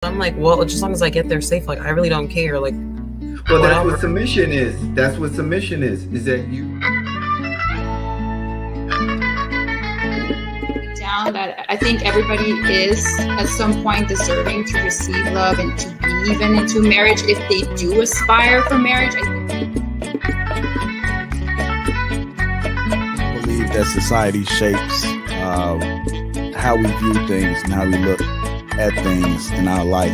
I'm like, well, just as long as I get there safe, like I really don't care. Like, Well, that's whatever. what submission is. That's what submission is that you. Down that I think everybody is at some point deserving to receive love and to be even into marriage if they do aspire for marriage. I believe that society shapes how we view things and how we look at things in our life.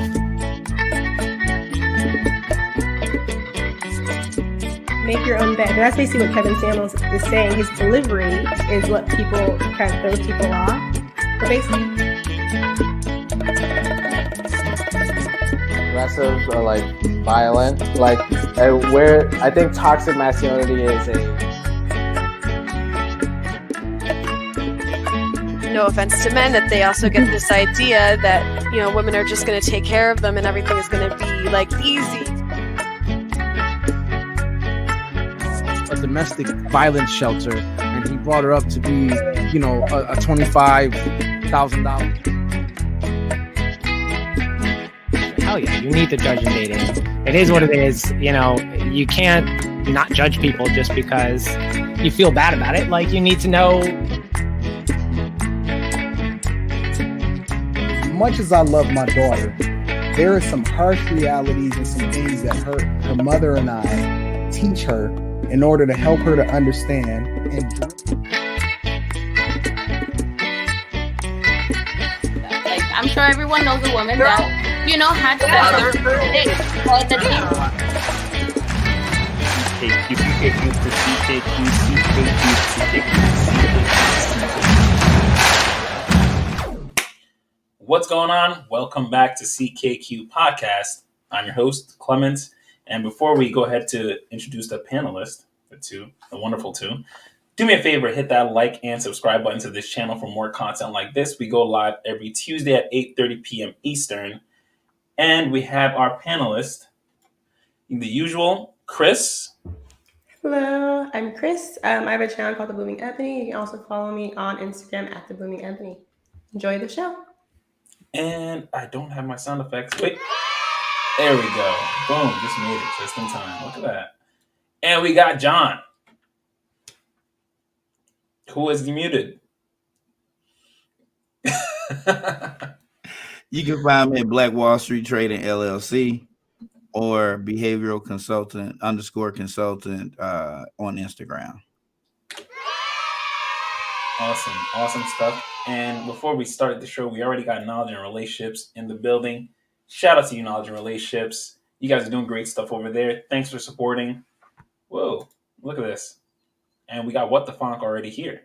Make your own bed. That's basically what Kevin Samuels is saying. His delivery is what people kind of throws people off. But basically, aggressive or like violent, like where I think toxic masculinity is no offense to men, that they also get this idea that, you know, women are just going to take care of them and everything is going to be like easy. A domestic violence shelter, and he brought her up to be, you know, a $25,000. Hell yeah, you need to judge in dating. It is what it is. You know, you can't not judge people just because you feel bad about it. Like, you need to know. As much as I love my daughter, there are some harsh realities and some things that her mother and I teach her in order to help her to understand. And like, I'm sure everyone knows a woman that, you know, had sex at the table. What's going on? Welcome back to CKQ Podcast. I'm your host, Clement. And before we go ahead to introduce the panelist, the wonderful two, do me a favor, hit that like and subscribe button to this channel for more content like this. We go live every Tuesday at 8:30 p.m. Eastern. And we have our panelist, the usual, Chris. hello, I'm Chris. I have a channel called The Blooming Ebony. You can also follow me on Instagram at The Blooming Ebony. Enjoy the show. And I don't have my sound effects. Wait. There we go. Boom. Just made it just in time. Look at that. And we got John, who is muted. You can find me at Black Wall Street Trading LLC or behavioral consultant _consultant on Instagram. Awesome stuff. And before we start the show, we already got Knowledge and Relationships in the building. Shout out to you, Knowledge and Relationships. You guys are doing great stuff over there. Thanks for supporting. Whoa, look at this. And we got What the Funk already here.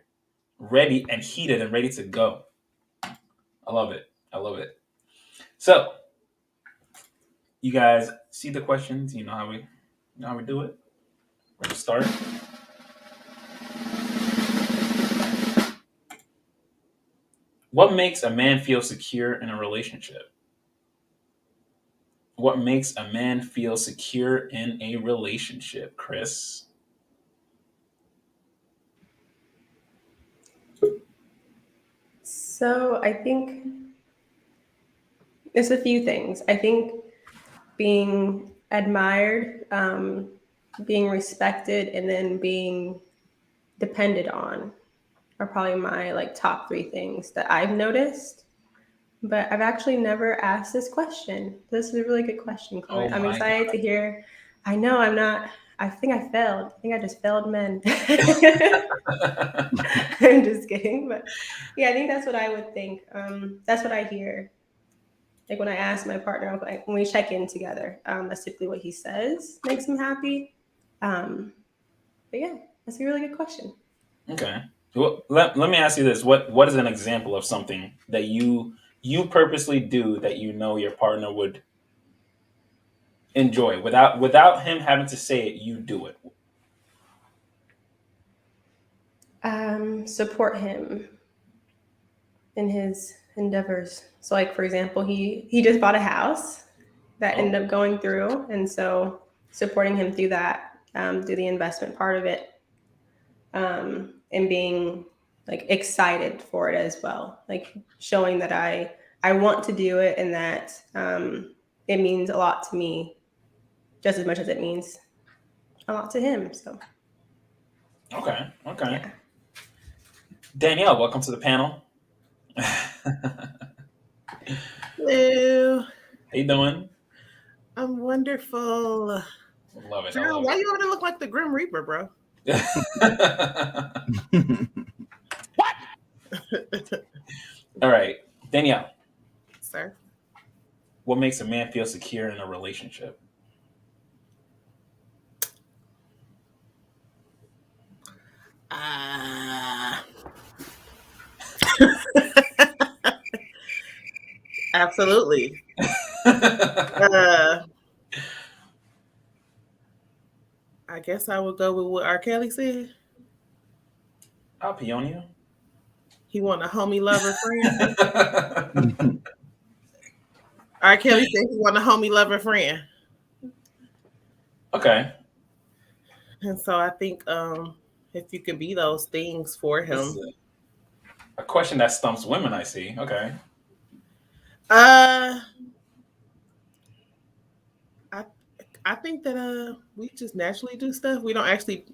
Ready and heated and ready to go. I love it. So, you guys see the questions? You know how we do it? We're going to start. What makes a man feel secure in a relationship? What makes a man feel secure in a relationship, Chris? So I think there's a few things. I think being admired, being respected, and then being depended on are probably my top 3 things that I've noticed. But I've actually never asked this question. This is a really good question, Chloe. I'm excited to hear. I know I'm not. I think I failed. I think I just failed men. I'm just kidding. But yeah, I think that's what I would think. That's what I hear. Like when I ask my partner, like when we check in together, that's typically what he says makes him happy. But yeah, that's a really good question. Okay. Well, let me ask you this. What is an example of something that you purposely do that you know your partner would enjoy without him having to say it? You do it. Support him in his endeavors. So like, for example, he just bought a house that ended up going through. And so supporting him through that, through the investment part of it, and being like excited for it as well. Like showing that I I want to do it, and that it means a lot to me, just as much as it means a lot to him. So Okay. yeah. Danielle, welcome to the panel. Hello. How you doing? I'm wonderful. Love it. Girl, why you want to look like the Grim Reaper, bro? All right, Danielle. Sir. What makes a man feel secure in a relationship? Absolutely. I guess I would go with what R. Kelly said. I'll peon you. He want a homie lover friend. R. Kelly said he want a homie lover friend. Okay. And so I think if you can be those things for This him. is a question that stumps women, I see. Okay. I think that we just naturally do stuff. We don't actually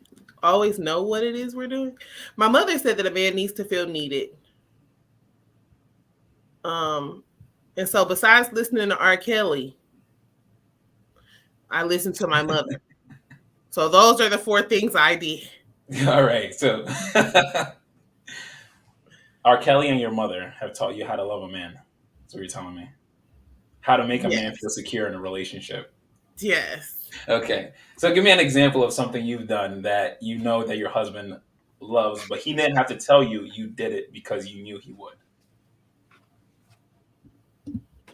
always know what it is we're doing. My mother said that a man needs to feel needed. And so besides listening to R. Kelly, I listened to my mother. So those are the 4 things I did. All right. So R. Kelly and your mother have taught you how to love a man. That's what you're telling me. How to make a man feel secure in a relationship. Yes. Okay. So give me an example of something you've done that you know that your husband loves, but he didn't have to tell you you did it because you knew he would.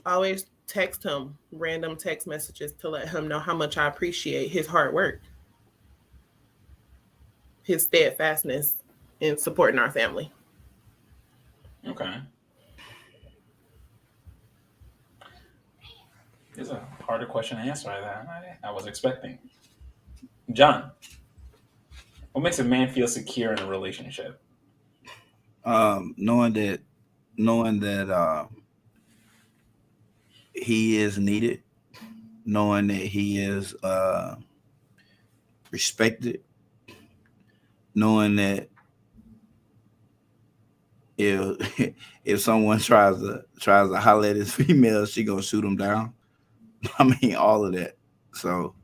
Always text him random text messages to let him know how much I appreciate his hard work, his steadfastness in supporting our family. Okay. It's a harder question to answer than I was expecting. John, what makes a man feel secure in a relationship? Knowing that he is needed, knowing that he is respected, knowing that if someone tries to holler at his female, she gonna shoot him down. I mean, all of that. So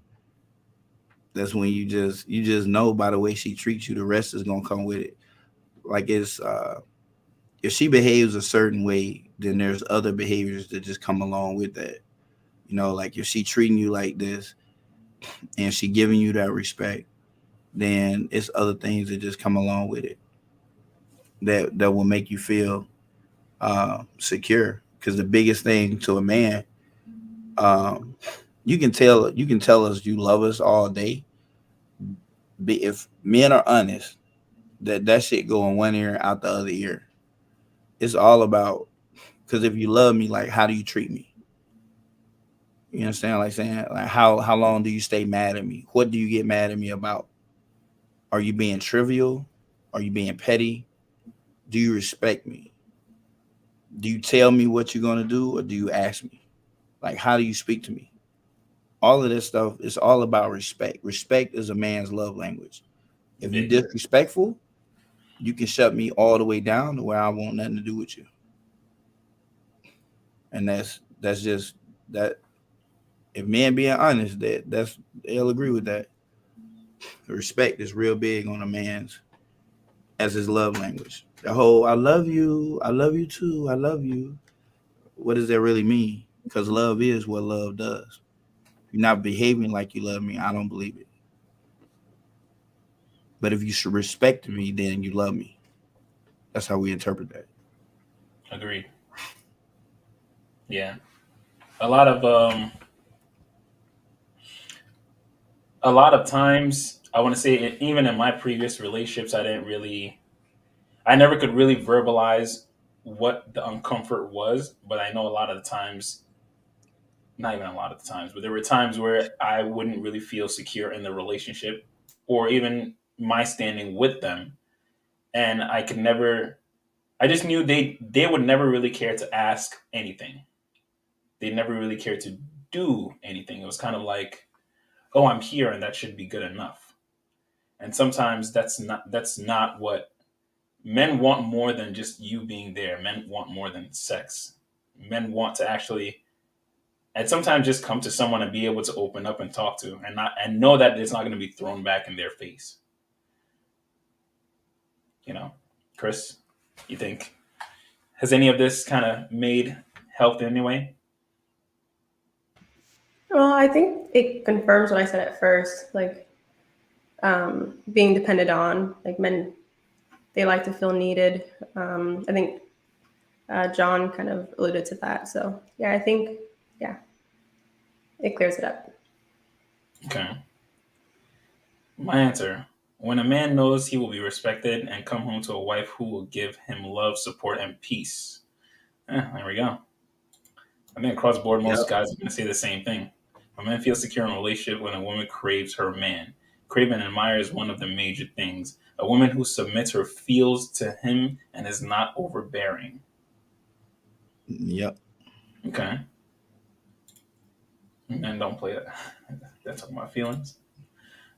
that's when you just know by the way she treats you, the rest is gonna come with it. Like it's if she behaves a certain way, then there's other behaviors that just come along with that. You know, like if she treating you like this and she giving you that respect, then it's other things that just come along with it that will make you feel secure. Because the biggest thing to a man, you can tell us you love us all day, but if men are honest, that shit go in one ear out the other ear. It's all about, because if you love me, like, how do you treat me? You understand? Like saying, like, how long do you stay mad at me? What do you get mad at me about? Are you being trivial? Are you being petty? Do you respect me? Do you tell me what you're gonna do, or do you ask me? Like, how do you speak to me? All of this stuff is all about respect. Respect is a man's love language. If you're disrespectful, you can shut me all the way down to where I want nothing to do with you. And that's just that. If men being honest, they'll agree with that. Respect is real big on a man's as his love language. The whole "I love you too, I love you." What does that really mean? Because love is what love does. If you're not behaving like you love me, I don't believe it. But if you should respect me, then you love me. That's how we interpret that. Agreed. Yeah. A lot of times, I want to say, even in my previous relationships, I never could really verbalize what the uncomfort was, but I know a lot of the times, not even a lot of the times, but there were times where I wouldn't really feel secure in the relationship or even my standing with them. And I could never I just knew they would never really care to ask anything. They never really cared to do anything. It was kind of like, oh, I'm here, and that should be good enough. And sometimes that's not what men want. More than just you being there. Men want more than sex. Men want to actually, and sometimes just come to someone and be able to open up and talk to, and know that it's not going to be thrown back in their face. You know, Chris, you think has any of this kind of made helped in any way? Well, I think it confirms what I said at first, like being depended on. Like men, they like to feel needed. I think John kind of alluded to that. So yeah, I think it clears it up. Okay. My answer: when a man knows he will be respected and come home to a wife who will give him love, support, and peace. There we go. I think across the board, Yep. most guys are going to say the same thing. A man feels secure in a relationship when a woman craves her man. Crave and admire is one of the major things. A woman who submits her feels to him and is not overbearing. Yep. Okay. Men don't play that. That's talking about feelings.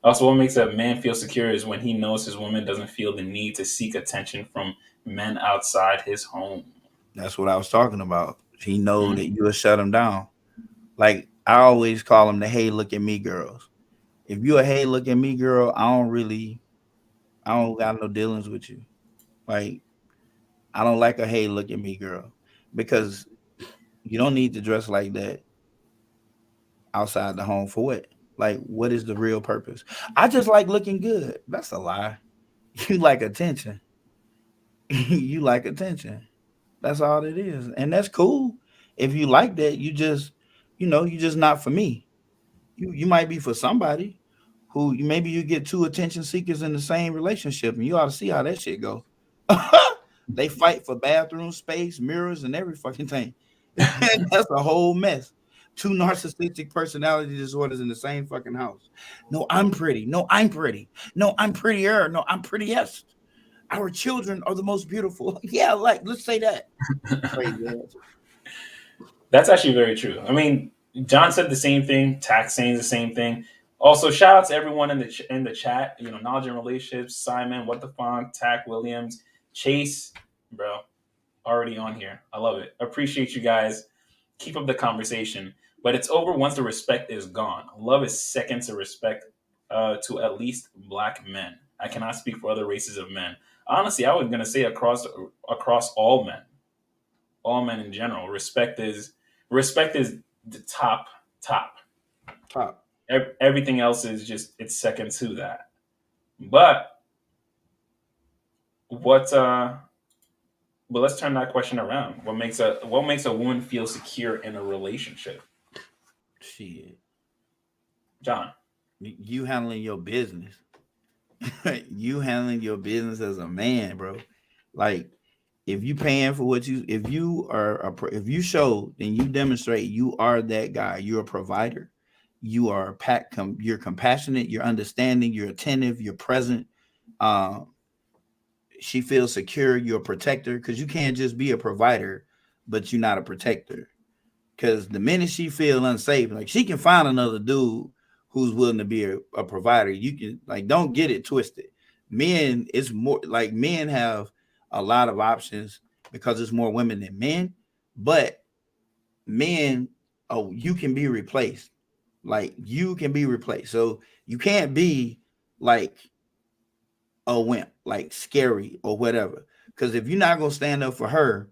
Also, what makes a man feel secure is when he knows his woman doesn't feel the need to seek attention from men outside his home. That's what I was talking about. He know that Mhm. you will shut him down. Like I always call them the hey look at me girls. If you a hey look at me girl, I don't got no dealings with you. Like I don't like a hey look at me girl because you don't need to dress like that outside the home for what? Like what is the real purpose? I just like looking good. That's a lie. You like attention. You like attention. That's all it is. And that's cool. If you like that, you just not for me. You might be for somebody who maybe you get two attention seekers in the same relationship, and you ought to see how that shit go. They fight for bathroom space, mirrors, and every fucking thing. That's a whole mess. Two narcissistic personality disorders in the same fucking house. No, I'm pretty. No, I'm pretty. No, I'm prettier. No, I'm prettiest. Our children are the most beautiful. Yeah, like let's say that. Crazy ass. That's actually very true. I mean, John said the same thing. Tax saying the same thing. Also, shout out to everyone in the chat. You know, knowledge and relationships. Simon, what the funk, Tack Williams, Chase, bro, already on here. I love it. Appreciate you guys. Keep up the conversation. But it's over once the respect is gone. Love is second to respect, to at least black men. I cannot speak for other races of men. Honestly, I was gonna say across all men in general. Respect is the top. Top. Everything else is just it's second to that. But what? But let's turn that question around. What makes a woman feel secure in a relationship? Shit. John. You handling your business. You handling your business as a man, bro. Like if you paying for what you if you are if you show then you demonstrate you are that guy. You're a provider. You are you're compassionate, you're understanding, you're attentive, you're present. Um she feels secure, you're a protector because you can't just be a provider but you're not a protector. Because the minute she feel unsafe, like she can find another dude who's willing to be a provider. You can like don't get it twisted. Men, it's more like men have a lot of options because there's more women than men, but men, oh, you can be replaced. Like you can be replaced. So you can't be like a wimp, like scary or whatever. Because if you're not gonna stand up for her,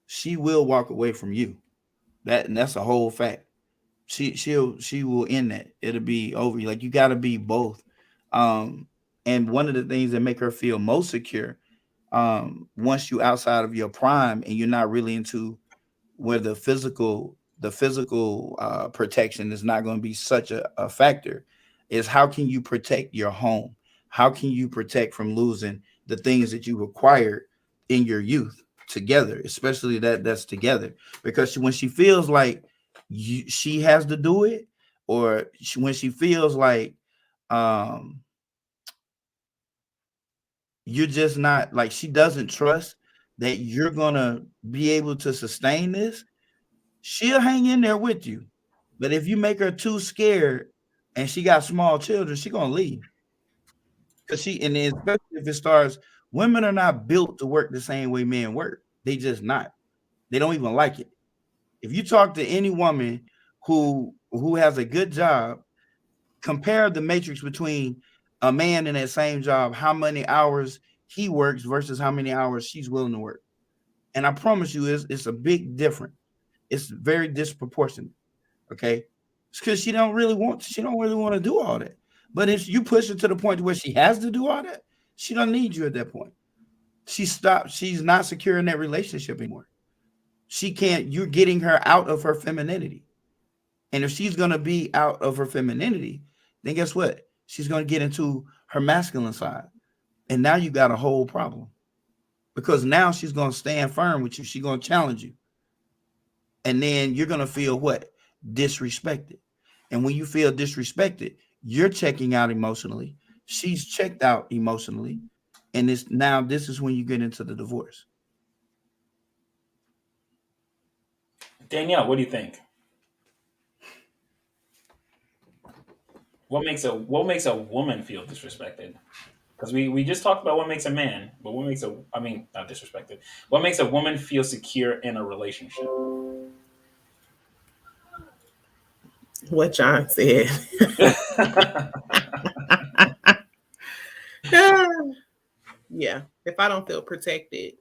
she will walk away from you. That's a whole fact. She will end that. It'll be over. Like you got to be both. And one of the things that make her feel most secure, once you outside of your prime and you're not really into where the physical protection is not going to be such a factor, is how can you protect your home? How can you protect from losing the things that you acquired in your youth together, especially that's together? Because when she feels like she has to do it, or when she feels like you're just not like she doesn't trust, that you're gonna be able to sustain this, she'll hang in there with you. But if you make her too scared and she got small children, she gonna leave. Because and then especially if it starts, women are not built to work the same way men work. They just not. They don't even like it. If you talk to any woman who has a good job, compare the matrix between a man in that same job, how many hours he works versus how many hours she's willing to work. And I promise you, it's a big difference. It's very disproportionate. Okay. It's because she don't really want to do all that. But if you push her to the point where she has to do all that, she don't need you at that point. She's not secure in that relationship anymore. You're getting her out of her femininity. And if she's going to be out of her femininity, then guess what? She's going to get into her masculine side. And now you got a whole problem. Because now she's going to stand firm with you. She's going to challenge you. And then you're going to feel what? Disrespected. And when you feel disrespected, you're checking out emotionally. She's checked out emotionally. And this is when you get into the divorce. Danielle, what do you think? What makes a woman feel disrespected? Because we just talked about what makes a man, but what makes not disrespected. What makes a woman feel secure in a relationship? What John said. Yeah. If I don't feel protected,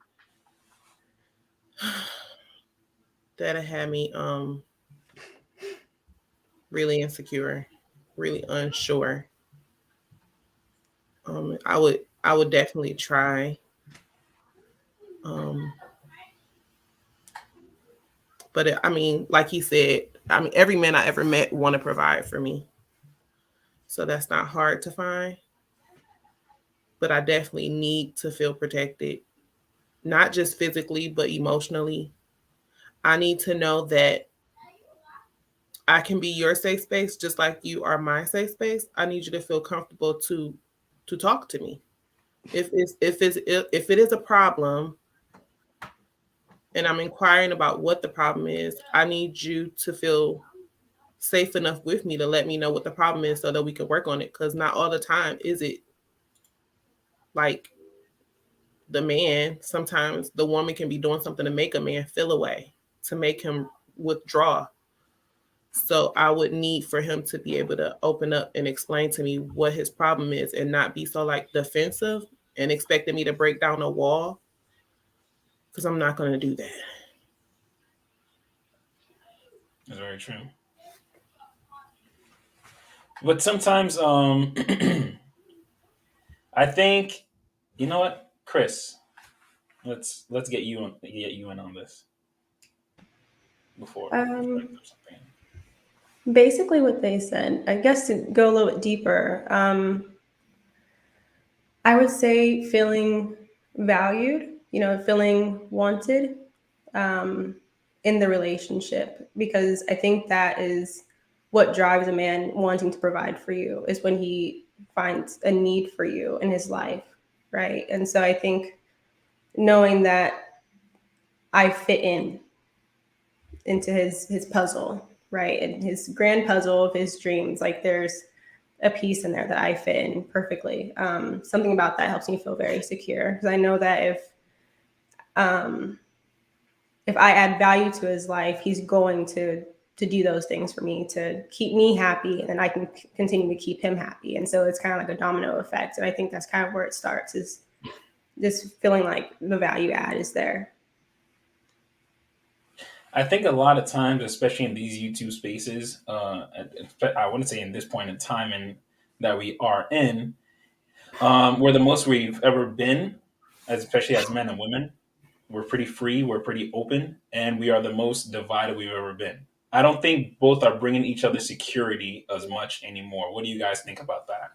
that'll have me really insecure, really unsure. I would definitely try. But like he said, every man I ever met want to provide for me. So that's not hard to find. But I definitely need to feel protected, not just physically, but emotionally. I need to know that I can be your safe space just like you are my safe space. I need you to feel comfortable to talk to me. If it is a problem and I'm inquiring about what the problem is, I need you to feel safe enough with me to let me know what the problem is so that we can work on it. Because not all the time is it like the man. Sometimes the woman can be doing something to make a man feel away, to make him withdraw. So I would need for him to be able to open up and explain to me what his problem is and not be so defensive and expecting me to break down a wall, because I'm not going to do that. That's very true. But sometimes I think, you know what, Chris, let's get you in on this before. Basically what they said, I guess to go a little bit deeper, I would say feeling valued, feeling wanted in the relationship, because I think that is what drives a man wanting to provide for you, is when he finds a need for you in his life, right? And so I think knowing that I fit into his puzzle, right? And his grand puzzle of his dreams, there's a piece in there that I fit in perfectly. Something about that helps me feel very secure, because I know that if I add value to his life, he's going to do those things for me to keep me happy, and then I can continue to keep him happy. And so it's kind of like a domino effect. And I think that's kind of where it starts, is just feeling like the value add is there. I think a lot of times, especially in these YouTube spaces, I wouldn't say in this point in time and that we are in, we're the most we've ever been, especially as men and women. We're pretty free, we're pretty open, and we are the most divided we've ever been. I don't think both are bringing each other security as much anymore. What do you guys think about that?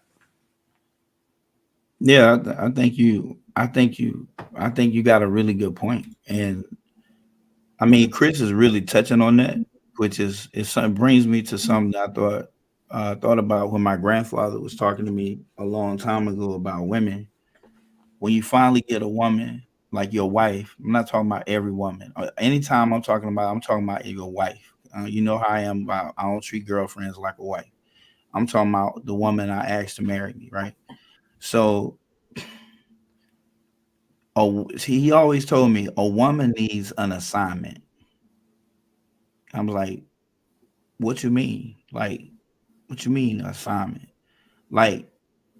Yeah, I think you got a really good point. And Chris is really touching on that, which is something brings me to something that I thought about when my grandfather was talking to me a long time ago about women. When you finally get a woman like your wife. I'm not talking about every woman. Anytime I'm talking about your wife. You know how I am about. I don't treat girlfriends like a wife. I'm talking about the woman I asked to marry me, right? So, he always told me a woman needs an assignment. I'm like, what you mean? Like, what you mean assignment? Like,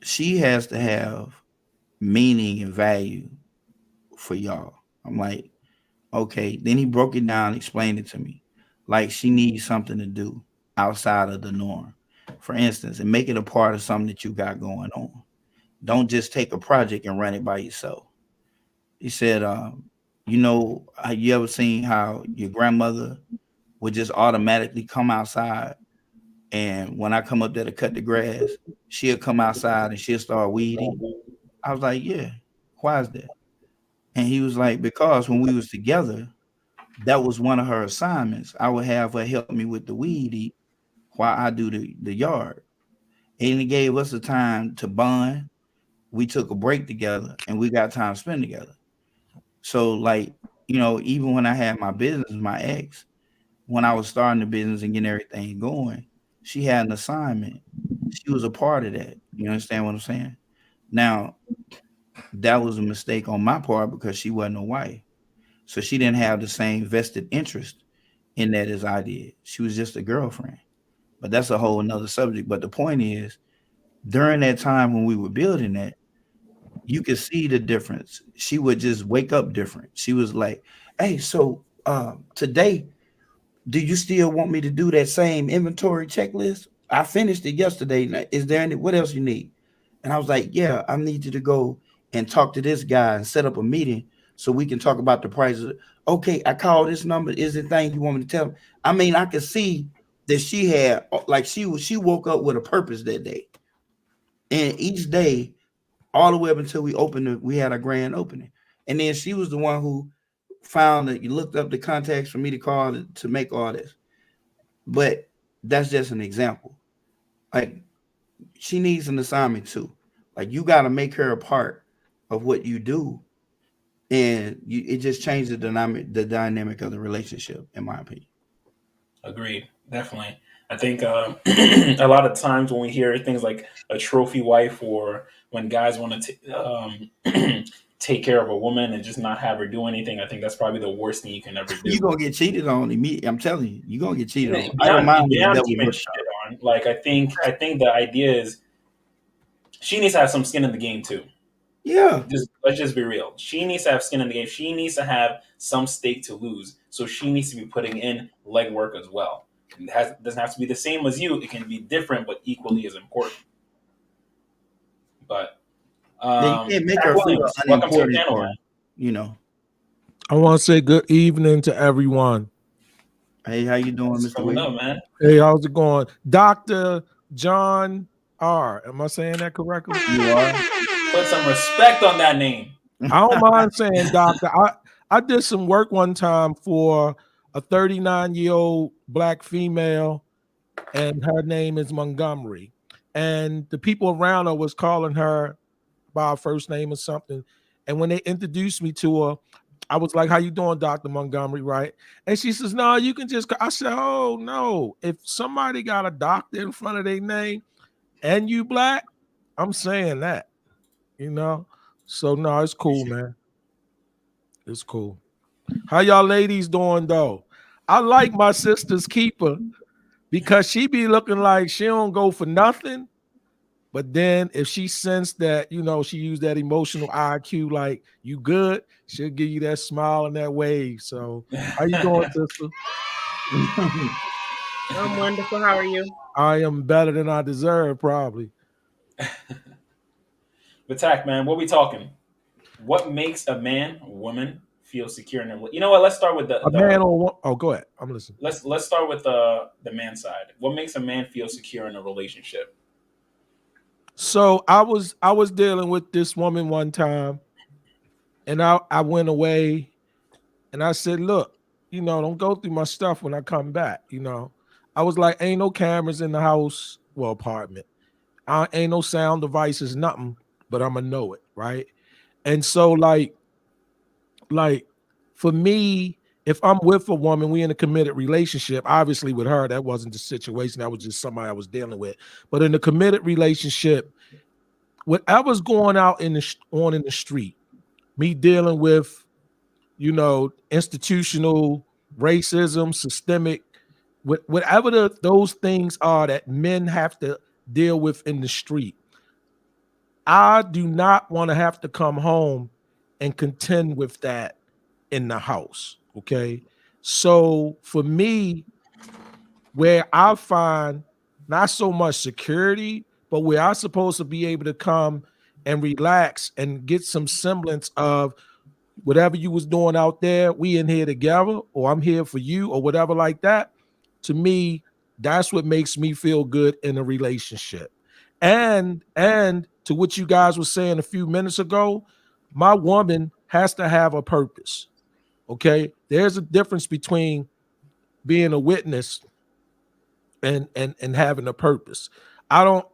she has to have meaning and value for y'all. I'm like, okay. Then he broke it down, explained it to me. Like, she needs something to do outside of the norm, for instance, and make it a part of something that you got going on. Don't just take a project and run it by yourself. He said, you ever seen how your grandmother would just automatically come outside, and when I come up there to cut the grass, she'll come outside and she'll start weeding. I was like, yeah. Why is that? And he was like, because when we was together, that was one of her assignments. I would have her help me with the weed while I do the yard. And he gave us the time to bond. We took a break together and we got time to spend together. So, like, even when I had my business, my ex, when I was starting the business and getting everything going, she had an assignment. She was a part of that. You understand what I'm saying? Now, that was a mistake on my part because she wasn't a wife. So she didn't have the same vested interest in that as I did. She was just a girlfriend. But that's a whole another subject. But the point is, during that time when we were building that, you could see the difference. She would just wake up different. She was like, hey, so today, do you still want me to do that same inventory checklist? I finished it yesterday. Now, is there any, what else you need? And I was like, yeah, I need you to go and talk to this guy and set up a meeting so we can talk about the prices. Okay, I called this number. Is it thing you want me to tell me? I mean, I could see that she had, like, she woke up with a purpose that day. And each day, all the way up until we had a grand opening. And then she was the one who found that you looked up the contacts for me to call to make all this. But that's just an example. Like, she needs an assignment too. Like, you got to make her a part of what you do, and it just changes the dynamic of the relationship, in my opinion. Agreed. Definitely. I think a lot of times when we hear things like a trophy wife, or when guys want to take care of a woman and just not have her do anything, I think that's probably the worst thing you can ever do. You're going to get cheated on immediately. I'm telling you, you're going to get cheated on. I Beyond don't mind even shit on. Like, I think the idea is she needs to have some skin in the game too. Yeah. Let's just be real. She needs to have skin in the game. She needs to have some stake to lose. So she needs to be putting in legwork as well. It doesn't have to be the same as you. It can be different, but equally as important. But you can't make her feel welcome to the panel, man. I want to say good evening to everyone. Hey, how you doing, Mr. Williams? Man? Hey, how's it going? Dr. John R. Am I saying that correctly? You are. Put some respect on that name. I don't mind saying doctor. I did some work one time for a 39-year-old black female, and her name is Montgomery. And the people around her was calling her by her first name or something. And when they introduced me to her, I was like, how you doing, Dr. Montgomery, right? And she says, no, you can just, I said, oh, no. If somebody got a doctor in front of their name and you black, I'm saying that, So, no, it's cool, man. It's cool. How y'all ladies doing, though? I like my sister's keeper because she be looking like she don't go for nothing. But then if she sensed that, she used that emotional IQ, like, you good, she'll give you that smile and that wave. So how you doing, sister? I'm wonderful. How are you? I am better than I deserve, probably. Batak, man, what we talking? What makes a man or woman feel secure in their? You know what? Let's start with the man or go ahead. I'm listening. Let's start with the man side. What makes a man feel secure in a relationship? So I was dealing with this woman one time, and I went away, and I said, look, don't go through my stuff when I come back. I was like, ain't no cameras in the house, apartment. Ain't no sound devices, nothing, but I'ma know it, right? And so, like, like for me, if I'm with a woman, we in a committed relationship. Obviously, with her, that wasn't the situation. That was just somebody I was dealing with. But in a committed relationship, whatever's going out in the street, me dealing with, institutional racism, systemic, whatever those things are that men have to deal with in the street. I do not want to have to come home and contend with that in the house. Okay. So for me, where I find not so much security, but where I'm supposed to be able to come and relax and get some semblance of whatever you was doing out there, we in here together, or I'm here for you, or whatever like that. To me, that's what makes me feel good in a relationship. And to what you guys were saying a few minutes ago, my woman has to have a purpose. Okay, there's a difference between being a witness and having a purpose. I don't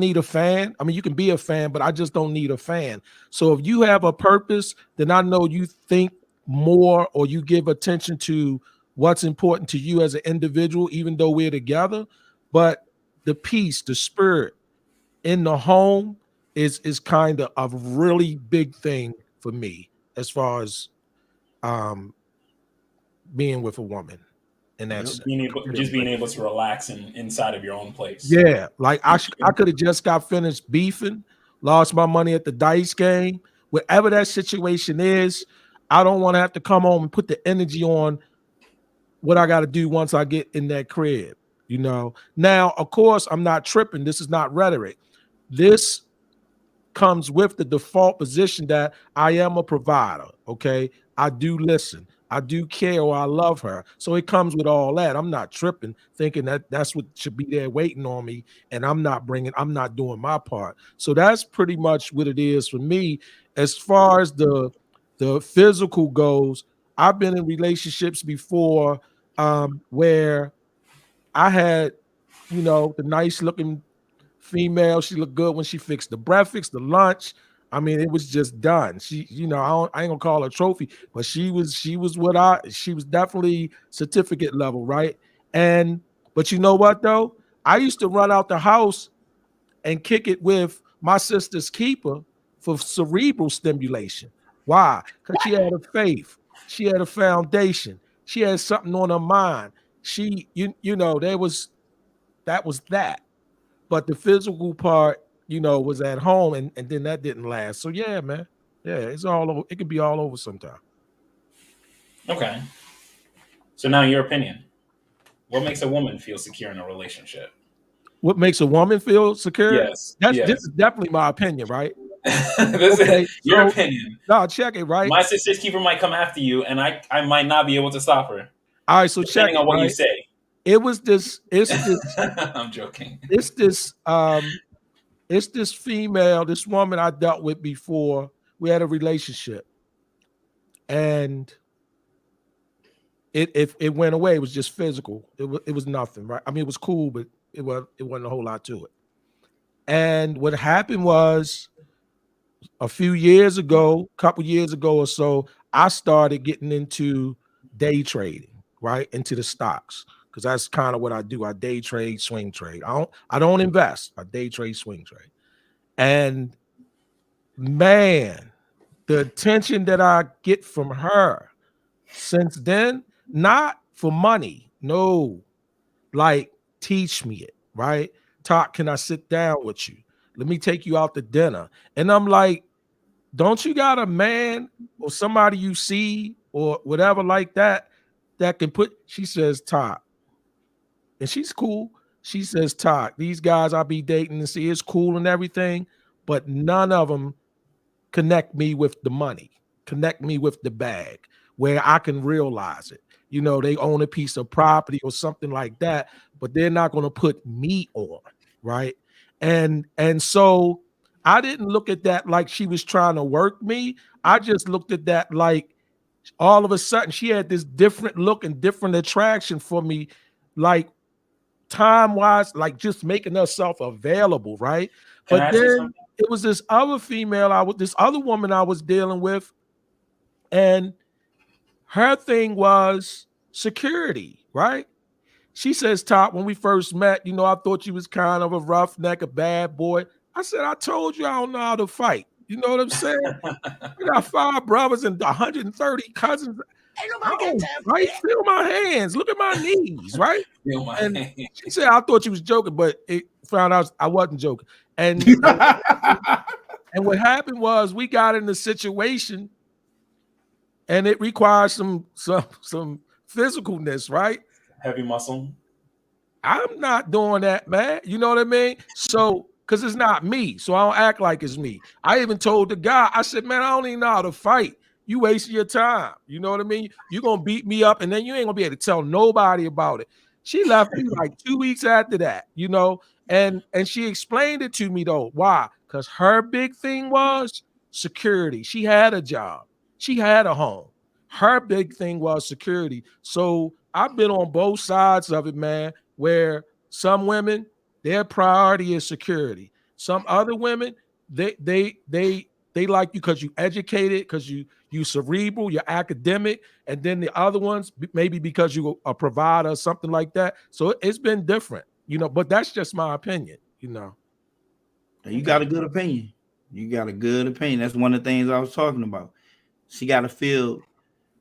need a fan. I mean, you can be a fan, but I just don't need a fan. So if you have a purpose, then I know you think more, or you give attention to what's important to you as an individual, even though we're together. But the peace, the spirit in the home is kind of a really big thing for me as far as being with a woman. And that's being able to relax inside of your own place. Yeah, like I could have just got finished beefing, lost my money at the dice game. Whatever that situation is, I don't want to have to come home and put the energy on what I got to do once I get in that crib. Now, of course, I'm not tripping. This is not rhetoric. This comes with the default position that I am a provider. Okay, I do listen. I do care, or I love her. So it comes with all that. I'm not tripping, thinking that that's what should be there waiting on me, and I'm not doing my part. So that's pretty much what it is for me. As far as the physical goes, I've been in relationships before where I had, the nice looking female. She looked good when she fixed the breakfast, the lunch. I mean, it was just done. She, I ain't gonna call her trophy, but she was definitely certificate level, right? But you know what though? I used to run out the house and kick it with my sister's keeper for cerebral stimulation. Why? Because she had a faith, she had a foundation, she had something on her mind. That was that. But the physical part, was at home, and then that didn't last. So yeah, man. Yeah, it's all over. It can be all over sometime. Okay. So now your opinion. What makes a woman feel secure in a relationship? What makes a woman feel secure? Yes. This is definitely my opinion, right? Your opinion. No, check it, right? My sister's keeper might come after you, and I might not be able to stop her. All right, so depending on what you say. It's this. I'm joking. It's this female, this woman I dealt with before. We had a relationship, and it went away. It was just physical. It was nothing, right? I mean, it was cool, but it wasn't a whole lot to it. And what happened was, a couple years ago or so, I started getting into day trading, right? Into the stocks. Because that's kind of what I do. I day trade, swing trade. I don't invest. I day trade, swing trade. And man, the attention that I get from her since then, not for money, no, like teach me it, right? Talk, can I sit down with you? Let me take you out to dinner. And I'm like, don't you got a man or somebody you see or whatever like that can put, she says, Todd. And she's cool. She says, Todd, these guys I be dating and see it's cool and everything, but none of them connect me with the money, connect me with the bag where I can realize it. They own a piece of property or something like that, but they're not going to put me on, right? And so I didn't look at that like she was trying to work me. I just looked at that like all of a sudden she had this different look and different attraction for me, like time-wise, like just making herself available, right? But then it was this other female, this other woman I was dealing with And her thing was security, right? She says, Top, when we first met, you know, I thought you was kind of a roughneck, a bad boy. I said, I told you I don't know how to fight. You know what I'm saying? I got 5 brothers and 130 cousins. Ain't nobody got time for that. Feel my hands. Look at my knees, right? Feel my And hands. she said, I thought you was joking, but it found out I wasn't joking. And what happened was we got in the situation and it requires some physicalness, right? Heavy muscle. I'm not doing that, man. You know what I mean? So, because it's not me. So I don't act like it's me. I even told the guy, I said, man, I don't even know how to fight. You wasting your time. You know what I mean? You're going to beat me up and then you ain't going to be able to tell nobody about it. She left me like 2 weeks after that, you know? And she explained it to me though. Why? Because her big thing was security. She had a job. She had a home. Her big thing was security. So I've been on both sides of it, man, where some women, their priority is security. Some other women, they like you because you educated, because you cerebral, you're academic, and then the other ones maybe because you a provider or something like that. So it's been different, you know. But that's just my opinion, you know. You got a good opinion. You got a good opinion. That's one of the things I was talking about. She got to feel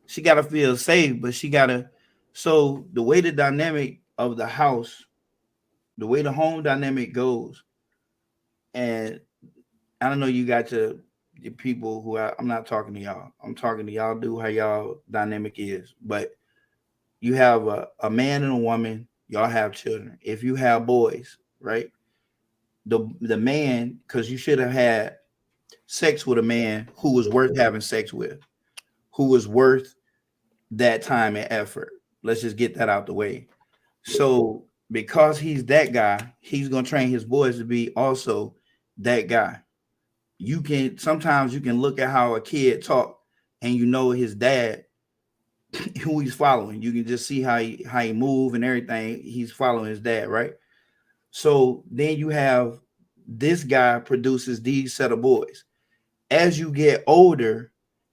safe, but she got to. So the way the dynamic of the house, the way the home dynamic goes, and I don't know, you got your people who I'm not talking to y'all. I'm talking to y'all. Do how y'all dynamic is, but you have a man and a woman. Y'all have children. If you have boys, right? The man, because you should have had sex with a man who was worth having sex with, who was worth that time and effort. Let's just get that out the way. So because he's that guy, he's gonna train his boys to be also that guy. Sometimes you can look at how a kid talk and you know his dad, who he's following. You can just see how he move and everything. He's following his dad, right? So then you have this guy produces these set of boys. As you get older,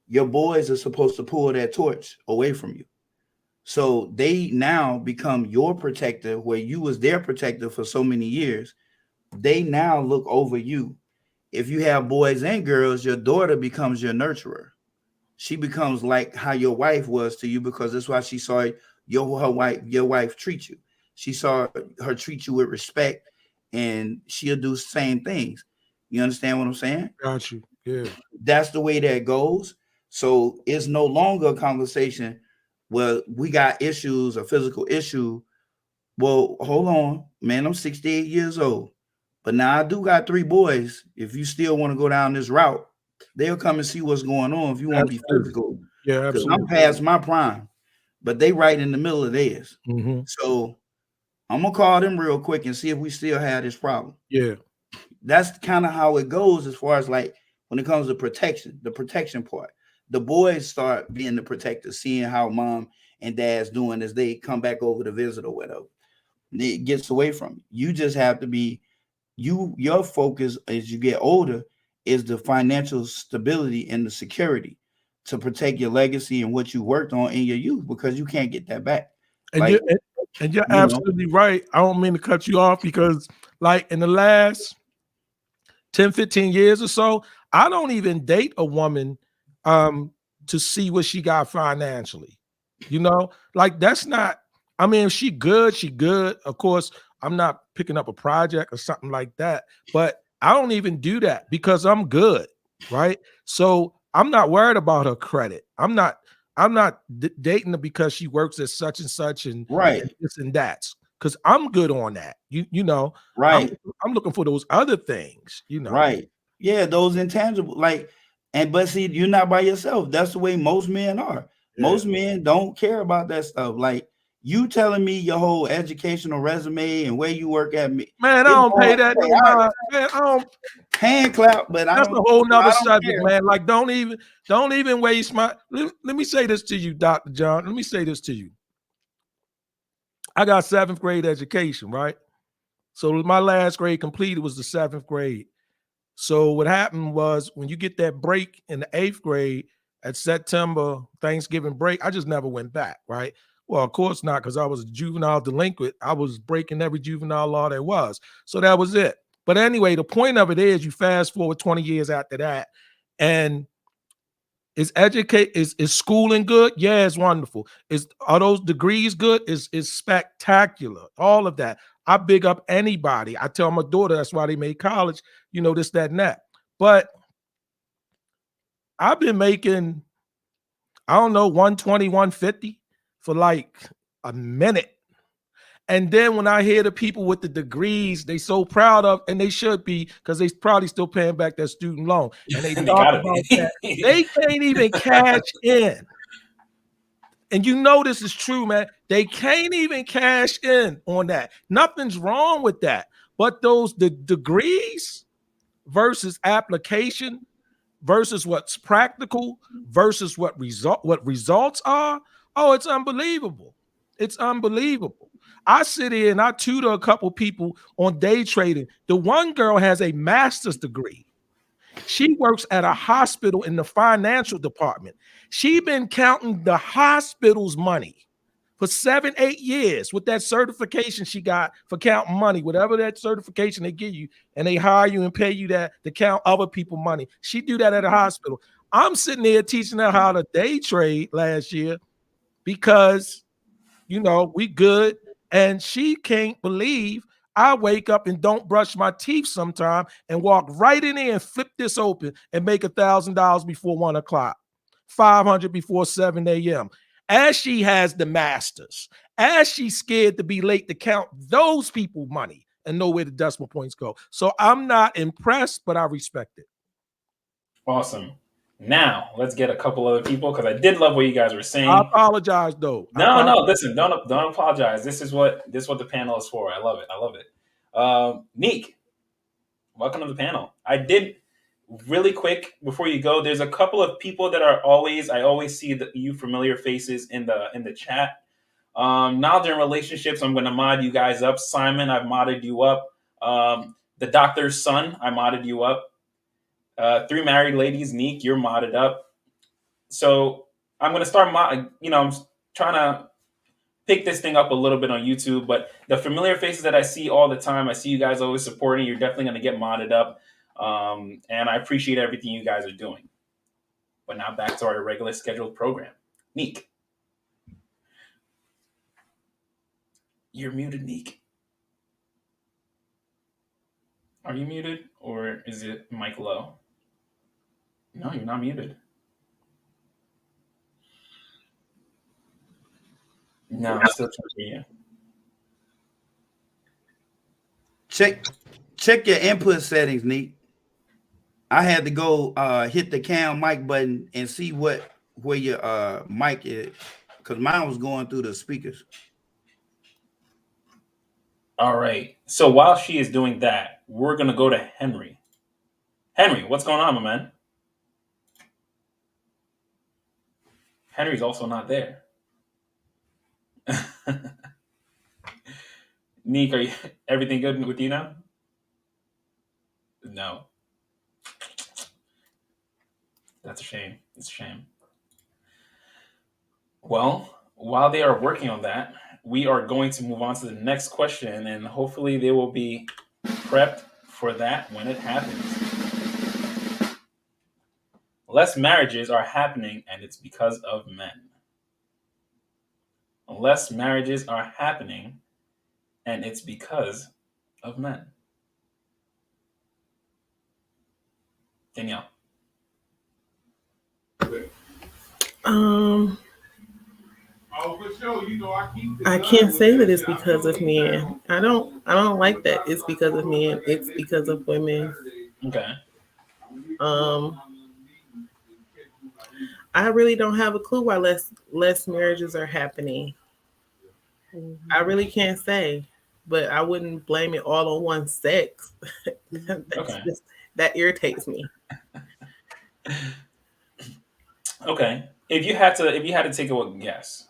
your boys are supposed to pull that torch away from you. So they now become your protector, where you was their protector for so many years. They now look over you. If you have boys and girls, your daughter becomes your nurturer. She becomes like how your wife was to you, because that's why she saw your wife treat you. She saw her treat you with respect, and she'll do the same things. You understand what I'm saying? Got you. Yeah. That's the way that goes. So it's no longer a conversation where we got issues, a physical issue. Well, hold on, man, I'm 68 years old, but now I do got 3 boys. If you still want to go down this route, they'll come and see what's going on if you want to be physical. Yeah, because absolutely. I'm past my prime, but they right in the middle of theirs. Mm-hmm. So I'm gonna call them real quick and see if we still have this problem. Yeah. That's kind of how it goes as far as like when it comes to protection, the protection part. The boys start being the protectors, seeing how mom and dad's doing as they come back over to visit or whatever. It gets away from you. You just have to be your focus as you get older is the financial stability and the security to protect your legacy and what you worked on in your youth, because you can't get that back. And Like, you're absolutely right. I don't mean to cut you off, because like in the last 10, 15 years or so, I don't even date a woman to see what she got financially. You know, like that's not, I mean, if she good, she good. Of course, I'm not picking up a project or something like that, but I don't even do that because I'm good, right? So I'm not worried about her credit. I'm not dating her because she works at such and such and right and this and that, because I'm good on that. You know, right. I'm looking for those other things, you know. Right. Yeah, those intangible, like, but see, you're not by yourself. That's the way most men are. Yeah. Most men don't care about that stuff. Like you telling me your whole educational resume and where you work at, me, man, I don't pay that no mind. Man, I don't hand clap, but that's a whole nother subject, man. Like, don't even waste my. Let me say this to you, Dr. John. Let me say this to you. I got 7th grade education, right? So my last grade completed was the 7th grade. So what happened was when you get that break in the 8th grade, at September Thanksgiving break, I just never went back, right? Well, of course not, because I was a juvenile delinquent. I was breaking every juvenile law there was. So that was it. But anyway, the point of it is you fast forward 20 years after that, and is schooling good? Yeah, it's wonderful. Are those degrees good? Is spectacular. All of that. I big up anybody. I tell my daughter that's why they made college, this, that, and that. But I've been making, I don't know, 120, 150 for like a minute. And then when I hear the people with the degrees, they so proud of, and they should be, because they probably still paying back their student loan. And they talk about that. They can't even cash in. And this is true, man. They can't even cash in on that. Nothing's wrong with that. But the degrees versus application versus what's practical versus what results are, it's unbelievable. It's unbelievable. I sit here and I tutor a couple people on day trading. The one girl has a master's degree. She works at a hospital in the financial department. She's been counting the hospital's money for 7-8 years with that certification she got for counting money, whatever that certification they give you, and they hire you and pay you that to count other people's money. She do that at a hospital. I'm sitting there teaching her how to day trade last year because, we good. And she can't believe I wake up and don't brush my teeth sometime and walk right in there and flip this open and make $1,000 before 1 o'clock, 500 before 7 a.m. As she has the masters, as she's scared to be late to count those people's money and know where the decimal points go. So I'm not impressed, but I respect it. Awesome. Now let's get a couple other people because I did love what you guys were saying. I apologize though. No, listen, don't apologize. This is what the panel is for. I love it. Neek, welcome to the panel. I did really quick before you go. There's a couple of people that I always see you familiar faces in the chat. Knowledge and relationships. I'm going to mod you guys up. Simon, I've modded you up. The doctor's son, I modded you up. 3 married ladies, Neek, you're modded up. So I'm going to start I'm trying to pick this thing up a little bit on YouTube, but the familiar faces that I see all the time, I see you guys always supporting. You're definitely going to get modded up. And I appreciate everything you guys are doing. But now back to our regular scheduled program. Neek. You're muted, Neek. Are you muted or is it mic low? No, you're not muted. No, I'm still trying to hear you. Check your input settings, Neek. I had to go hit the cam mic button and see where your mic is, because mine was going through the speakers. All right. So while she is doing that, we're gonna go to Henry. Henry, what's going on, my man? Henry's also not there. Neek, are everything good with you now? No. That's a shame. It's a shame. Well, while they are working on that, we are going to move on to the next question, and hopefully they will be prepped for that when it happens. Less marriages are happening, and it's because of men. Less marriages are happening, and it's because of men. Danielle. I can't say that it's because of men. I don't like that. It's because of men. It's because of women. Okay. I really don't have a clue why less marriages are happening. I really can't say, but I wouldn't blame it all on one sex. That irritates me. Okay. If you had to take a guess,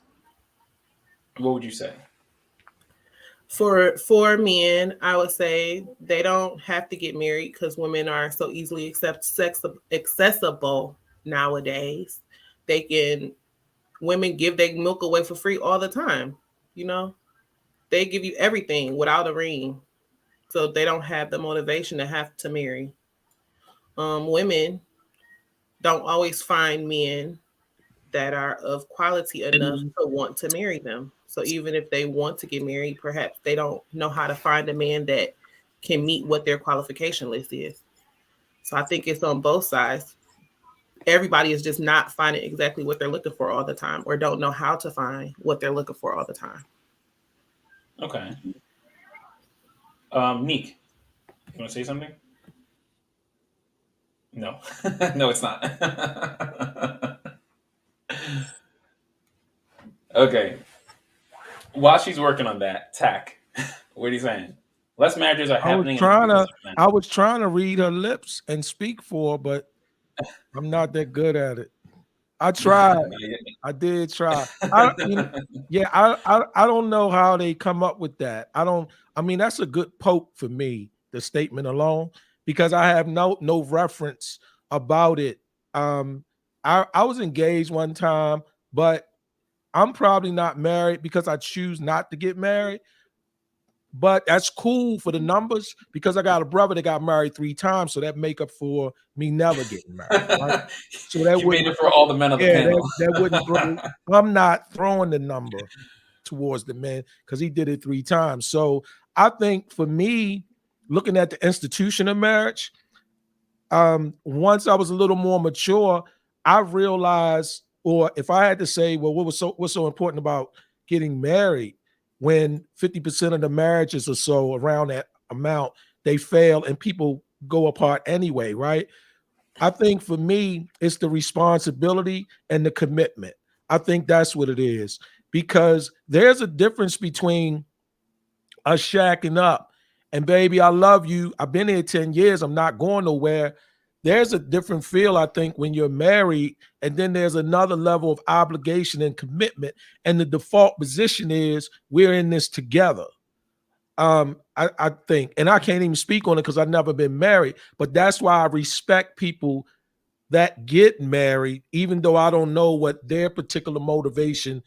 what would you say? For men, I would say they don't have to get married because women are so easily accessible nowadays. women give their milk away for free all the time. You know, they give you everything without a ring, so they don't have the motivation to have to marry. Women don't always find men that are of quality enough to want to marry them. So even if they want to get married, perhaps they don't know how to find a man that can meet what their qualification list is. So I think it's on both sides. Everybody is just not finding exactly what they're looking for all the time, or don't know how to find what they're looking for all the time. Okay. Neek, you want to say something? No. No, it's not. Okay. While she's working on that, Tack, what are you saying? Less marriages are happening. I was trying to read her lips and speak for her, but I'm not that good at it. I tried. I did try. I don't know how they come up with that. I mean, that's a good poke for me, the statement alone, because I have no reference about it. I was engaged one time, but I'm probably not married because I choose not to get married. But that's cool for the numbers because I got a brother that got married 3 times, so that make up for me never getting married. Right? So that you made it for all the men on the panel. That wouldn't throw. I'm not throwing the number towards the men because he did it 3 times. So I think for me, looking at the institution of marriage, once I was a little more mature, I realized, or if I had to say, well, what's so important about getting married? When 50% of the marriages or so around that amount, they fail and people go apart anyway, right? I think for me, it's the responsibility and the commitment. I think that's what it is, because there's a difference between us shacking up and baby, I love you. I've been here 10 years. I'm not going nowhere. There's a different feel, I think, when you're married, and then there's another level of obligation and commitment. And the default position is we're in this together. I think, and I can't even speak on it because I've never been married, but that's why I respect people that get married, even though I don't know what their particular motivation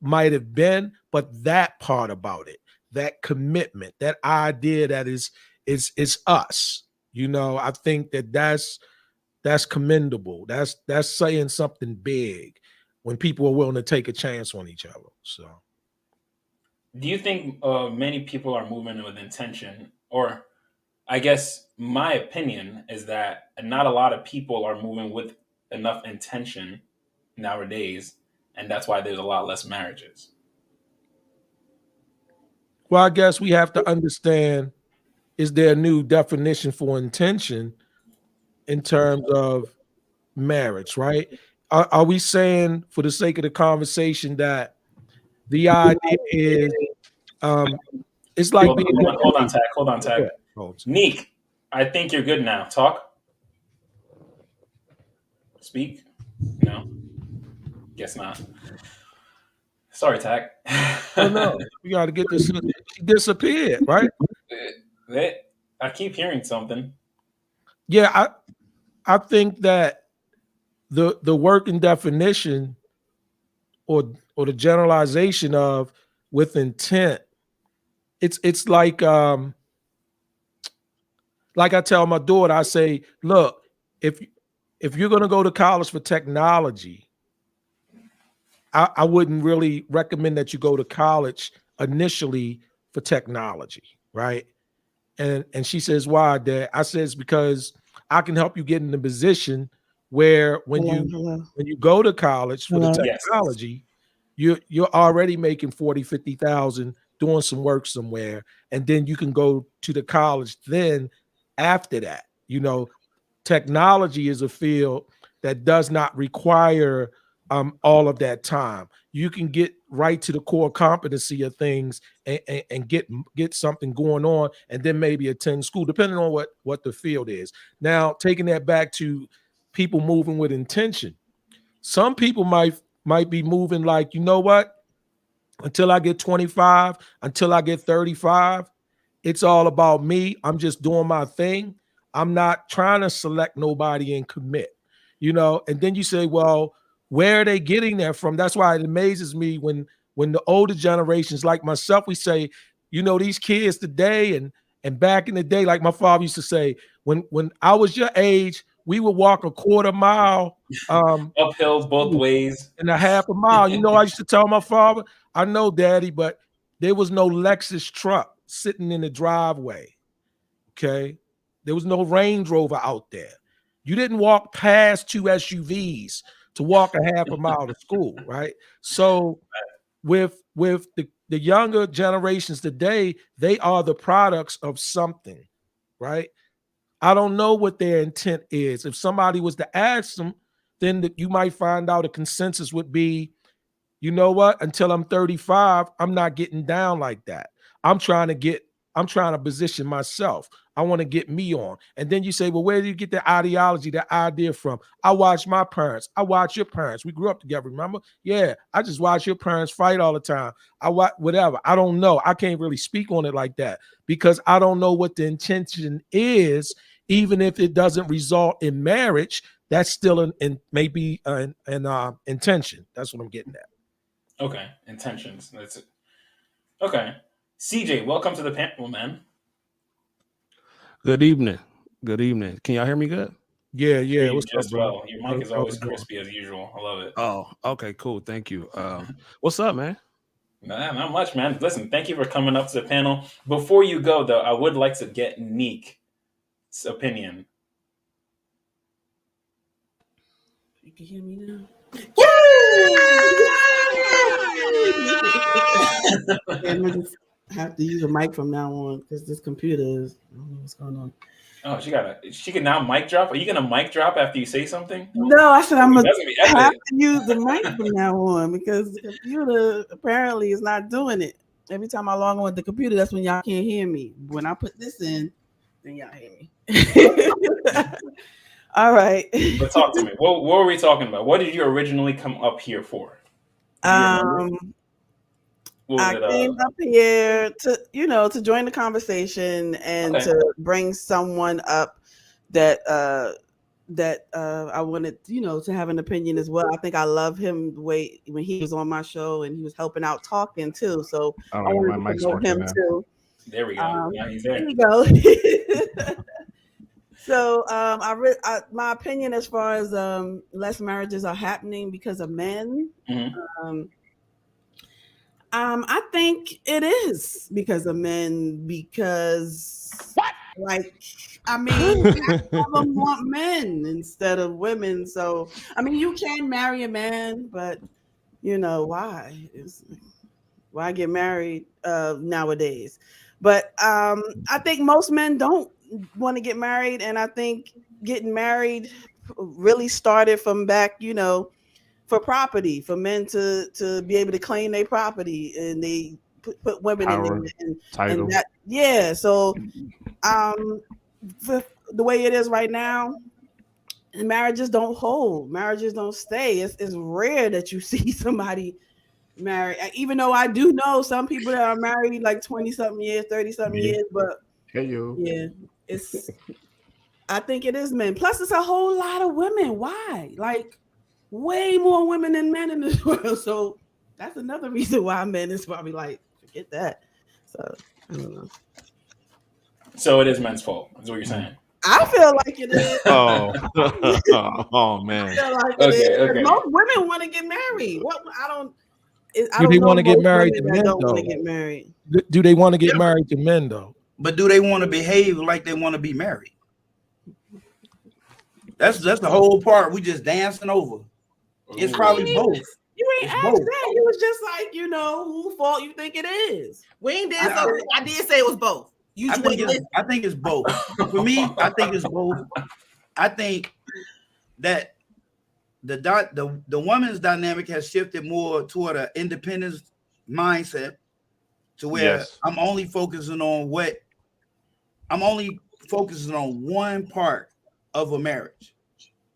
might have been, but that part about it, that commitment, that idea that is us. You know, I think that's commendable. That's saying something big when people are willing to take a chance on each other. So, do you think many people are moving with intention? Or I guess my opinion is that not a lot of people are moving with enough intention nowadays, and that's why there's a lot less marriages. Well, I guess we have to understand, is there a new definition for intention in terms of marriage, right? Are we saying, for the sake of the conversation, that the idea is it's like hold on, Tag. Yeah. Neek, I think you're good now. Talk. Speak. No. Guess not. Sorry, Tag. Oh no, we got to get this. She disappeared, right? I keep hearing something. Yeah, I think that the working definition or the generalization of with intent, it's like I tell my daughter, I say, look, if you're going to go to college for technology, I wouldn't really recommend that you go to college initially for technology, right? And she says, why, Dad? I says, because I can help you get in a position where when you go to college for the technology, you're already making 40, 50,000 doing some work somewhere. And then you can go to the college then after that. You know, technology is a field that does not require all of that time. You can get right to the core competency of things and get something going on, and then maybe attend school, depending on what the field is. Now, taking that back to people moving with intention, some people might be moving like, you know what? Until I get 25, until I get 35, it's all about me. I'm just doing my thing. I'm not trying to select nobody and commit, you know. And then you say, well, Where are they getting that from? That's why it amazes me when the older generations like myself, we say, you know, these kids today and back in the day, like my father used to say, when I was your age, we would walk a quarter mile uphill both ways and a half a mile. You know, I used to tell my father, I know, Daddy, but there was no Lexus truck sitting in the driveway. Okay. There was no Range Rover out there. You didn't walk past 2 SUVs to walk a half a mile to school, right? So with the younger generations today, they are the products of something, right? I don't know what their intent is. If somebody was to ask them, then you might find out a consensus would be, you know what? Until I'm 35, I'm not getting down like that. I'm trying to position myself. I want to get me on. And then you say, well, where do you get the ideology, that idea from? I watch my parents. I watch your parents. We grew up together, remember? Yeah, I just watch your parents fight all the time. I watch whatever. I don't know. I can't really speak on it like that because I don't know what the intention is. Even if it doesn't result in marriage, that's still maybe an intention. That's what I'm getting at. Okay, intentions. That's it. Okay. CJ, welcome to the panel, man. Good evening. Good evening. Can y'all hear me good? Yeah. Hear you What's just up, bro? well. Your mic is always crispy as usual. I love it. Oh, okay, cool. Thank you. What's up, man? Nah, not much, man. Listen, thank you for coming up to the panel. Before you go, though, I would like to get Neek's opinion. You can hear me now. I'm gonna just have to use a mic from now on because this computer is. I don't know what's going on. Oh, she can now mic drop. Are you gonna mic drop after you say something? No, I said I'm gonna That's gonna be have epic. to use the mic from now on because the computer apparently is not doing it. Every time I log on with the computer, that's when y'all can't hear me. When I put this in, then y'all hear me. All right. But talk to me. What were we talking about? What did you originally come up here for? I came up here to join the conversation and to bring someone up that I wanted, to have an opinion as well. I think I love him the way when he was on my show and he was helping out talking too. So I wanted to promote him too. There we go. Now he's there. There you go. So my opinion as far as less marriages are happening because of men. Mm-hmm. I think it is because of men because half of them want men instead of women. So you can marry a man, but why? Why get married nowadays? But I think most men don't want to get married, and I think getting married really started from back, for property, for men to be able to claim their property, and they put women Power, in title. and that, yeah. So the way it is right now, marriages don't hold, marriages don't stay. It's rare that you see somebody married, even though I do know some people that are married like 20-something years, 30-something years, but yeah, I think it is men. Plus, it's a whole lot of women. Why? Like, way more women than men in this world. So that's another reason why men is probably like, forget that. So I don't know. So it is men's fault, is what you're saying. I feel like it is. Oh man. I feel like it is. Okay. Most women want to get married. Do they want to get married to men, don't though? want to get married. Do they want to get married to men, though? But do they want to behave like they want to be married? That's the whole part. We just dancing over. It's probably both. You ain't asked that. You was just like, whose fault you think it is. We ain't did so. I did say it was both. I think it's both. For me, I think it's both. I think that the woman's dynamic has shifted more toward an independence mindset, to where I'm only focusing on one part of a marriage,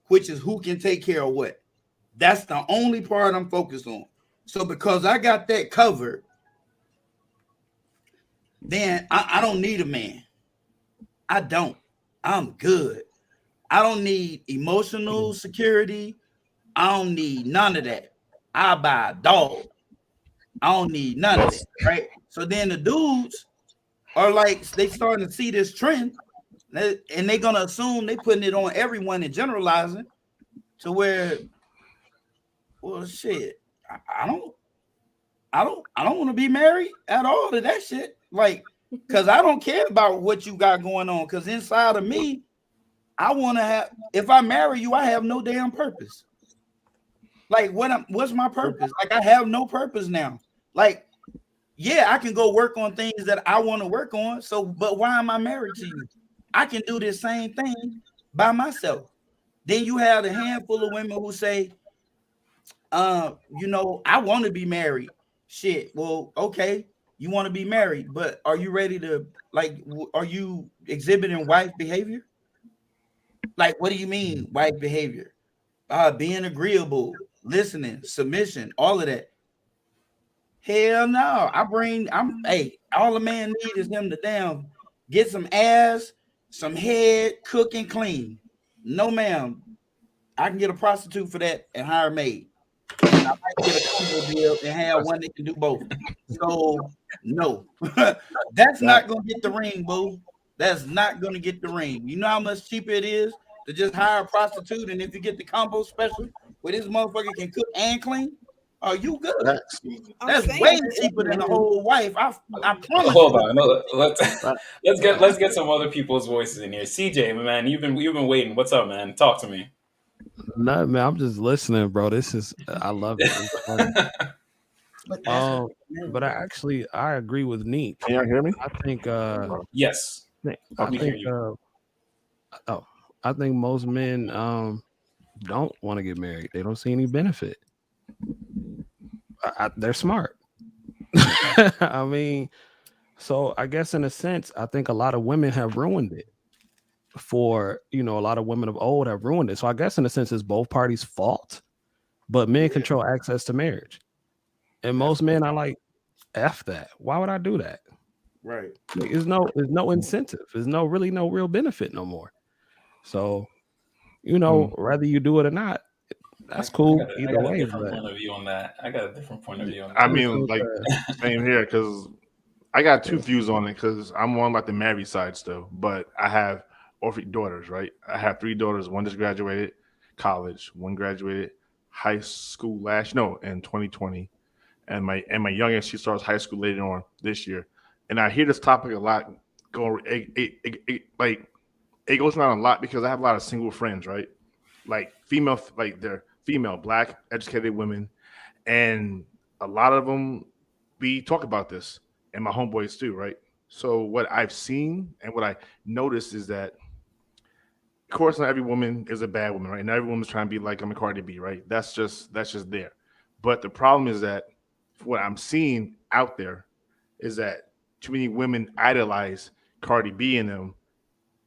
which is who can take care of what. That's the only part I'm focused on. So because I got that covered, then I don't need a man. I don't. I'm good. I don't need emotional security. I don't need none of that. I buy a dog. I don't need none of that, right? So then the dudes are like, they starting to see this trend, and they're gonna assume they putting it on everyone and generalizing to where, well, shit, I don't want to be married at all to that shit. Like, because I don't care about what you got going on. Because inside of me, I want to have, if I marry you, I have no damn purpose. Like, what's my purpose? Like, I have no purpose now. Like, yeah, I can go work on things that I want to work on. So, but why am I married to you? I can do this same thing by myself. Then you have a handful of women who say, you know, I want to be married. Shit. Well, okay, you want to be married, but are you ready to, like, are you exhibiting wife behavior? Like, what do you mean wife behavior? Being agreeable, listening, submission, all of that. Hell no. Hey, all a man need is him to damn get some ass, some head, cook and clean. No, ma'am. I can get a prostitute for that and hire a maid. And I might get a combo deal and have one that can do both. So no, that's not gonna get the ring, boo. That's not gonna get the ring. You know how much cheaper it is to just hire a prostitute, and if you get the combo special where this motherfucker can cook and clean, are you good? That's way cheaper than the whole wife. I promise. Hold on, no, let's get some other people's voices in here. CJ, my man, you've been waiting. What's up, man? Talk to me. No, man, I'm just listening, bro. This is, I love it. But I agree with Neek. Can y'all hear me? I think yes. I think most men don't want to get married. They don't see any benefit. They're smart. I mean, so I guess in a sense, I think a lot of women have ruined it. For, you know, a lot of women of old have ruined it. So I guess in a sense it's both parties' fault, but men control access to marriage. And most men are like, F that. Why would I do that? Right. Like, there's no incentive. There's no real benefit no more. So, you know, whether you do it or not, that's cool either way. I got a different point of view on that. I mean, like, same here, because I got two views on it, because I'm on like the married side still, but I have orphan daughters, right? I have 3 daughters. One just graduated college. One graduated high school in 2020, and my youngest, she starts high school later on this year. And I hear this topic a lot. It goes around a lot because I have a lot of single friends, right? Like female, like they're female, black, educated women, and a lot of them, we talk about this, and my homeboys too, right? So what I've seen and what I noticed is that, of course, not every woman is a bad woman, right? Not every woman's trying to be like I'm a Cardi B, right? That's just there. But the problem is that what I'm seeing out there is that too many women idolize Cardi B in them,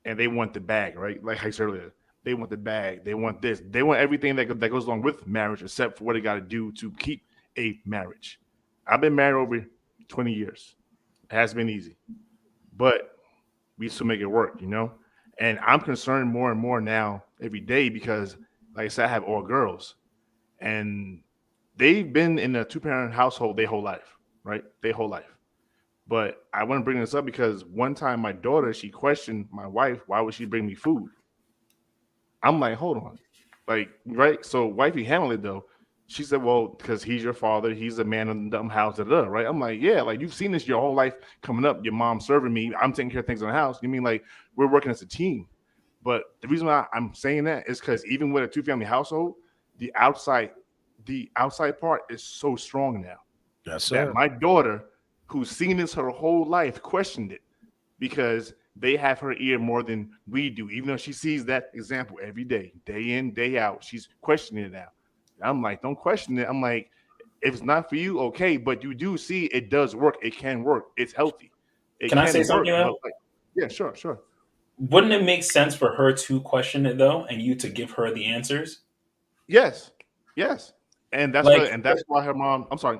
and they want the bag, right? Like I said earlier, they want the bag, they want this, they want everything that goes along with marriage, except for what they got to do to keep a marriage. I've been married over 20 years. It hasn't been easy, but we still make it work, you know? And I'm concerned more and more now every day because, like I said, I have all girls, and they've been in a 2-parent household their whole life, right? Their whole life. But I want to bring this up because one time my daughter, she questioned my wife, why would she bring me food? I'm like, hold on. Like, right? So wifey handled it though. She said, well, because he's your father, he's a man in the dumb house, right? I'm like, yeah, like you've seen this your whole life coming up. Your mom serving me, I'm taking care of things in the house. You mean like we're working as a team? But the reason why I'm saying that is because even with a 2-family household, the outside part is so strong now. Yes, sir. That my daughter, who's seen this her whole life, questioned it because they have her ear more than we do. Even though she sees that example every day, day in, day out, she's questioning it now. I'm like, don't question it. I'm like, if it's not for you, okay, but you do see it does work. It can work. It's healthy. Can I say something? Like, yeah, sure. Wouldn't it make sense for her to question it though, and you to give her the answers? Yes, and that's like, and that's why her mom. I'm sorry.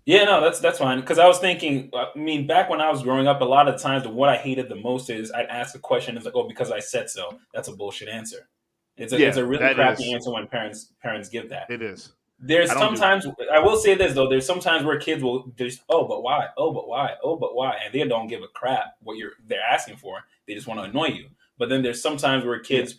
Yeah, no, that's fine. Because I was thinking, I mean, back when I was growing up, a lot of times what I hated the most is I'd ask a question, it's like, oh, because I said so. That's a bullshit answer. It's a really crappy answer when parents give that. It is. There's sometimes I will say this though. There's sometimes where kids will just but why? But why? But why? And they don't give a crap what they're asking for. They just want to annoy you. But then there's sometimes where kids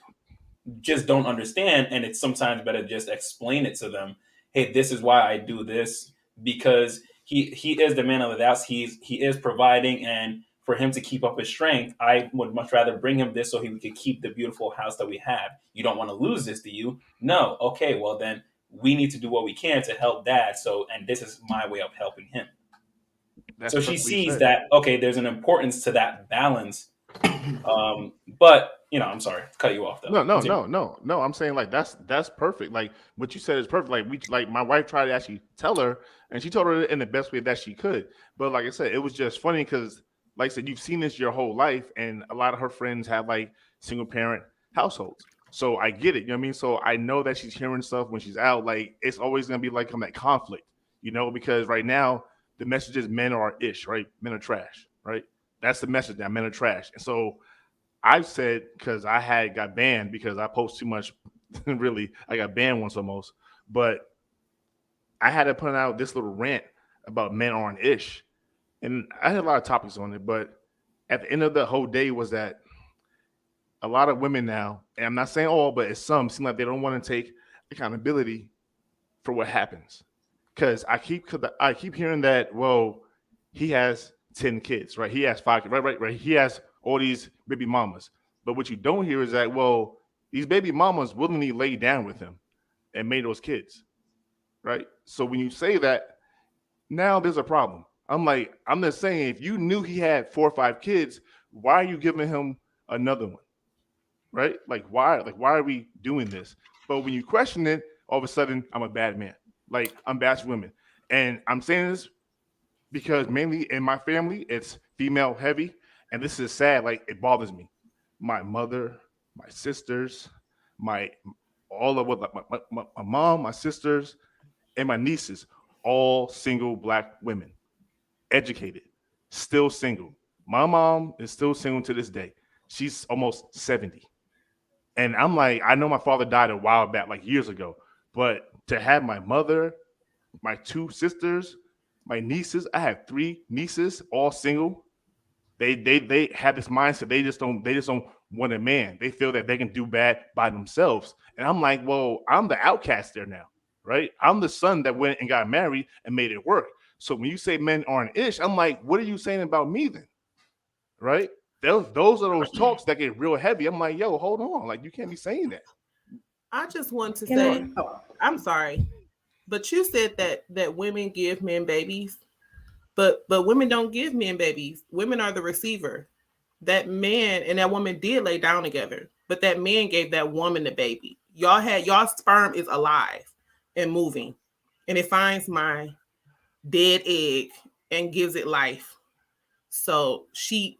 just don't understand, and it's sometimes better to just explain it to them. Hey, this is why I do this, because he is the man of the house. He is providing, and for him to keep up his strength, I would much rather bring him this so he could keep the beautiful house that we have. You don't want to lose this, do you? No. Okay, well then we need to do what we can to help dad. And this is my way of helping him. So she sees that, okay, there's an importance to that balance. But I'm sorry to cut you off though. No. I'm saying like that's perfect. Like what you said is perfect. Like my wife tried to actually tell her, and she told her in the best way that she could. But like I said, it was just funny because, like I said, you've seen this your whole life, and a lot of her friends have like single parent households. So I get it, you know what I mean? So I know that she's hearing stuff when she's out. Like it's always gonna be like that conflict, because right now the message is men are ish, right? Men are trash, right? That's the message now. Men are trash. And so I've said, because I got banned because I post too much. Really, I got banned once almost. But I had to put out this little rant about men aren't ish, and I had a lot of topics on it. But at the end of the whole day was that a lot of women now, and I'm not saying all, but it's some, seem like they don't want to take accountability for what happens. Because I keep hearing that, well, he has 10 kids, right? He has 5 kids, right. He has all these baby mamas. But what you don't hear is that, well, these baby mamas willingly laid down with him and made those kids, right? So when you say that, now there's a problem. I'm just saying, if you knew he had 4 or 5 kids, why are you giving him another one? Right? Like why are we doing this? But when you question it, all of a sudden I'm a bad man. Like I'm bad for women. And I'm saying this because mainly in my family, it's female heavy. And this is sad. Like it bothers me. My mother, my sisters, my mom, my sisters, and my nieces, all single Black women, educated, still single. My mom is still single to this day. She's almost 70. And I'm like, I know my father died a while back, like years ago, but to have my mother, my 2 sisters, my nieces, I have 3 nieces, all single. They have this mindset. They just don't want a man. They feel that they can do bad by themselves. And I'm like, well, I'm the outcast there now, right? I'm the son that went and got married and made it work. So when you say men aren't ish, I'm like, what are you saying about me then? Right? Those are those talks that get real heavy. I'm like, yo, hold on. Like, you can't be saying that. I just want to say, I'm sorry, but you said that women give men babies, but women don't give men babies. Women are the receiver. That man and that woman did lay down together, but that man gave that woman the baby. Y'all sperm is alive and moving, and it finds my dead egg and gives it life. So she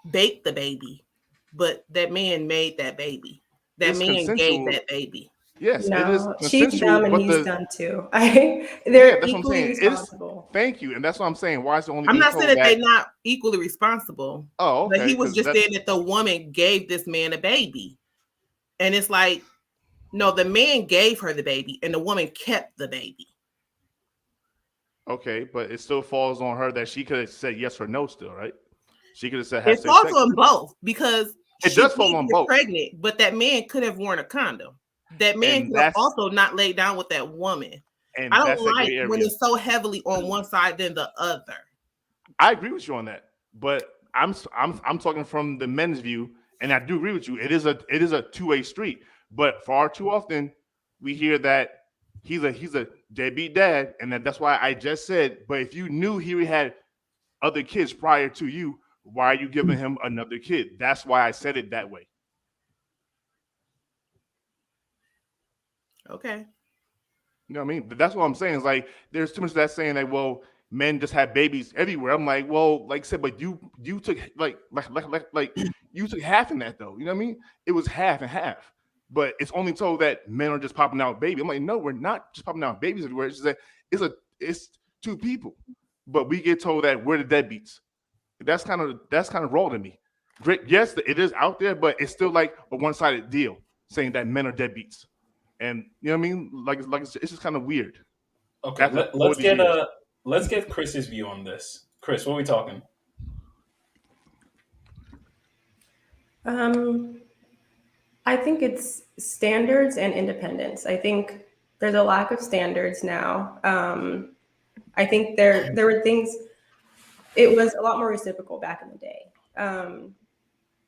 baked the baby, but that man made that baby. That It's man consensual. gave that baby. Yes, No, it is she's consensual, dumb and but he's dumb too. They're that's what I'm equally saying. responsible. Thank you, and that's what I'm saying. Why is it only? I'm being not told saying that they're not equally responsible. Oh, okay. But he was 'cause just that's- saying that the woman gave this man a baby. And it's like, no, the man gave her the baby and the woman kept the baby. Okay, but it still falls on her that she could have said yes or no still, right? She could have said It falls on both because It she does fall did on get both. pregnant, but that man could have worn a condom. That man And could have that's- also not laid down with that woman. And I that's don't a like gray when area. it's so heavily on one side than the other. I agree with you on that, but I'm talking from the men's view, and I do agree with you. It is a two-way street, but far too often we hear that he's a deadbeat dad, and that's why I just said. But if you knew he had other kids prior to you, why are you giving him another kid? That's why I said it that way. Okay. You know what I mean? But that's what I'm saying. Is like there's too much of that saying that, well, men just have babies everywhere. I'm like, well, like I said, but you took like you took half in that though. You know what I mean? It was half and half. But it's only told that men are just popping out babies. I'm like, no, we're not just popping out babies everywhere. It's just that it's 2 people. But we get told that we're the deadbeats. That's kind of raw to me. Great, yes, it is out there, but it's still like a one-sided deal. saying that men are deadbeats, and you know what I mean? Like it's just kind of weird. Okay, After all these years. let's get Chris's view on this. Chris, what are we talking? I think it's standards and independence. I think there's a lack of standards now. I think there were things. It was a lot more reciprocal back in the day.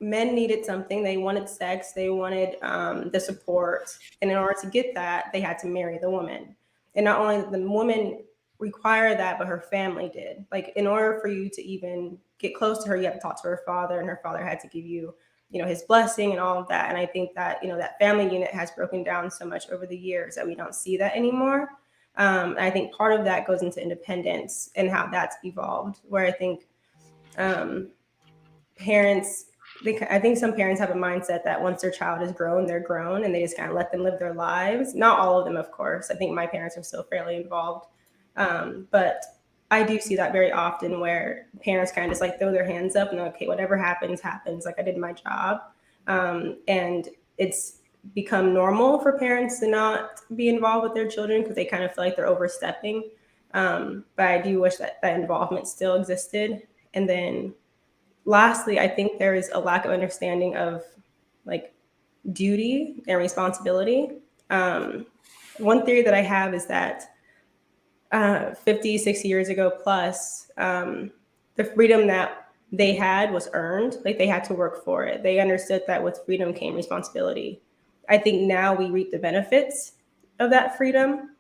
Men needed something. They wanted sex. They wanted the support, and in order to get that, they had to marry the woman. And not only did the woman require that, but her family did. Like, in order for you to even get close to her, you have to talk to her father, and her father had to give you, his blessing and all of that. And I think that, that family unit has broken down so much over the years that we don't see that anymore. I think part of that goes into independence and how that's evolved, where I think parents, I think some parents have a mindset that once their child is grown, they're grown, and they just kind of let them live their lives. Not all of them, of course. I think my parents are still fairly involved. But I do see that very often, where parents kind of just like throw their hands up and, okay, whatever happens, happens. Like, I did my job. And it's become normal for parents to not be involved with their children because they kind of feel like they're overstepping. But I do wish that involvement still existed. And then lastly, I think there is a lack of understanding of like duty and responsibility. One theory that I have is that 50, 60 years ago plus, the freedom that they had was earned. Like, they had to work for it. They understood that with freedom came responsibility. I think now we reap the benefits of that freedom,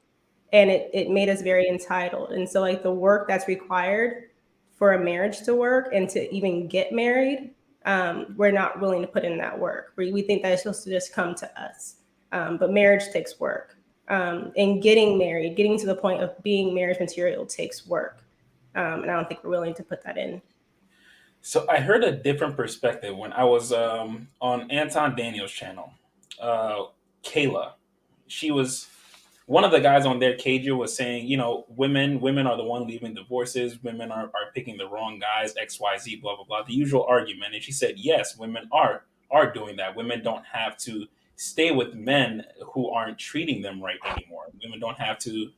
and it made us very entitled. And so, like, the work that's required for a marriage to work and to even get married, we're not willing to put in that work. We think that it's supposed to just come to us. But marriage takes work. And getting married, getting to the point of being marriage material takes work. And I don't think we're willing to put that in. So I heard a different perspective when I was on Anton Daniel's channel. Kayla, she was one of the guys on there. KJ was saying, women are the one leaving divorces. Women are picking the wrong guys, XYZ, blah, blah, blah. The usual argument. And she said, yes, women are doing that. Women don't have to stay with men who aren't treating them right anymore. Women don't have to,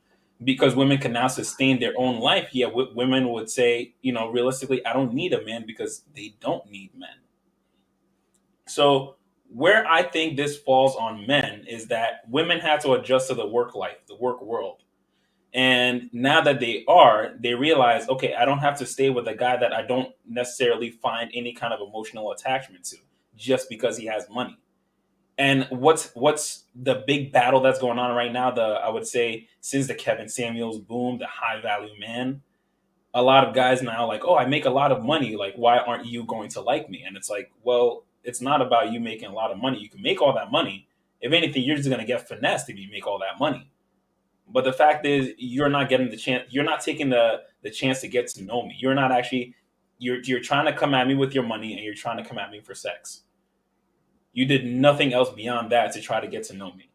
because women can now sustain their own life. Yeah, women would say, realistically, I don't need a man because they don't need men. So where I think this falls on men is that women have to adjust to the work life, the work world. And now that they realize, okay, I don't have to stay with a guy that I don't necessarily find any kind of emotional attachment to just because he has money. And what's the big battle that's going on right now? I would say since the Kevin Samuels boom, the high value man, a lot of guys now like, oh, I make a lot of money. Like, why aren't you going to like me? And it's like, well, it's not about you making a lot of money. You can make all that money. If anything, you're just going to get finessed if you make all that money. But the fact is, you're not getting the chance. You're not taking the chance to get to know me. You're not actually, you're trying to come at me with your money, and you're trying to come at me for sex. You did nothing else beyond that to try to get to know me.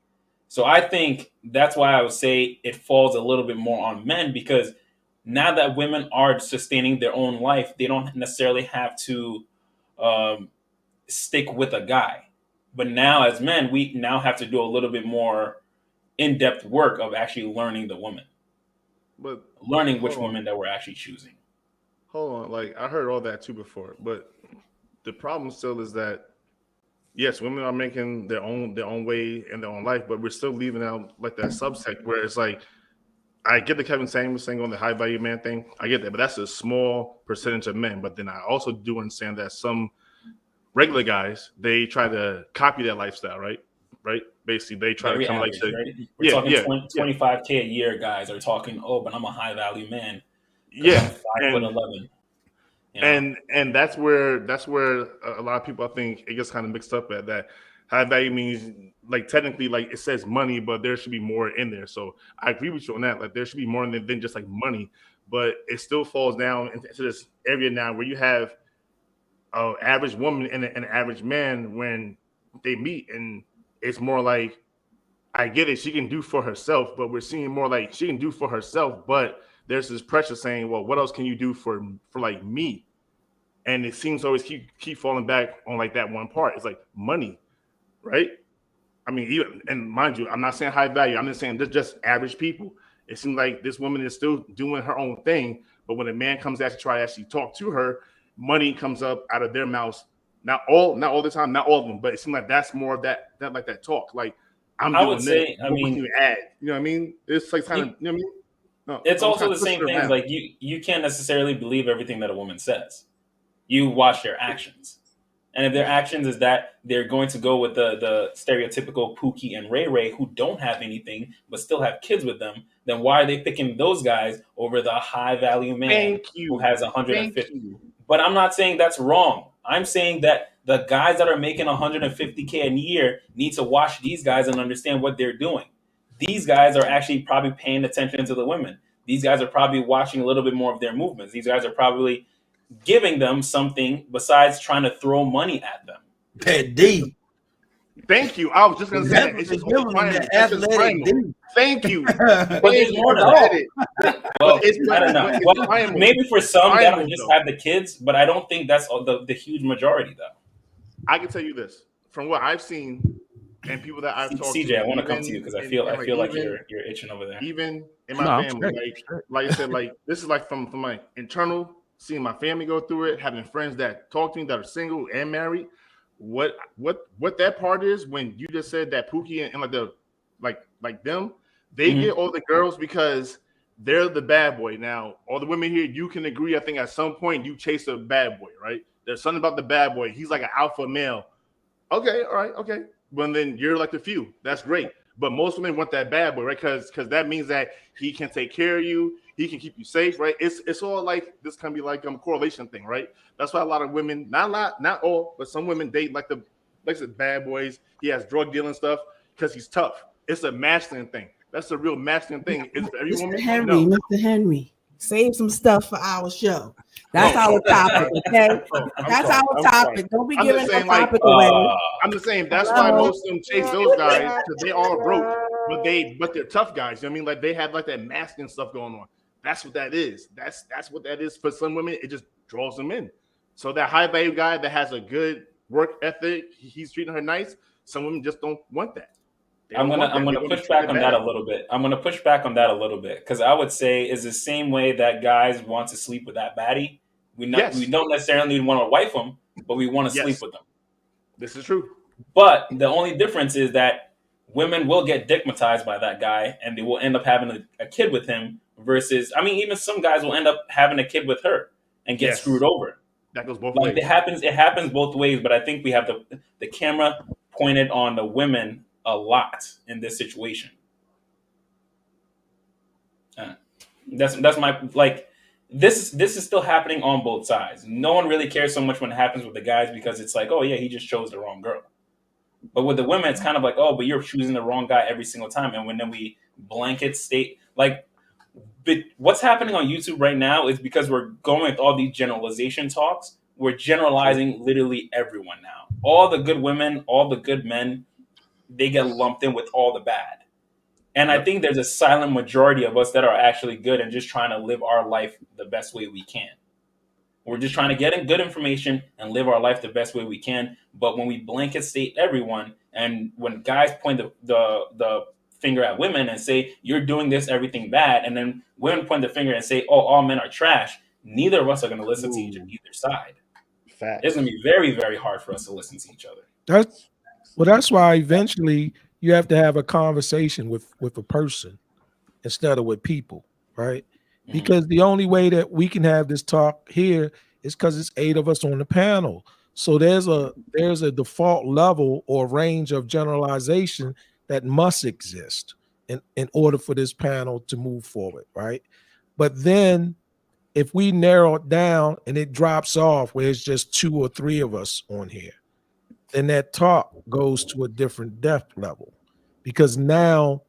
So I think that's why I would say it falls a little bit more on men, because now that women are sustaining their own life, they don't necessarily have to stick with a guy. But now as men, we now have to do a little bit more in-depth work of actually learning the woman. But learning which woman that we're actually choosing. Hold on. Like, I heard all that too before. But the problem still is that, yes, women are making their own way in their own life, but we're still leaving out like that subsect where it's like, I get the Kevin Samuels thing on the high value man thing. I get that, but that's a small percentage of men. But then I also do understand that some regular guys, they try to copy that lifestyle, right? Right? Basically, they try Very to come average, like, right? We're talking 25K a year guys are talking, oh, but I'm a high value man. Yeah. I'm 5'11". And that's where a lot of people, I think, it gets kind of mixed up at that. High value means, like, technically, like, it says money, but there should be more in there. So I agree with you on that. Like, there should be more than just like money, but it still falls down into this area now where you have an average woman and an average man when they meet, and it's more like, I get it, she can do for herself, but we're seeing more like she can do for herself, but there's this pressure saying, well, what else can you do for like me? And it seems to always keep falling back on like that one part. It's like money, right? I mean, even, and mind you, I'm not saying high value. I'm just saying they're just average people. It seems like this woman is still doing her own thing, but when a man comes to try to actually talk to her, money comes up out of their mouths. Not all the time, not all of them, but it seems like that's more of that like that talk. Like I'm I doing would this. say, I What mean, can you add? You know what I mean? It's like kind of, you know what I mean? No, it's I'm also kind the of same twisting it thing. around. Like you can't necessarily believe everything that a woman says. You watch their actions. And if their actions is that they're going to go with the stereotypical Pookie and Ray Ray who don't have anything but still have kids with them, then why are they picking those guys over the high value man Thank who you. has Thank 150? you. But I'm not saying that's wrong. I'm saying that the guys that are making 150K a year need to watch these guys and understand what they're doing. These guys are actually probably paying attention to the women. These guys are probably watching a little bit more of their movements. These guys are probably giving them something besides trying to throw money at them. That D. Thank you. I was just gonna say that. It's just primal. It's just primal. Thank you. But there's more to that. Well, I don't know. Well, maybe for some that'll just have the kids, but I don't think that's the huge majority, though. I can tell you this from what I've seen and people that I've talked to. CJ, I want to come to you because I feel like you're itching over there. Even in my family, like I said, like this is like from my internal, seeing my family go through it, having friends that talk to me that are single and married. What that part is when you just said that Pookie and like the like them, they get all the girls because they're the bad boy. Now, all the women here, you can agree. I think at some point you chase a bad boy, right? There's something about the bad boy. He's like an alpha male. Okay, all right, okay. Well, then you're like the few. That's great. But most women want that bad boy, right? Because that means that he can take care of you. He can keep you safe, right? It's all like this can be like a correlation thing, right? That's why a lot of women, not all, but some women date like the bad boys. He has drug dealing stuff because he's tough. It's a masculine thing. That's a real masculine thing. Is every woman? Mr. Henry, No. Mr. Henry, save some stuff for our show. That's our topic, okay? That's our topic. Don't be giving our topic away. I'm just saying that's why most of them chase those guys because they all broke, but they're tough guys. You know what I mean? Like they have like that masculine stuff going on. That's what that is. That's what that is for some women. It just draws them in. So that high value guy that has a good work ethic, he's treating her nice. Some women just don't want that. I'm gonna push back on that a little bit. I'm gonna push back on that a little bit because I would say is the same way that guys want to sleep with that baddie. We don't necessarily want to wife them, but we want to sleep with them. This is true. But the only difference is that women will get dickmatized by that guy, and they will end up having a kid with him. Versus, I mean, even some guys will end up having a kid with her and get screwed over. That goes both ways. It happens both ways, but I think we have the camera pointed on the women a lot in this situation. That's my like. This is still happening on both sides. No one really cares so much when it happens with the guys because it's like, oh yeah, he just chose the wrong girl. But with the women, it's kind of like, oh, but you're choosing the wrong guy every single time. And when then we blanket state like. But what's happening on YouTube right now is because we're going with all these generalization talks. We're generalizing literally everyone now. All the good women, all the good men, they get lumped in with all the bad. And I think there's a silent majority of us that are actually good and just trying to live our life the best way we can. We're just trying to get in good information and live our life the best way we can. But when we blanket state everyone, and when guys point the finger at women and say, you're doing this, everything bad, and then women point the finger and say, oh, all men are trash, neither of us are going to listen to either side. Facts. It's going to be very, very hard for us to listen to each other. That's why eventually you have to have a conversation with a person instead of with people, right? Because the only way that we can have this talk here is because it's 8 of us on the panel. So there's a default level or range of generalization that must exist in order for this panel to move forward, right? But then if we narrow it down and it drops off where it's just 2 or 3 of us on here, then that talk goes to a different depth level. Because now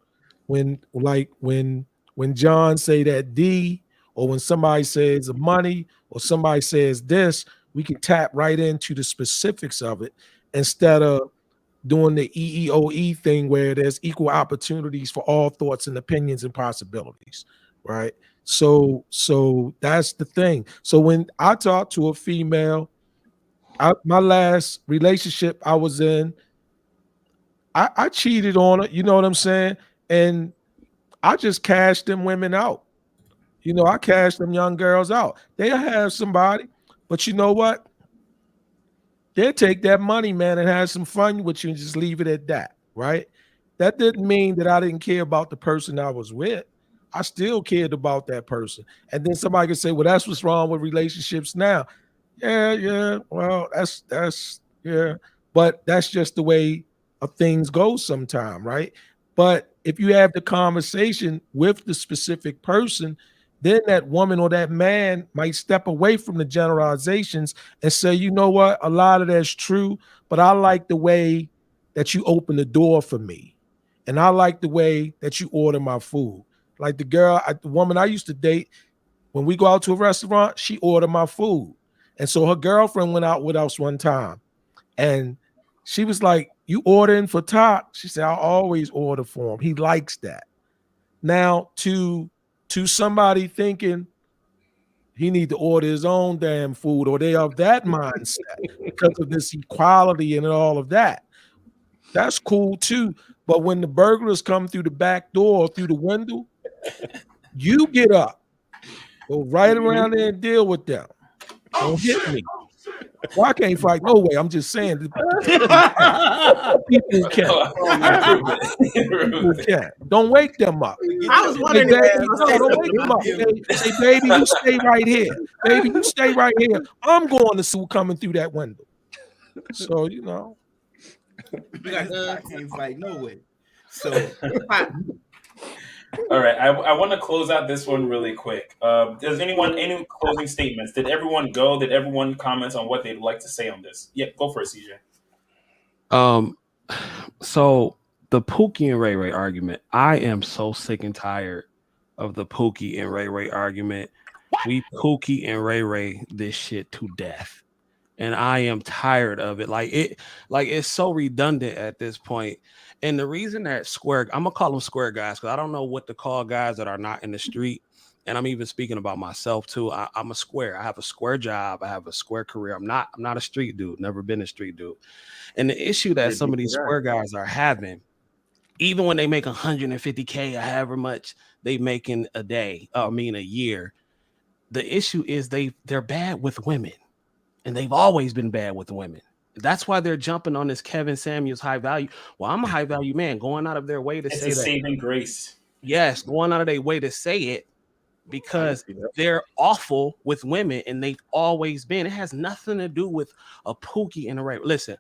when John say that D, or when somebody says the money, or somebody says this, we can tap right into the specifics of it instead of doing the EEOE thing where there's equal opportunities for all thoughts and opinions and possibilities, right? So that's the thing. So when I talk to a female, my last relationship I was in, I cheated on her, you know what I'm saying? And I just cashed them women out. You know, I cashed them young girls out. They'll have somebody, but you know what? They'll take that money, man, and have some fun with you and just leave it at that, right? That didn't mean that I didn't care about the person I was with. I still cared about that person. And then somebody could say, well, that's what's wrong with relationships now. Yeah. Well, that's yeah. But that's just the way of things go sometime, right? But if you have the conversation with the specific person, then that woman or that man might step away from the generalizations and say, you know what, a lot of that's true, but I like the way that you open the door for me. And I like the way that you order my food. Like the woman I used to date, when we go out to a restaurant, she ordered my food. And so her girlfriend went out with us one time. And she was like, you ordering for Top? She said, I always order for him. He likes that. Now, to somebody thinking he need to order his own damn food, or they have that mindset because of this equality and all of that, that's cool too. But when the burglars come through the back door or through the window, you get up, go right around there and deal with them. Don't hit me. Well, I can't fight no way. I'm just saying people can. People can. Don't wake them up. I was wondering. Don't wake them up. Say, baby, you stay right here. Baby, you stay right here. I'm going to see coming through that window. So, you know. I can't fight no way. So all right, I want to close out this one really quick. Does anyone any closing statements? Did everyone go? Did everyone comment on what they'd like to say on this? Yeah, go for it, CJ. So the Pookie and Ray Ray argument, I am so sick and tired of the Pookie and Ray Ray argument. We Pookie and Ray Ray this shit to death. And I am tired of it. Like it's so redundant at this point. And the reason that I'm gonna call them square guys, because I don't know what to call guys that are not in the street. And I'm even speaking about myself too. I'm a square. I have a square job. I have a square career. I'm not a street dude. Never been a street dude. And the issue that some of these square guys are having, even when they make 150K or however much they making a day, a year, the issue is they're bad with women. And they've always been bad with women. That's why they're jumping on this Kevin Samuels high value. Well, I'm a high value man, going out of their way to say that. Saving grace. Yes, going out of their way to say it because they're awful with women and they've always been. It has nothing to do with a Pookie and a Ray. Listen,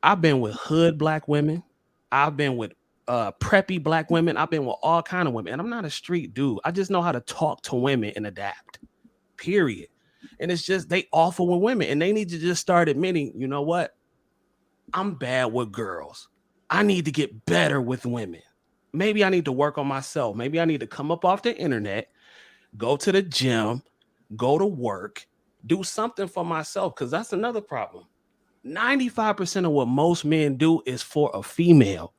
I've been with hood black women. I've been with preppy black women. I've been with all kind of women. And I'm not a street dude. I just know how to talk to women and adapt. Period. And it's just they awful with women and they need to just start admitting, you know what? I'm bad with girls. I need to get better with women. Maybe I need to work on myself. Maybe I need to come up off the internet, go to the gym, go to work, do something for myself, because that's another problem. 95% of what most men do is for a female.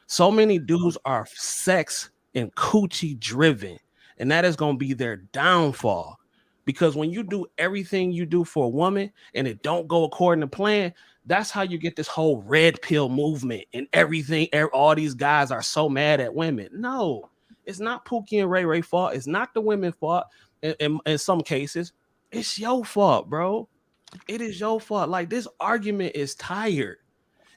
So many dudes are sex and coochie driven, and that is going to be their downfall. Because when you do everything you do for a woman and it don't go according to plan, that's how you get this whole red pill movement and everything. All these guys are so mad at women. No, it's not Pookie and Ray Ray fault. It's not the women's fault. In some cases, it's your fault, bro. It is your fault. Like, this argument is tired.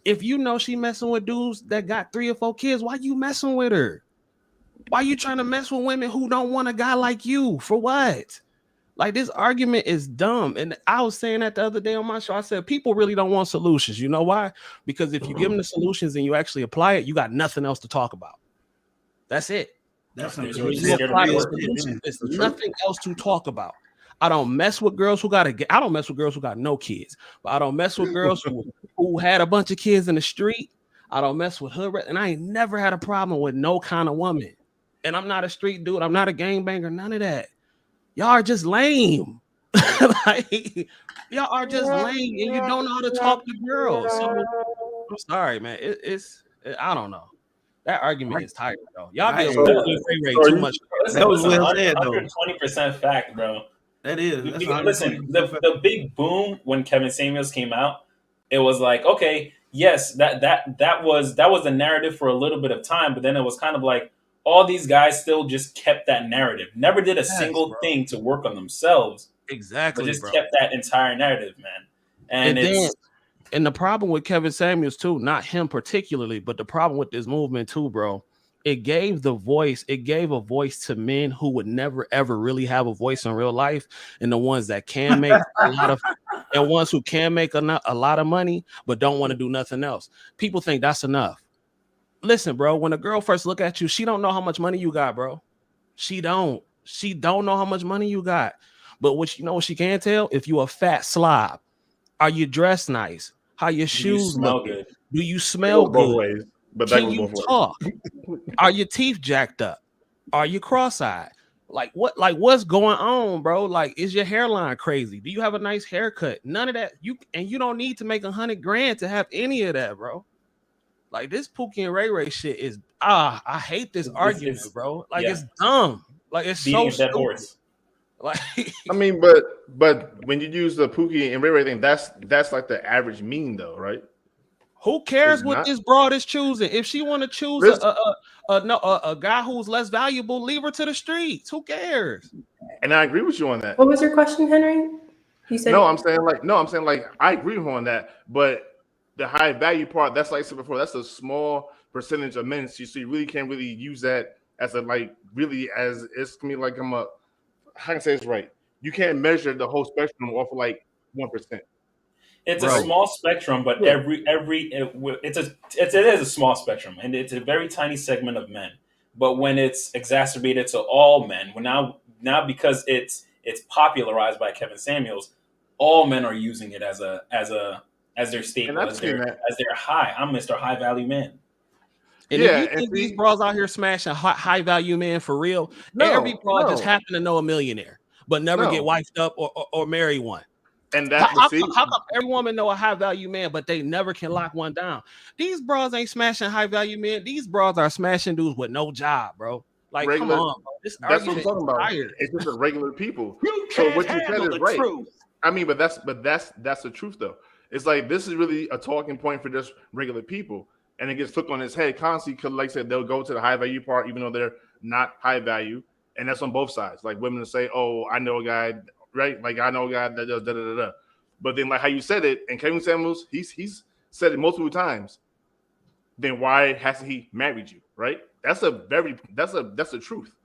If you know she messing with dudes that got 3 or 4 kids, why you messing with her? Why you trying to mess with women who don't want a guy like you? For what? Like, this argument is dumb. And I was saying that the other day on my show. I said, people really don't want solutions. You know why? Because if you give them the solutions and you actually apply it, you got nothing else to talk about. That's it. There's nothing else to talk about. I don't mess with girls who I don't mess with girls who got no kids. But I don't mess with girls who had a bunch of kids in the street. I don't mess with hood. And I ain't never had a problem with no kind of woman. And I'm not a street dude. I'm not a gangbanger. None of that. Y'all are just lame. Y'all are just lame, and you don't know how to talk to girls. So I'm sorry, man. I don't know. That argument is tired, though. Y'all get too much. That was 120% fact, bro. That is. Listen, the big boom when Kevin Samuels came out, it was like, okay, yes, that was the narrative for a little bit of time, but then it was kind of like all these guys still just kept that narrative. Never did a single thing to work on themselves, but Exactly, just bro. kept that entire narrative, man. And then and the problem with Kevin Samuels too, not him particularly, but the problem with this movement too, bro, it gave a voice to men who would never ever really have a voice in real life, and the ones that can make a lot of and ones who can make a lot of money but don't want to do nothing else. People think that's enough. Listen, bro, when a girl first look at you, she don't know how much money you got, bro. She don't know how much money you got. But what she can tell, if you a fat slob, are you dressed nice? How your shoes smell looking? good? Do you It smell goes both good? ways, but that Can goes you both ways. talk? Are your teeth jacked up? Are you cross-eyed? Like what's going on, bro? Like, is your hairline crazy? Do you have a nice haircut? None of that. You don't need to make $100,000 to have any of that, bro. Like, this Pookie and Ray Ray shit is I hate this argument, bro. Like, it's dumb. Like, it's beating so a dead stupid. horse. Like, I mean, but when you use the Pookie and Ray Ray thing, that's like the average mean, though, right? Who cares Is it what not? this broad is choosing? If she want to choose a guy who's less valuable, leave her to the streets. Who cares? And I agree with you on that. What was your question, Henry? You said I'm saying like I agree with you on that, but the high value part, that's like I said before, that's a small percentage of men. So you really can't really use that as a it's gonna be like how can I say this right? You can't measure the whole spectrum off of like 1%. It's a small spectrum, but it is a small spectrum, and it's a very tiny segment of men. But when it's exacerbated to all men, now because it's popularized by Kevin Samuels, all men are using it as their staple, as their high. I'm Mr. High Value Man. And if you think these bras out here smashing high value men for real, every bra just happen to know a millionaire, but never get wifed up or marry one. And how come every woman know a high value man, but they never can lock one down? These bras ain't smashing high value men. These bras are smashing dudes with no job, bro. Like, regular, come on, bro. This that's what I'm talking about. Tired. It's just regular people. So what you said is right. Truth. I mean, but that's the truth, though. It's like this is really a talking point for just regular people, and it gets flipped on its head constantly because, like I said, they'll go to the high value part even though they're not high value, and that's on both sides. Like women will say, "Oh, I know a guy." Right, like I know a guy that does da da da da, but then like how you said it, and Kevin Samuels, he's said it multiple times. Then why hasn't he married you? Right, that's the truth.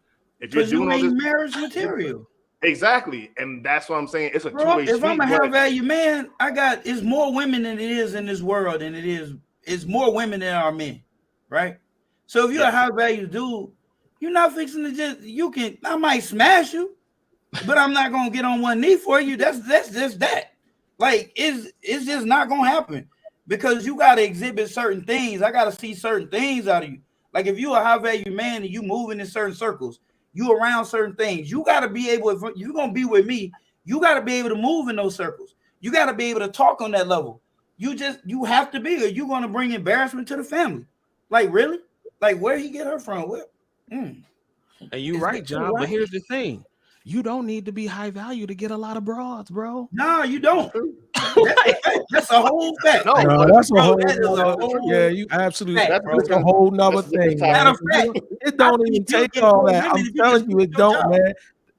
If you're doing all this marriage material, exactly, and that's what I'm saying. It's a two-way street. If I'm a high value man, it's more women than it is in this world, and it's more women than are men, right? So if you're a high value dude, you're not fixing to I might smash you. But I'm not gonna get on one knee for you. That's just that. Like, it's just not gonna happen because you gotta exhibit certain things. I gotta see certain things out of you. Like if you're a high value man and you moving in certain circles, you around certain things. You gotta be able. If you're gonna be with me, you gotta be able to move in those circles. You gotta be able to talk on that level. You have to be, or you're gonna bring embarrassment to the family. Like really? Like where he get her from? And you're right, John. But here's the thing. You don't need to be high value to get a lot of broads, bro. No, you don't. That's a whole fact. No, that's a whole. Yeah, you absolutely. That's a whole nother thing. Man. It don't even take all that. I'm telling you, it don't, man.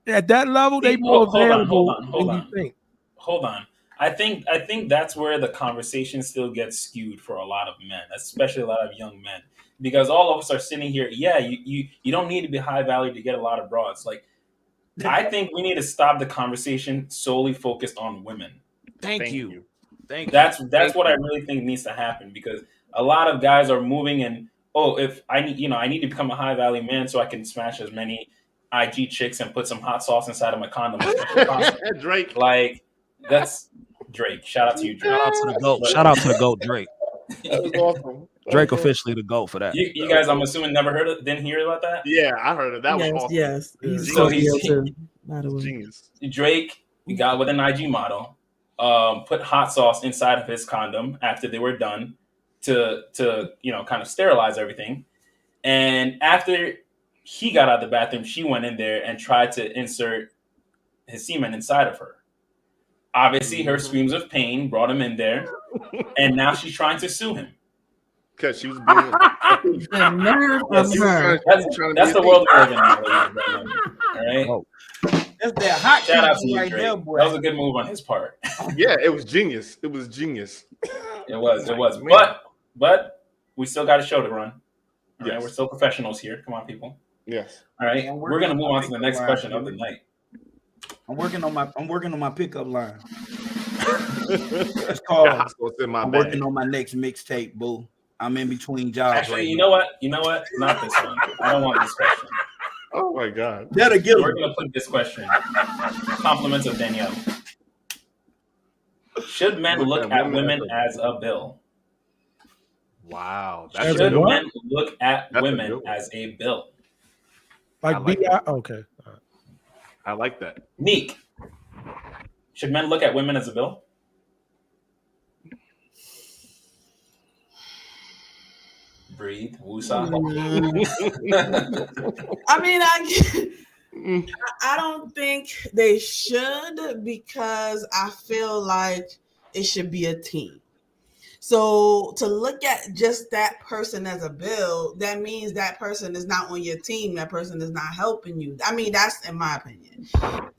At that level, they more available than you think. Hold on. I think that's where the conversation still gets skewed for a lot of men, especially a lot of young men, because all of us are sitting here. Yeah, you don't need to be high value to get a lot of broads. Like, I think we need to stop the conversation solely focused on women. Thank you. That's what I really think needs to happen, because a lot of guys are moving and if I need to become a high value man so I can smash as many IG chicks and put some hot sauce inside of my condom. Drake, like that's Drake. Shout out to you, Drake. Shout out to the GOAT. Shout out to the GOAT, Drake. That was awesome. Drake officially the GOAT for that. You guys, I'm assuming didn't hear about that? Yeah, I heard it. That was awesome. Yes. He's genius. Drake got with an IG model, put hot sauce inside of his condom after they were done to kind of sterilize everything. And after he got out of the bathroom, she went in there and tried to insert his semen inside of her. Obviously, her screams of pain brought him in there, and now she's trying to sue him. Because she was being The nerve Yes, of her. that's the world we live in now, ladies and gentlemen. All right. Whoa. That's that hot Shout out people to you, right Drake. there, boy. That was a good move on his part. Yeah, it was genius. It was genius. It was. Man. But we still got a show to run. All right, Yes. we're still professionals here. Come on, people. Yes. All right, Man, we're gonna move on to the next line, question of baby. the night. I'm working on my pickup line. It's called. That's what's in my I'm bag. working on my next mixtape, boo. I'm in between jobs. Actually, right you now. know what? Not this one. I don't want this question. Oh my God. That'll get We're him. gonna put this question. Compliments of Danielle. Should men look at women as a bill? Wow. As Should a what? men look at That's a women good one. as a bill? Like, I like BI? that. Okay. All right. I like that. Neek. Should men look at women as a bill? Breathe. Woosah. I mean, I don't think they should, because I feel like it should be a team. So to look at just that person as a bill, that means that person is not on your team. That person is not helping you. I mean, that's in my opinion.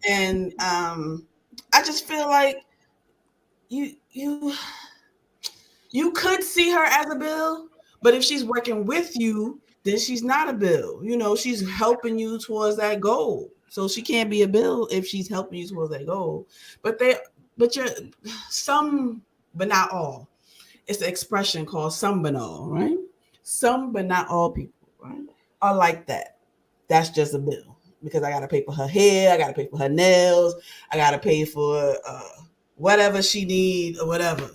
And I just feel like you could see her as a bill, but if she's working with you, then she's not a bill. You know, she's helping you towards that goal. So she can't be a bill if she's helping you towards that goal. But you're some, but not all. It's an expression called some but all, right? Some but not all people, right, are like that. That's just a bill, because I gotta pay for her hair, I gotta pay for her nails, I gotta pay for whatever she needs or whatever.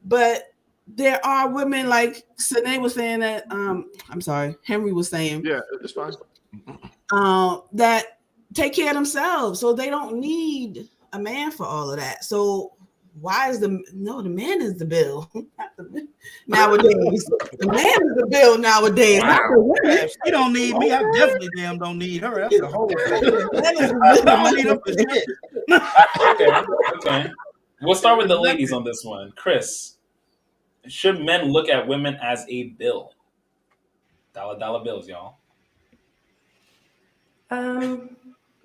But there are women, like Sine was saying that, I'm sorry, Henry was saying, Yeah, it's fine. that take care of themselves, so they don't need a man for all of that. So why is the man is the bill nowadays? The man is the bill nowadays. Not the women. If she don't need me, I definitely damn don't need her. That's the whole thing. I don't need her for shit. Okay. We'll start with the ladies on this one. Chris, should men look at women as a bill? Dollar bills, y'all.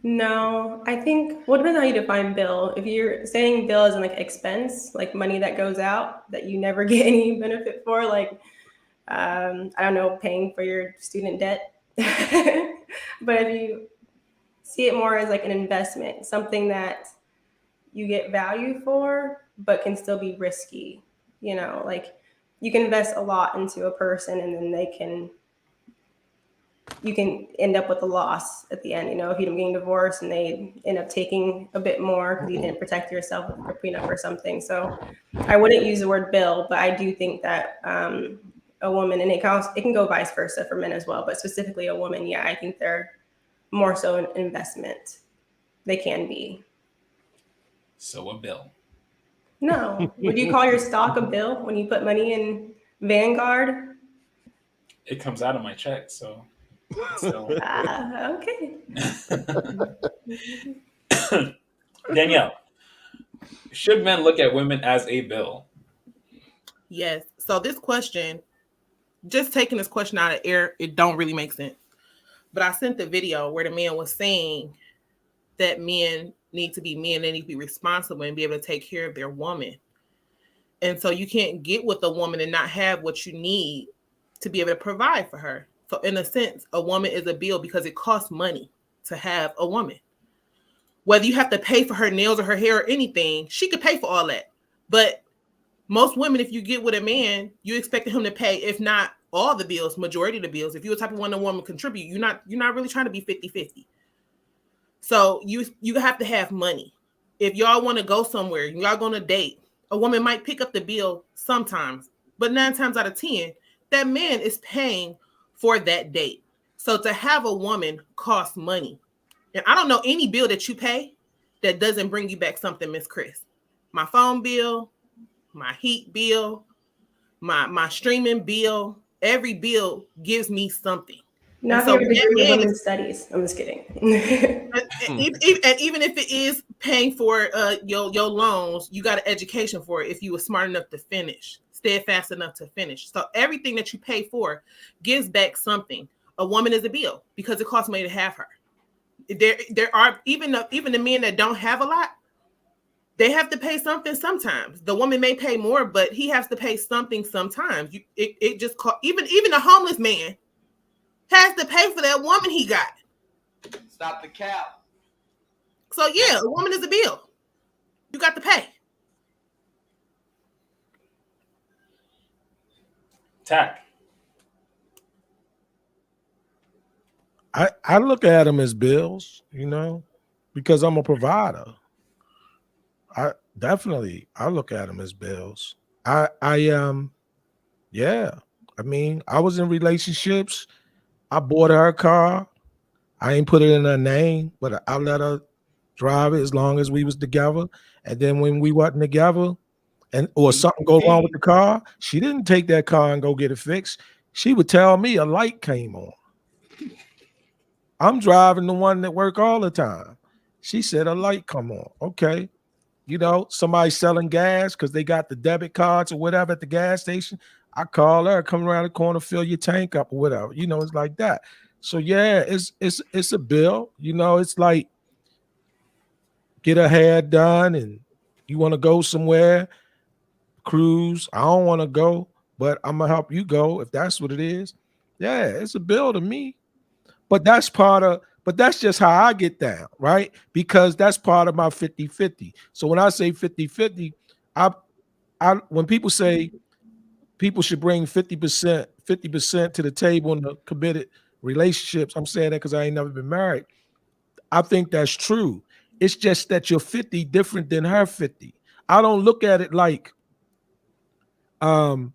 No, I think, well, depends on how you define bill. If you're saying bill as in like expense, like money that goes out that you never get any benefit for, like, I don't know, paying for your student debt. But if you see it more as like an investment, something that you get value for, but can still be risky, you know, like you can invest a lot into a person and then you can end up with a loss at the end, you know, if you end up getting divorced and they end up taking a bit more because you didn't protect yourself with a prenup or something. So I wouldn't use the word bill, but I do think that a woman, and it can go vice versa for men as well, but specifically a woman, yeah, I think they're more so an investment. They can be. So a bill. No. Would you call your stock a bill when you put money in Vanguard? It comes out of my check, so. Okay. Danielle, should men look at women as a bill? Yes. So this question, just taking this question out of air, it don't really make sense. But I sent the video where the man was saying that men need to be men, they need to be responsible and be able to take care of their woman. And so you can't get with a woman and not have what you need to be able to provide for her. So in a sense, a woman is a bill because it costs money to have a woman. Whether you have to pay for her nails or her hair or anything, she could pay for all that. But most women, if you get with a man, you expect him to pay, if not all the bills, majority of the bills. If you're the type of one that woman contribute, you're not really trying to be 50-50. So you have to have money. If y'all want to go somewhere, y'all going to date, a woman might pick up the bill sometimes, but 9 times out of 10, that man is paying for that date. So to have a woman costs money. And I don't know any bill that you pay that doesn't bring you back something, Miss Chris. My phone bill, my heat bill, my streaming bill, every bill gives me something. Not if you have a degree in women's studies. I'm just kidding. And even if it is paying for your loans, you got an education for it if you were smart enough to finish, steadfast enough to finish. So everything that you pay for gives back something. A woman is a bill because it costs money to have her. There are even the men that don't have a lot, they have to pay something sometimes. The woman may pay more, but he has to pay something sometimes. It just even a homeless man has to pay for that woman he got. Stop the cap. So yeah, a woman is a bill. You got to pay. Tack. I look at them as bills, because I'm a provider. I look at them as bills. I was in relationships. I bought her a car. I ain't put it in her name, but I let her drive it as long as we was together. And then when we wasn't together or something go wrong with the car, she didn't take that car and go get it fixed. She would tell me a light came on. I'm driving the one that work all the time. She said a light come on. Okay. Somebody selling gas because they got the debit cards or whatever at the gas station. I call her, come around the corner, fill your tank up or whatever. It's like that. So yeah, it's a bill. It's like get her hair done and you want to go somewhere, cruise. I don't want to go, but I'm gonna help you go if that's what it is. Yeah, it's a bill to me. But that's just how I get down, right? Because that's part of my 50-50. So when I say 50-50, when people say people should bring 50% to the table in the committed relationships, I'm saying that because I ain't never been married. I think that's true. It's just that you're 50 different than her 50. I don't look at it like I'm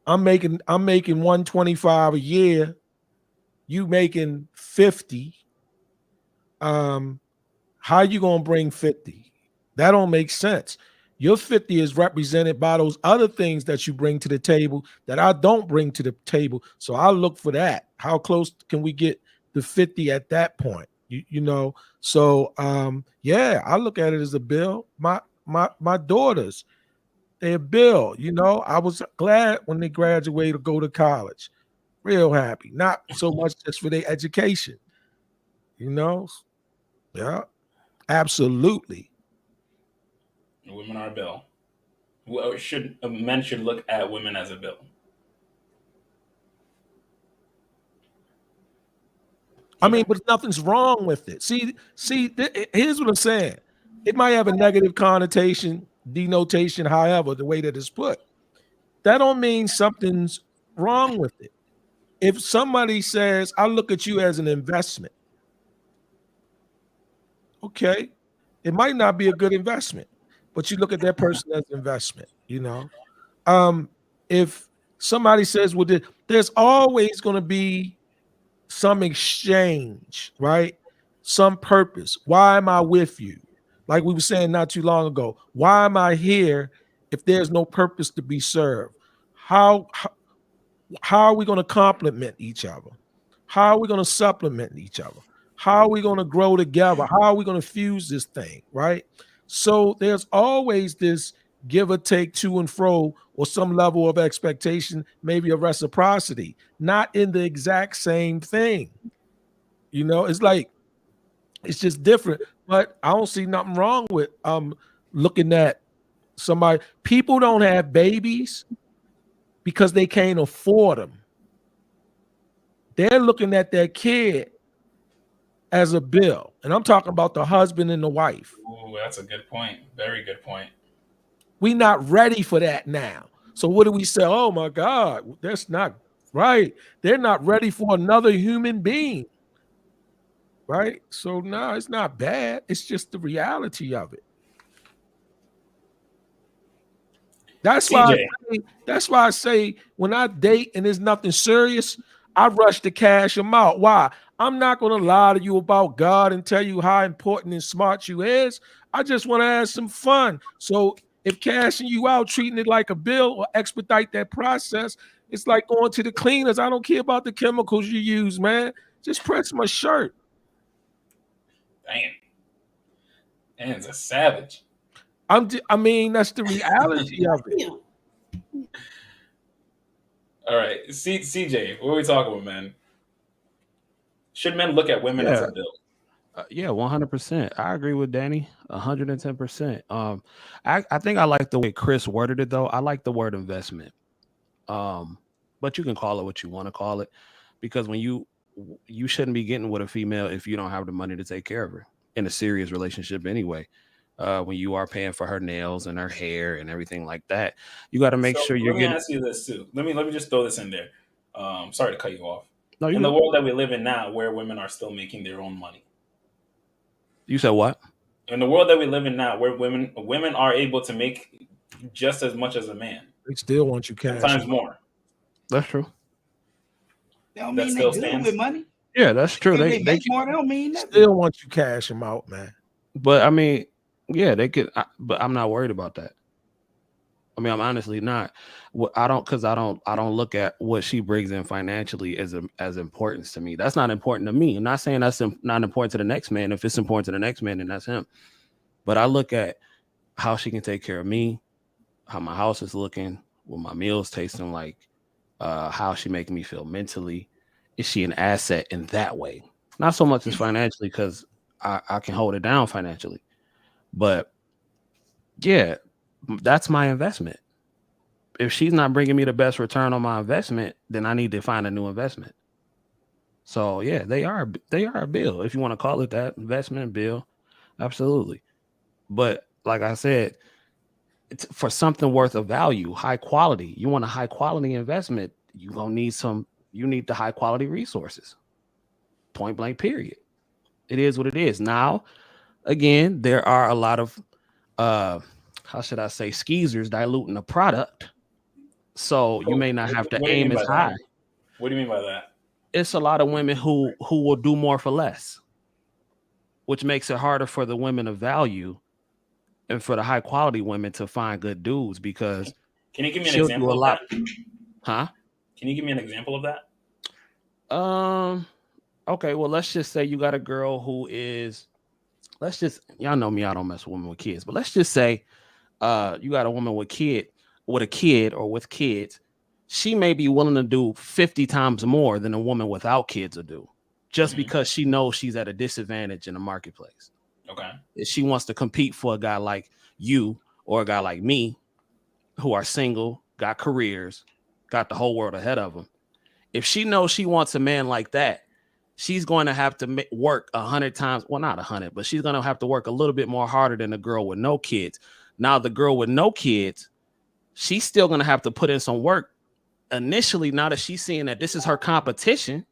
making 125 a year. You making 50. How you gonna bring 50? That don't make sense. Your 50 is represented by those other things that you bring to the table that I don't bring to the table. So I look for that. How close can we get the 50 at that point? So yeah, I look at it as a bill. My daughters, they're a bill. I was glad when they graduated to go to college. Real happy. Not so much just for their education. Yeah, absolutely. Women are a bill. Men should look at women as a bill. I mean, but nothing's wrong with it. See, here's what I'm saying. It might have a negative connotation, denotation, however, the way that it's put. That don't mean something's wrong with it. If somebody says, I look at you as an investment, okay, it might not be a good investment, but you look at that person as an investment, If somebody says, well, there's always going to be some exchange, right? Some purpose. Why am I with you? Like we were saying not too long ago, why am I here if there's no purpose to be served? How are we going to complement each other? How are we going to supplement each other? How are we going to grow together? How are we going to fuse this thing, right? So there's always this give or take to and fro or some level of expectation, maybe a reciprocity, not in the exact same thing. It's like, it's just different, but I don't see nothing wrong with looking at somebody. People don't have babies because they can't afford them. They're looking at their kid as a bill. And I'm talking about the husband and the wife. Ooh, that's a good point. Very good point. We're not ready for that now. So what do we say? Oh my God, that's not right. They're not ready for another human being. Right? So no, it's not bad. It's just the reality of it. That's why I say when I date and there's nothing serious, I rush to cash them out. Why? I'm not going to lie to you about God and tell you how important and smart you is. I just want to have some fun. So if cashing you out, treating it like a bill or expedite that process, It's like going to the cleaners. I don't care about the chemicals you use, man. Just press my shirt. Damn. Man's a savage. I mean, that's the reality of it. All right, CJ, what are we talking about, man? Should men look at women as a bill? Yeah, 100%. I agree with Danny, 110%. I think I like the way Chris worded it though. I like the word investment. But you can call it what you want to call it, because when you shouldn't be getting with a female if you don't have the money to take care of her in a serious relationship anyway. When you are paying for her nails and her hair and everything like that, you got to make sure you're getting. Let me ask you this too. Let me just throw this in there. Sorry to cut you off. No, in the world that we live in now, where women are still making their own money. You said what? In the world that we live in now, where women are able to make just as much as a man. They still want you cash. Sometimes more. That's true. They don't mean they good with money. Yeah, that's true. They make more. They don't mean nothing. Still want you cash them out, man. But I mean, yeah, they could. But I'm not worried about that. I mean, I'm honestly not. I don't look at what she brings in financially as importance to me. That's not important to me. I'm not saying that's not important to the next man. If it's important to the next man, then that's him. But I look at how she can take care of me, how my house is looking, what my meals tasting like, how she making me feel mentally. Is she an asset in that way? Not so much as financially, because I can hold it down financially. But yeah, that's my investment. If she's not bringing me the best return on my investment, then I need to find a new investment. So yeah, they are a bill, if you want to call it that, investment bill, absolutely. But like I said, it's for something worth of value, high quality. You want a high quality investment, you need the high quality resources. Point blank, period. It is what it is. Now, again, there are a lot of how should I say, skeezers diluting the product. So you may not have to aim as high. What do you mean by that? It's a lot of women who will do more for less, which makes it harder for the women of value and for the high quality women to find good dudes, because can you give me an example of that? Huh? Can you give me an example of that? Okay, well, let's just say you got a girl who is, y'all know me, I don't mess with women with kids, but let's just say you got a woman with a kid or with kids. She may be willing to do 50 times more than a woman without kids will do, just because she knows she's at a disadvantage in the marketplace. Okay. If she wants to compete for a guy like you or a guy like me, who are single, got careers, got the whole world ahead of them. If she knows she wants a man like that, she's going to have to work 100 times. Well, not 100, but she's going to have to work a little bit more harder than the girl with no kids. Now, the girl with no kids, she's still going to have to put in some work initially. Now that she's seeing that this is her competition,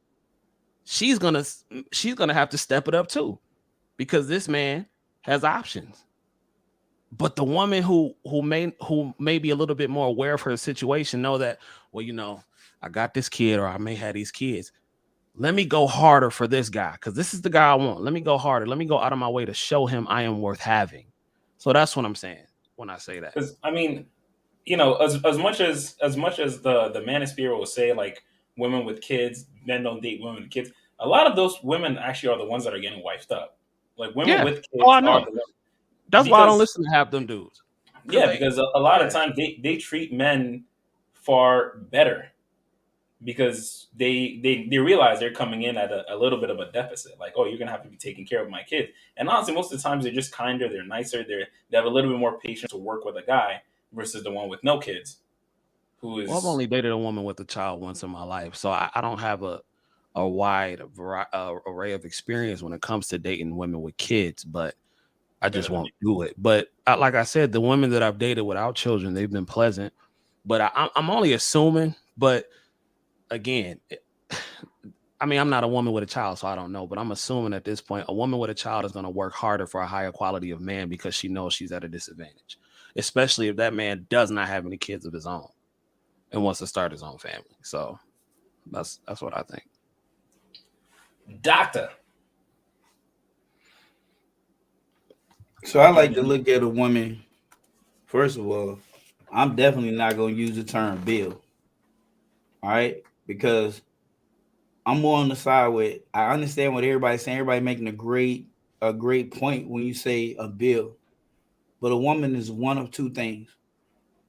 she's going to have to step it up too, because this man has options. But the woman who may be a little bit more aware of her situation know that, well, you know, I got this kid, or I may have these kids. Let me go harder for this guy, because this is the guy I want. Let me go harder. Let me go out of my way to show him I am worth having. So that's what I'm saying when I say that. Because I mean, you know, as much as the manosphere will say, like, women with kids, men don't date women with kids, a lot of those women actually are the ones that are getting wifed up. Like, women with kids I know. are the ones. That's why I don't listen to half them dudes. Yeah, because a lot of times they treat men far better, because they realize they're coming in at a little bit of a deficit. Like, oh, you're gonna have to be taking care of my kids. And honestly, most of the times they're just kinder, they're nicer, they have a little bit more patience to work with a guy versus the one with no kids, who is. Well, I've only dated a woman with a child once in my life, so I don't have a wide array of experience when it comes to dating women with kids, but I just won't do it. But like I said, the women that I've dated without children, they've been pleasant. But I'm only assuming. But again, I mean, I'm not a woman with a child, so I don't know. But I'm assuming at this point, a woman with a child is going to work harder for a higher quality of man, because she knows she's at a disadvantage, especially if that man does not have any kids of his own and wants to start his own family. So that's what I think. Doctor. So I like to look at a woman. First of all, I'm definitely not going to use the term bill. All right, because I'm more on the side with I understand what everybody's saying. Everybody making a great point when you say a bill, but a woman is one of two things,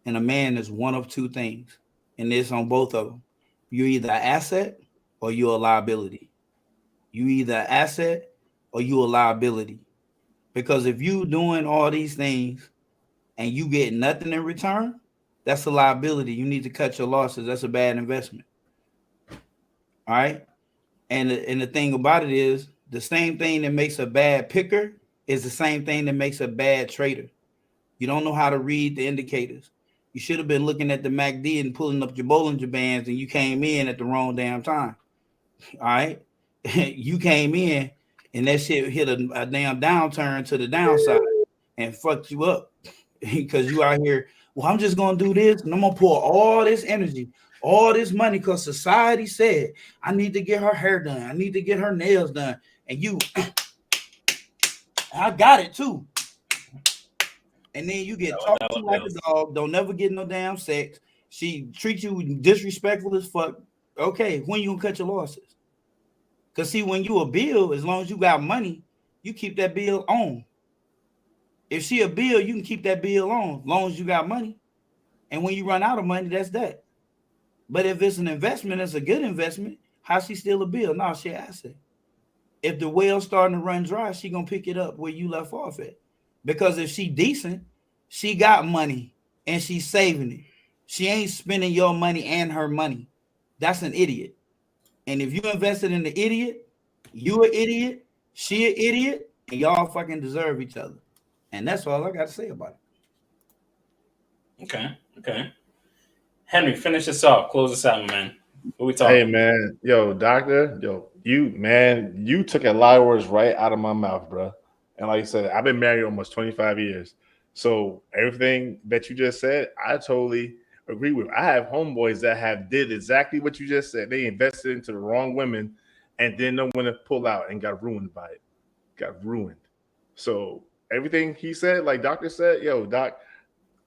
and a man is one of two things, and it's on both of them. You're either an asset or you're a liability. You either an asset or you a liability. Because if you doing all these things and you get nothing in return, that's a liability. You need to cut your losses. That's a bad investment. All right. And the thing about it is the same thing that makes a bad picker is the same thing that makes a bad trader. You don't know how to read the indicators. You should have been looking at the MACD and pulling up your Bollinger Bands, and you came in at the wrong damn time. All right. You came in and that shit hit a damn downturn to the downside and fucked you up because you out here. Well, I'm just gonna do this and I'm gonna pour all this energy, all this money because society said I need to get her hair done, I need to get her nails done, and you, I got it too. And then you get talked to like a dog. Don't never get no damn sex. She treats you disrespectful as fuck. Okay, when you gonna cut your losses? Because see, when you a bill, as long as you got money, you keep that bill on. If she a bill, you can keep that bill on as long as you got money. And when you run out of money, that's that. But if it's an investment, it's a good investment. How's she still a bill? No, she an asset. If the well's starting to run dry, she gonna pick it up where you left off at. Because if she decent, she got money and she's saving it. She ain't spending your money and her money. That's an idiot. And if you invested in the idiot, you an idiot, she an idiot, and y'all fucking deserve each other. And that's all I got to say about it. Okay. Henry, finish this off. Close this out, man. What we talking? Hey, man. Yo, doctor. Yo, you took a lot of words right out of my mouth, bro. And like I said, I've been married almost 25 years. So everything that you just said, I totally agree with. I have homeboys that have did exactly what you just said. They invested into the wrong women and then know when to pull out and got ruined by it. Got ruined. So everything he said, like doctor said, yo, doc,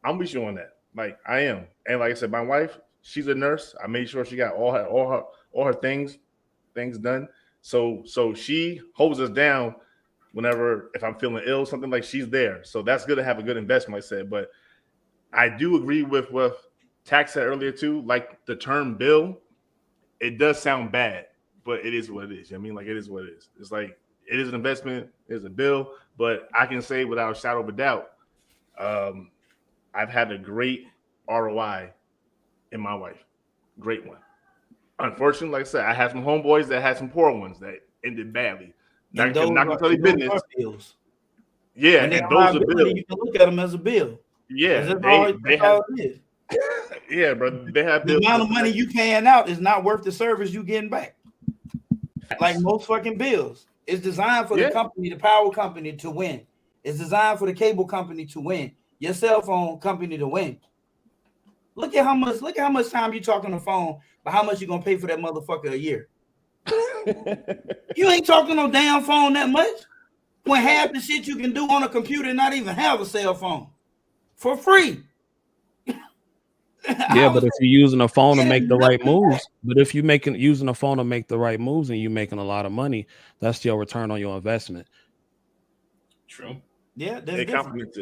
I'm with you on that. Like I am. And like I said, my wife, she's a nurse. I made sure she got all her things done. So she holds us down whenever, if I'm feeling ill, something like she's there. So that's good to have a good investment, like I said. But I do agree with what Tax said earlier too. Like the term bill, it does sound bad, but it is what it is. I mean, like it is what it is. It's like it is an investment, it is a bill, but I can say without a shadow of a doubt, I've had a great ROI in my wife. Great one. Unfortunately, like I said, I had some homeboys that had some poor ones that ended badly. Not gonna tell you business. Bills. Yeah, and those are bills. You can look at them as a bill. Yeah, they have. Yeah, bro. They have the amount of money you paying out is not worth the service you getting back. Like most fucking bills, it's designed for the company, the power company, to win. It's designed for the cable company to win. Your cell phone company to win. Look at how much time you talk on the phone, but how much you gonna pay for that motherfucker a year? You ain't talking no damn phone that much. When half the shit you can do on a computer and not even have a cell phone for free. Yeah, but if you're using a phone to make the right moves, using a phone to make the right moves and you're making a lot of money, that's your return on your investment. True. Yeah, that's different.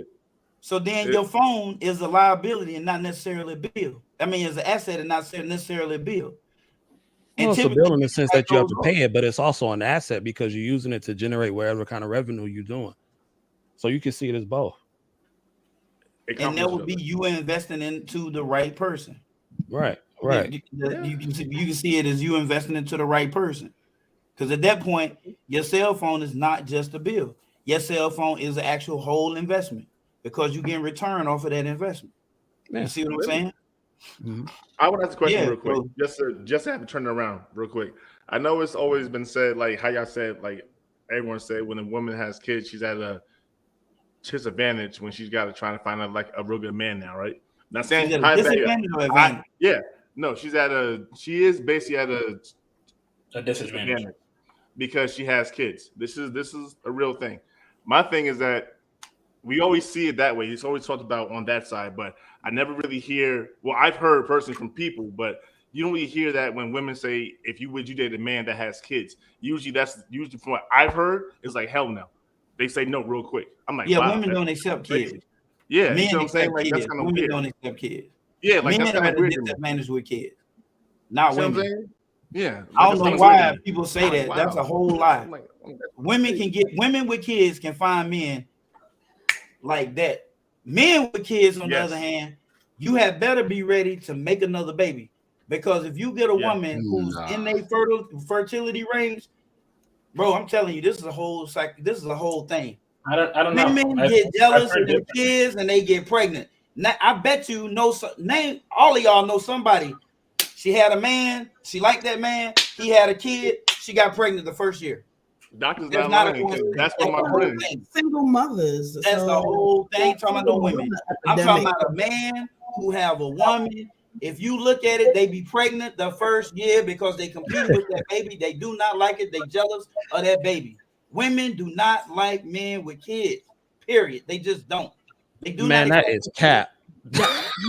So then your phone is a liability and not necessarily a bill. I mean, it's an asset and not necessarily a bill. Well, it's a bill in the sense that you have to pay it, but it's also an asset because you're using it to generate whatever kind of revenue you're doing. So you can see it as both. And that would be you investing into the right person. Right. You can see it as you investing into the right person. Because at that point, your cell phone is not just a bill. Your cell phone is an actual whole investment because you get return off of that investment. You see what I'm saying? Mm-hmm. I would ask a question real quick. Just have to turn it around real quick. I know it's always been said, like how y'all said, like everyone said, when a woman has kids, she's at a disadvantage when she's got to try to find out like a real good man now, right? Not saying she's at a disadvantage or advantage. She is basically at a disadvantage because she has kids. This is a real thing. My thing is that we always see it that way. It's always talked about on that side, but I never really hear. Well, I've heard personally from people, but You don't really hear that when women say, if you date a man that has kids. Usually from what I've heard, it's like, hell no. They say no real quick. I'm like, Yeah, wow, women don't accept crazy. kids. Yeah, Men you know what I'm saying? accept Like, that's kids. kind of Women weird. don't accept kids. Yeah, like, Men that's kind are of the weird to me. disadvantaged with kids, not See what I'm women. saying? Yeah. I Like, don't that's know kinda weird to why me. people say that. Wow. That's a whole lie. I'm like, Women with kids can find men like that. Men with kids, on the other hand, you had better be ready to make another baby, because if you get a woman who's in a fertility range, bro, I'm telling you, this is a whole thing. I don't know. Women get jealous of their kids and they get pregnant. Now, I bet you name all of y'all know somebody. She had a man, she liked that man, he had a kid, she got pregnant the first year. Doctors There's not not a lying. coincidence. That's one of my friends. Single mothers. That's the whole thing. Talking about no women. I'm talking about a man who have a woman. If you look at it, they be pregnant the first year because they competing with that baby. They do not like it. They jealous of that baby. Women do not like men with kids. Period. They just don't. They do Man, not. that is cap.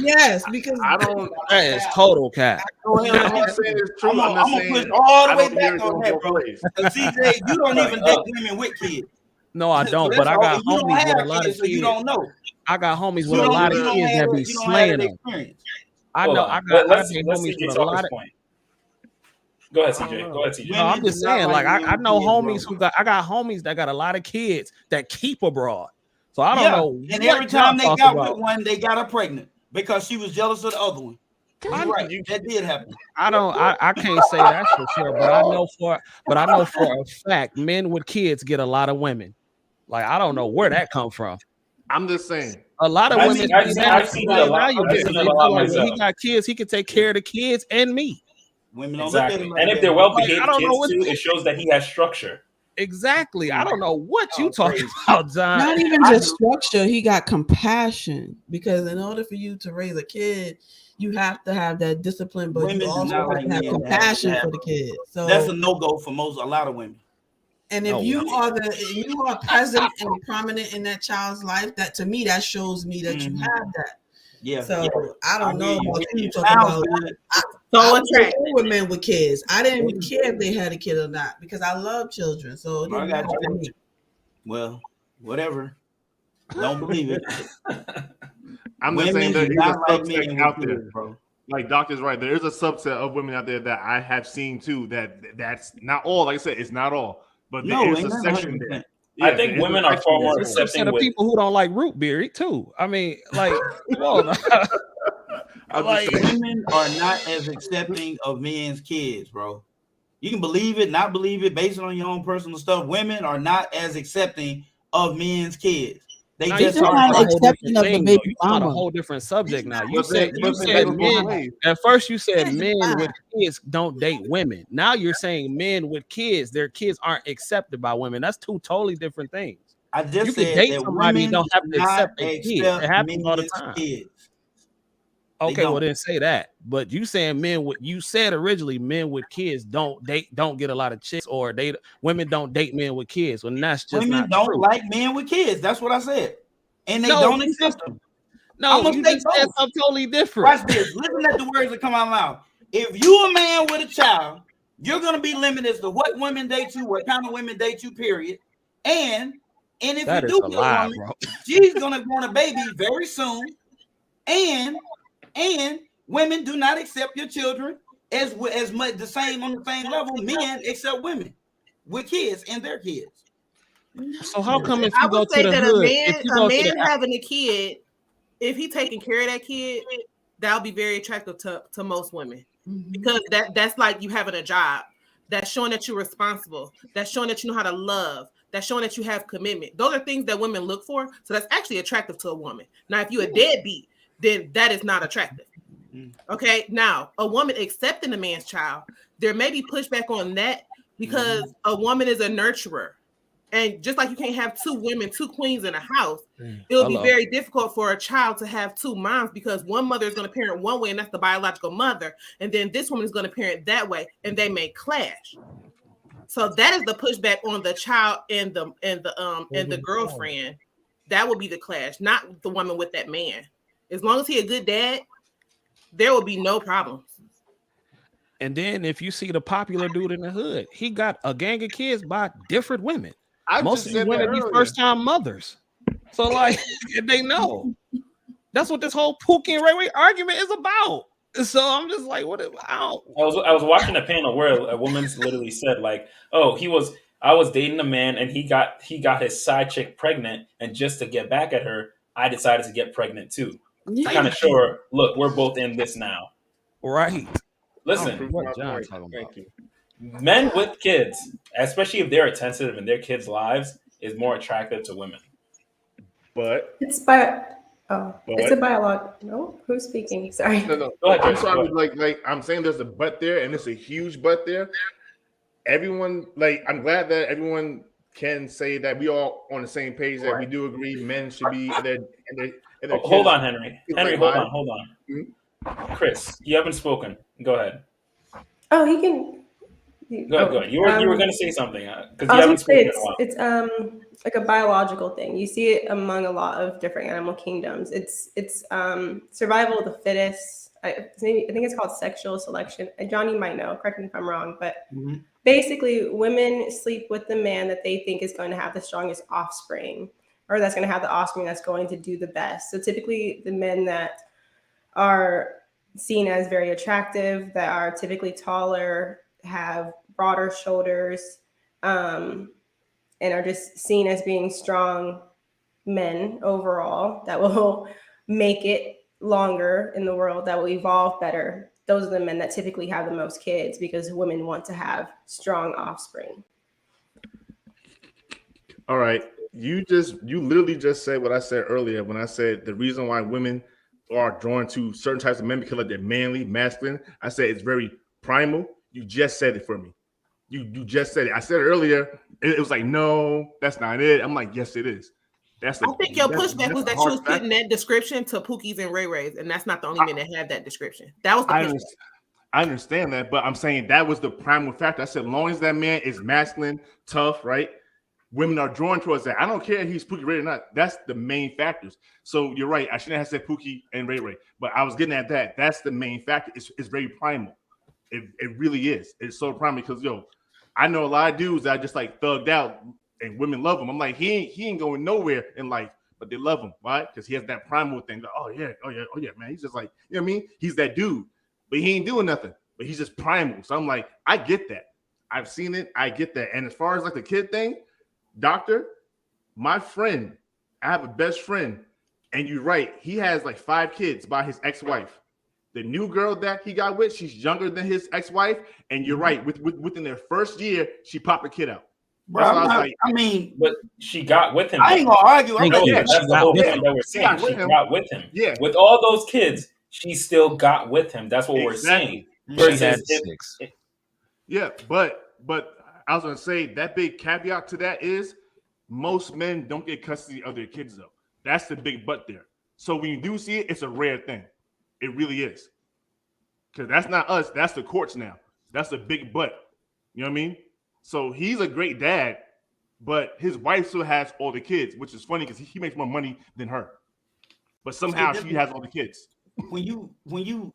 Yes, because I don't. That is total cap. I'm not saying it's true. I'm I'm gonna just push saying all the I way don't hear back it on going that, both bro. ways. CJ, you don't even date women with kids. No, I don't. So But I got you don't homies with a have lot of kids, so kids. you don't know. I got homies with You a don't- lot of you don't kids have that it- be you don't have slaying that them. experience. I Hold know. on. I got Let's homies CJ with a talk lot his of. point. Go ahead, CJ. Go ahead, CJ. No, I'm just do not saying. Like like men I with know kids, homies bro. I got homies that got a lot of kids that keep abroad. So I don't Yeah, know and what every time y'all they talk got about. with one, they got her pregnant because she was jealous of the other one. You're right. That did happen. I can't say that for sure, but I know for a fact men with kids get a lot of women. Like I don't know where that come from. I'm just saying. A lot of women I've seen it a lot. now I've seen it a lot when he myself. got kids, he can take care of the kids and me. Women don't Exactly. look at it And like if they're that. well Like, behaved I don't know kids what too, it shows that he has structure. Exactly. I don't know what Oh, you talking about, John. not even just structure, he got compassion, because in order for you to raise a kid, you have to have that discipline, but Women you do also not have like to have men that compassion have- for the kid. So That's a no-go for a lot of women. and if you are present and prominent in that child's life, that to me that shows me that you have that. Yeah. So I don't know about you It talking sounds about. good. I was okay with men with kids. I didn't care if they had a kid or not because I love children. So it I didn't got matter to you. me. Well, whatever. Don't believe it. I'm just Women saying there do is a not like subset men out with there, kids, bro. Like Doctor's right. There is a subset of women out there that I have seen too. That's not all. Like I said, it's not all, but No, there is ain't a nothing section 100%. there. I think there is a women are section far more there. There's a set accepting of with. people who don't like root beer too. I mean, like, come on. Like, women are not as accepting of men's kids, bro. You can believe it, not believe it, based on your own personal stuff. Women are not as accepting of men's kids. They Now just you talking are about a not. whole different thing, though. You talking about a whole different subject now. You But said then that goes both ways. at first you said men with kids don't date women. Now you're saying men with kids, their kids aren't accepted by women. That's two totally different things. I just You can said date that somebody and women don't have do to not accept their kids. It accept happens all the men's time. kids. Okay, well then say that. But you saying you said originally men with kids don't get a lot of chicks, or women don't date men with kids. Well, that's just Women not don't true. like men with kids. That's what I said. And they No, don't you accept them. No, I'm gonna you say just said both. something totally different. Watch this. Listen at the words that come out of my mouth. If you a man with a child, you're gonna be limited as to what women date you, what kind of women date you, period. And if That you is do a get a lie, woman, bro. she's gonna want a baby very soon. And women do not accept your children as much the same on the same level. Men accept women with kids and their kids. So how come if I you go would to say the that hood, if you a go to man the having a kid, if he taking care of that kid, that'll be very attractive to most women, because that's like you having a job. That's showing that you're responsible. That's showing that you know how to love. That's showing that you have commitment. Those are things that women look for. So that's actually attractive to a woman. Now, if you're a deadbeat, then that is not attractive. Okay. Now, a woman accepting a man's child, there may be pushback on that because a woman is a nurturer. And just like you can't have two women, two queens in a house, it'll be very difficult for a child to have two moms, because one mother is going to parent one way, and that's the biological mother, and then this woman is going to parent that way, and they may clash. So that is the pushback on the child and the girlfriend. That will be the clash, not the woman with that man. As long as he a good dad, there will be no problems. And then if you see the popular dude in the hood, he got a gang of kids by different women. Most of these women be first time mothers. So like they know. That's what this whole Pookie and Ray Ray argument is about. So I'm just like, what? I was watching a panel where a woman literally said like, "Oh, I was dating a man and he got his side chick pregnant, and just to get back at her, I decided to get pregnant too. To kind of show her, look, we're both in this now." Right. Listen, what John talking about? Thank you. Men with kids, especially if they're attentive in their kids' lives, is more attractive to women. But it's a biologue. No, who's speaking? Sorry. No. Go ahead, I'm sorry. Like I'm saying, there's a but there, and it's a huge but there. Everyone, I'm glad that everyone can say that we all on the same page, that we do agree men should be in their Hold on, Henry. Henry, Hold on. Mm-hmm. Chris, you haven't spoken. Go ahead. Oh, he can. Go ahead. You were going to say something because you haven't spoken in a while. It's like a biological thing. You see it among a lot of different animal kingdoms. It's survival of the fittest. I think it's called sexual selection. John, you might know. Correct me if I'm wrong, but basically, women sleep with the man that they think is going to have the strongest offspring, or that's going to have the offspring that's going to do the best. So typically, the men that are seen as very attractive, that are typically taller, have broader shoulders, and are just seen as being strong men overall that will make it longer in the world, that will evolve better. Those are the men that typically have the most kids because women want to have strong offspring. All right. You literally just said what I said earlier when I said the reason why women are drawn to certain types of men because they're manly, masculine. I said it's very primal. You just said it for me. You just said it. I said it earlier. It was like, no, that's not it. I'm like, yes, it is. I think your pushback was that you was putting that description to Pookies and Ray Rays, and that's not the only men that have that description. That was the pushback. I understand that, but I'm saying that was the primal factor. I said, as long as that man is masculine, tough, right? Women are drawn towards that. I don't care if he's Pookie Ray or not. That's the main factors. So you're right. I shouldn't have said Pookie and Ray Ray, but I was getting at that. That's the main factor. It's very primal. It really is. It's so primal because I know a lot of dudes that are just like thugged out and women love him. I'm like, he ain't going nowhere in life, but they love him. Why? Because he has that primal thing. Like, oh yeah, man. He's just like, you know what I mean? He's that dude, but he ain't doing nothing. But he's just primal. So I'm like, I get that. I've seen it. I get that. And as far as like the kid thing, doctor, my friend, I have a best friend, and you're right. He has like 5 kids by his ex-wife. The new girl that he got with, she's younger than his ex-wife, and you're right. Within their first year, she popped a kid out. Bro, but she got with him. I ain't gonna argue. That's the whole thing that we're saying. She got with him. Yeah. With all those kids, she still got with him. That's what we're saying. Versus Yeah, but I was gonna say that big caveat to that is most men don't get custody of their kids though. That's the big but there. So when you do see it, it's a rare thing. It really is. Because that's not us, that's the courts now. That's a big but. You know what I mean? So he's a great dad, but his wife still has all the kids, which is funny because he makes more money than her. But somehow she has all the kids. When you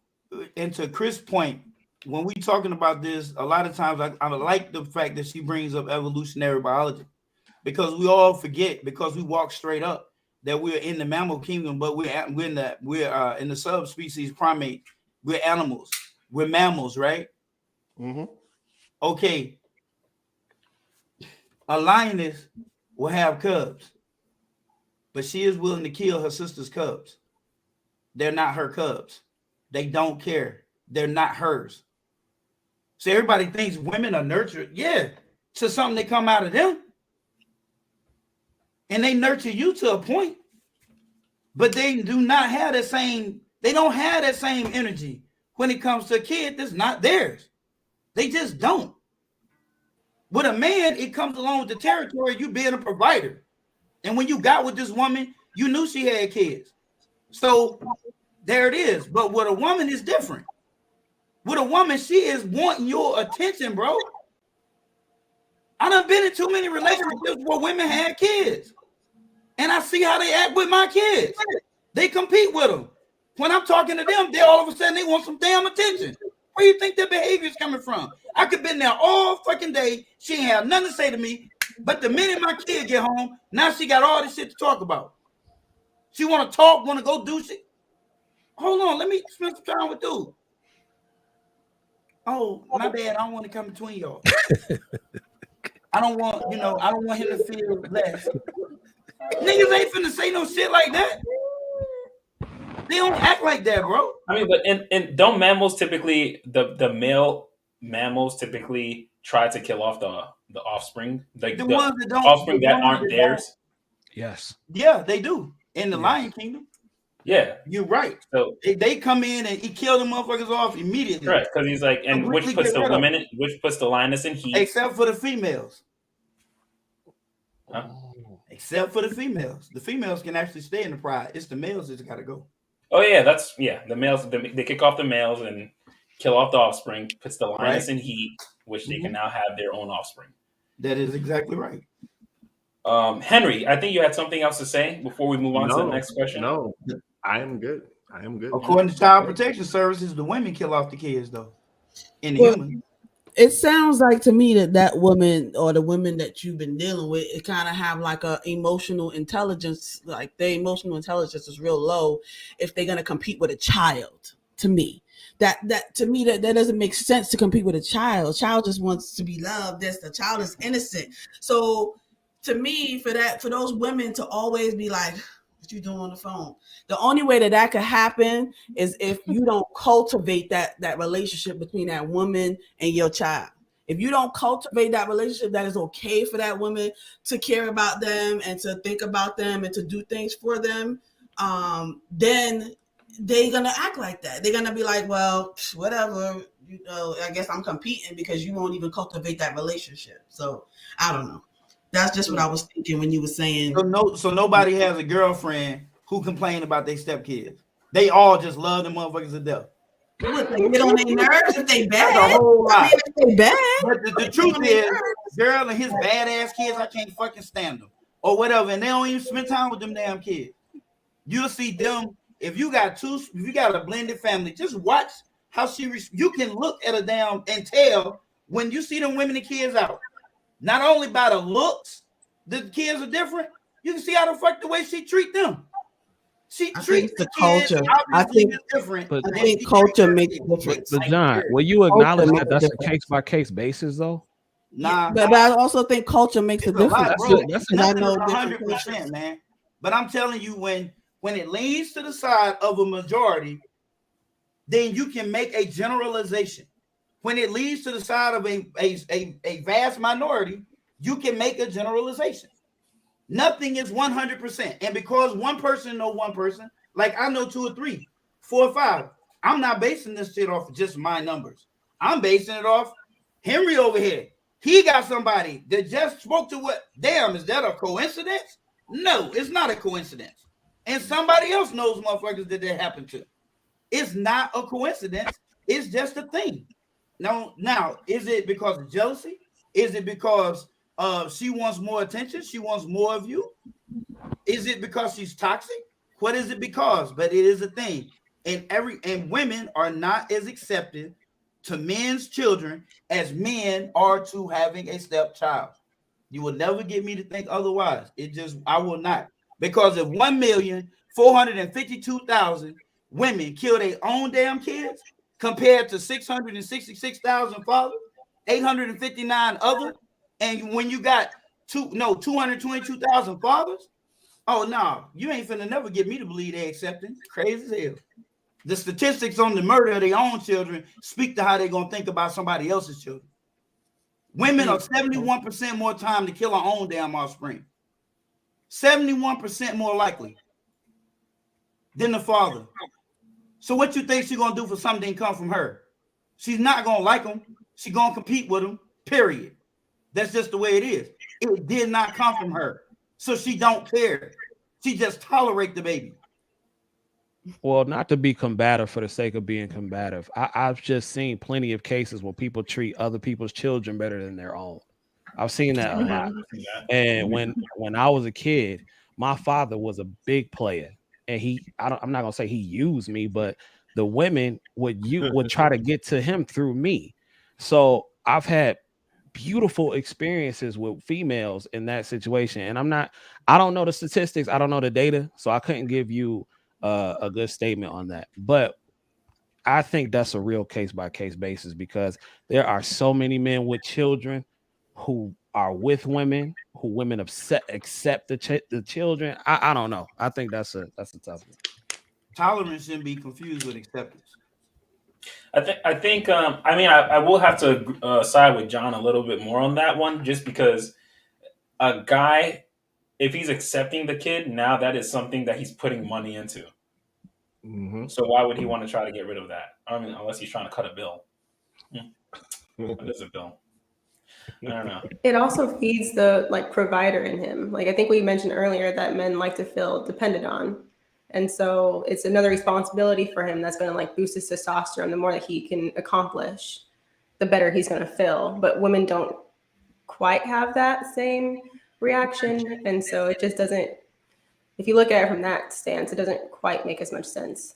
and to Chris' point, when we talking about this, a lot of times I like the fact that she brings up evolutionary biology, because we all forget, because we walk straight up, that we're in the mammal kingdom, but we're in the subspecies primate. We're animals. We're mammals, right? Mm-hmm. Okay. A lioness will have cubs, but she is willing to kill her sister's cubs. They're not her cubs. They don't care. They're not hers. So everybody thinks women are nurtured. Yeah, to something that come out of them. And they nurture you to a point, but they do not have that same, they don't have that same energy when it comes to a kid that's not theirs. They just don't. With a man, it comes along with the territory, you being a provider. And when you got with this woman, you knew she had kids. So there it is. But with a woman, it's different. With a woman, she is wanting your attention, bro. I done been in too many relationships where women had kids. And I see how they act with my kids. They compete with them. When I'm talking to them, they all of a sudden they want some damn attention. Where you think that behavior is coming from? I could been there all fucking day. She ain't have nothing to say to me. But the minute my kid get home, now she got all this shit to talk about. She want to talk, want to go do shit. Hold on, let me spend some time with dude. Oh, my bad. I don't want to come between y'all. I don't want him to feel less. Niggas ain't finna say no shit like that. They don't act like that, bro. I mean, but and don't mammals typically the male mammals typically try to kill off the offspring, like the ones that don't, offspring that aren't theirs. Yes. Yeah, they do in the Lion Kingdom. Yeah, you're right. So they come in and he kill the motherfuckers off immediately. Correct, because he's like, and which puts the women, which puts the lioness in heat, except for the females. Huh? Except for the females. The females can actually stay in the pride. It's the males that's got to go. Oh yeah, the males. They kick off the males and kill off the offspring. Puts the lioness in heat, which they can now have their own offspring. That is exactly right. Henry, I think you had something else to say before we move on to the next question. No, I am good. I am good. According to Child Protection Services, the women kill off the kids though. In the human. It sounds like to me that woman or the women that you've been dealing with, it kind of have like a emotional intelligence, like their emotional intelligence is real low if they're gonna compete with a child. To me, that doesn't make sense to compete with a child. A child just wants to be loved. The child is innocent. So to me, for those women to always be like, what you doing on the phone? The only way that could happen is if you don't cultivate that relationship between that woman and your child. If you don't cultivate that relationship, that is okay for that woman to care about them and to think about them and to do things for them, then they're gonna act like that. They're gonna be like, well, whatever, I guess I'm competing because you won't even cultivate that relationship. So I don't know. That's just what I was thinking when you were saying. So nobody has a girlfriend who complain about their stepkids. They all just love the motherfuckers to death. What, they get on their nerves if they bad? That's a whole lot. I mean, if they bad. But the truth is, girl and his badass kids, I can't fucking stand them or whatever, and they don't even spend time with them damn kids. You'll see them if you got a blended family. Just watch how you can look at a damn and tell when you see them women and kids out. Not only by the looks, the kids are different. You can see how the way she treat them. She treats the culture. I think different. I think culture makes a difference. But John, will you acknowledge that that's a case by case basis, though? Nah, but I also think culture makes a difference. I know 100%, man. But I'm telling you, when it leans to the side of a majority, then you can make a generalization. When it leads to the side of a vast minority, you can make a generalization. Nothing is 100%. And because one person know one person, like I know 2 or 3, 4 or 5, I'm not basing this shit off of just my numbers. I'm basing it off Henry over here. He got somebody that just spoke to what? Damn, is that a coincidence? No, it's not a coincidence. And somebody else knows motherfuckers that happened to. It's not a coincidence. It's just a thing. Now, is it because of jealousy? Is it because she wants more attention? She wants more of you? Is it because she's toxic? What is it because? But it is a thing. And women are not as accepted to men's children as men are to having a stepchild. You will never get me to think otherwise. I will not. Because if 1,452,000 women kill their own damn kids, compared to 666,000 fathers, 859 other, and when you got 222,000 fathers, oh no, you ain't finna never get me to believe they accepting. Crazy as hell. The statistics on the murder of their own children speak to how they're gonna think about somebody else's children. Women are 71% more time to kill our own damn offspring. 71% more likely than the father. So what you think she's gonna do for something that didn't come from her? She's not gonna like them. She's gonna compete with them. Period. That's just the way it is. It did not come from her, so she don't care. She just tolerate the baby. Well, not to be combative for the sake of being combative. I've just seen plenty of cases where people treat other people's children better than their own. I've seen that a lot. And when I was a kid, my father was a big player. And I'm not gonna say he used me, but the women would try to get to him through me. So I've had beautiful experiences with females in that situation, and I don't know the statistics, I don't know the data, so I couldn't give you a good statement on that. But I think that's a real case by case basis, because there are so many men with children who are with women, who women accept the children. I don't know. I think that's a tough one. Tolerance shouldn't be confused with acceptance. I think. I will have to side with John a little bit more on that one, just because a guy, if he's accepting the kid, now that is something that he's putting money into. Mm-hmm. So why would he want to try to get rid of that? I mean, unless he's trying to cut a bill. What is a bill? I don't know. It also feeds the provider in him. Like I think we mentioned earlier that men like to feel depended on. And so it's another responsibility for him that's going to boost his testosterone. The more that he can accomplish, the better he's going to feel. But women don't quite have that same reaction. And so it just doesn't, if you look at it from that stance, it doesn't quite make as much sense.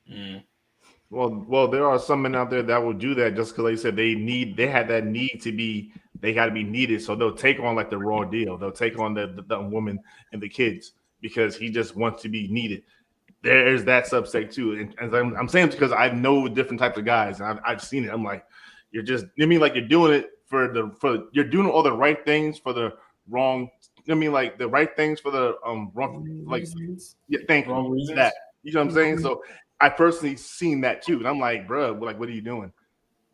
Mm. Well, there are some men out there that will do that just because they said they had that need to be, they got to be needed. So they'll take on the raw deal. They'll take on the woman and the kids because he just wants to be needed. There's that subset too. And I'm saying because I know different types of guys and I've seen it. I'm like, you're doing it you're doing all the right things for the wrong. The right things for the wrong, thank you. Wrong reasons. That, you know what I'm saying? So I personally seen that too. And I'm like, bro, what are you doing?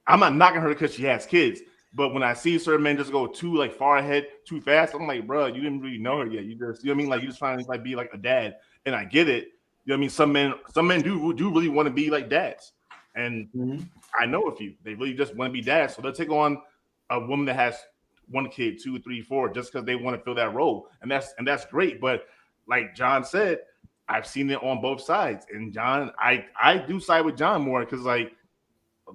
I'm not knocking her because she has kids. But when I see certain men just go too far ahead, too fast, I'm like, bro, you didn't really know her yet. You just, you know what I mean? You just trying to be like a dad. And I get it. You know what I mean? Some men do really want to be like dads. And I know a few. They really just want to be dads. So they'll take on a woman that has one kid, 2, 3, 4, just because they want to fill that role. And that's great. But like John said, I've seen it on both sides. And John, I do side with John more because a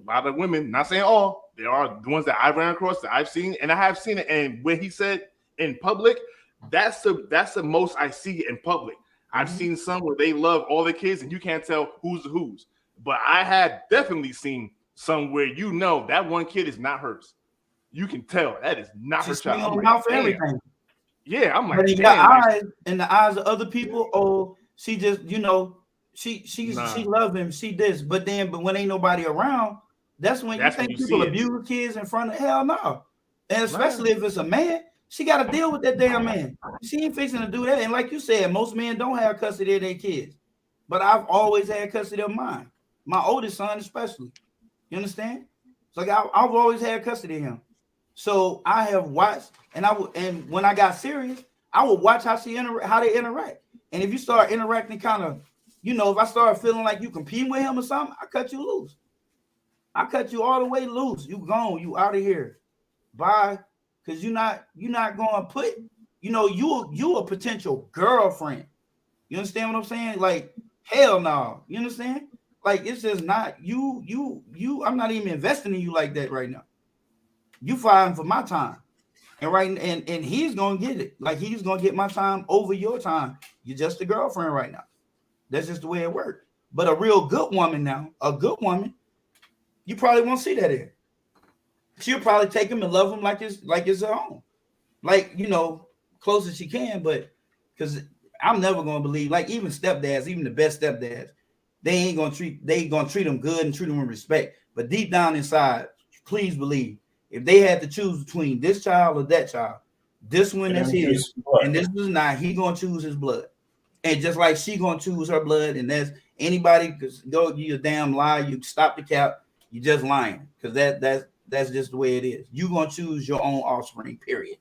lot of women, not saying all, there are the ones that I ran across that I've seen, and I have seen it. And when he said in public, that's the most I see in public. I've seen some where they love all the kids and you can't tell who's whose. But I had definitely seen some where that one kid is not hers. You can tell that is not her child. Mouth for everything. Yeah, I'm like, but he got eyes in the eyes of other people. Oh, she just, she love him. She this, but when ain't nobody around, that's when you think people abuse kids in front of. Hell no, and especially if it's a man, she got to deal with that damn man. She ain't fixing to do that. And like you said, most men don't have custody of their kids, but I've always had custody of mine. My oldest son, especially. You understand? So I've always had custody of him. So I have watched, and when I got serious, I would watch how they interact. And if you start interacting kind of, if I start feeling like you competing with him or something, I cut you loose. I cut you all the way loose. You gone, you out of here. Bye. Because you're not going to put, you a potential girlfriend. You understand what I'm saying? Like, hell no. You understand? Like, it's just not you. I'm not even investing in you like that right now. You fighting for my time. And he's gonna get it. Like, he's gonna get my time over your time. You're just a girlfriend right now. That's just the way it works. But a real good woman you probably won't see that in. She'll probably take him and love him like it's her own. Like, close as she can, but because I'm never gonna believe, like, even stepdads, even the best stepdads, they ain't gonna treat them good and treat them with respect. But deep down inside, please believe, if they had to choose between this child or that child, this one is his, and this is not, he gonna choose his blood. And just like she gonna choose her blood, and that's anybody, you a damn lie, you stop the cap, you just lying. Because that's just the way it is. You gonna choose your own offspring, period.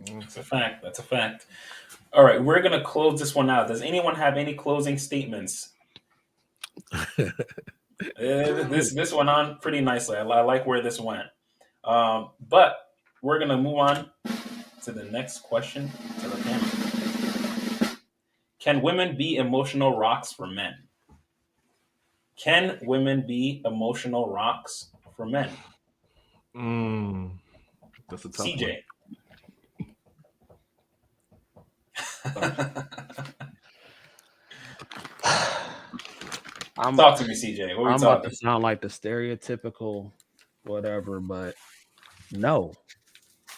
That's a fact. That's a fact. All right, we're gonna close this one out. Does anyone have any closing statements? This went on pretty nicely. I like where this went. But we're gonna move on to the next question to the panel. Can women be emotional rocks for men? Can women be emotional rocks for men? That's a tough CJ. Talk to me, CJ. What are we I'm about talking? to sound like the stereotypical whatever, but no.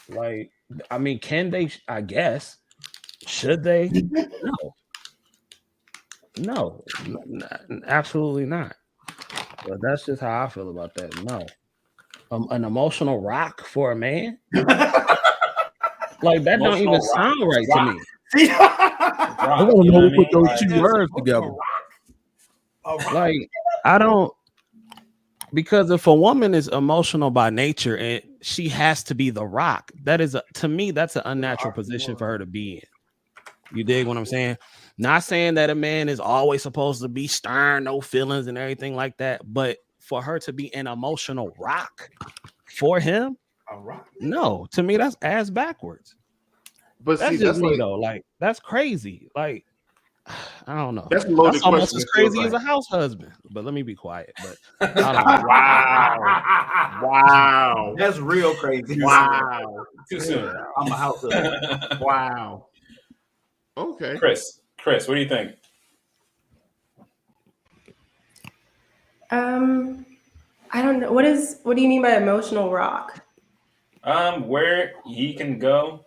Like, I mean, can they? I guess. Should they? No, absolutely not. But that's just how I feel about that. No, an emotional rock for a man, like that don't even sound right to me. I want to know who put those two words together. Like, I don't, because if a woman is emotional by nature and she has to be the rock, that is to me that's an unnatural position for her to be in. You dig what I'm saying? Not saying that a man is always supposed to be stern, no feelings and everything like that, but for her to be an emotional rock for him, no, to me that's ass backwards. But that's see, just that's me like, though. Like, that's crazy. Like, I don't know. That's a loaded That's almost question, as it feels crazy as a like. house husband. But let me be quiet. But I don't know. Wow. That's real crazy. Wow. Too soon. I'm a house husband. Wow. Okay. Chris, what do you think? I don't know. What do you mean by emotional rock? Where he can go,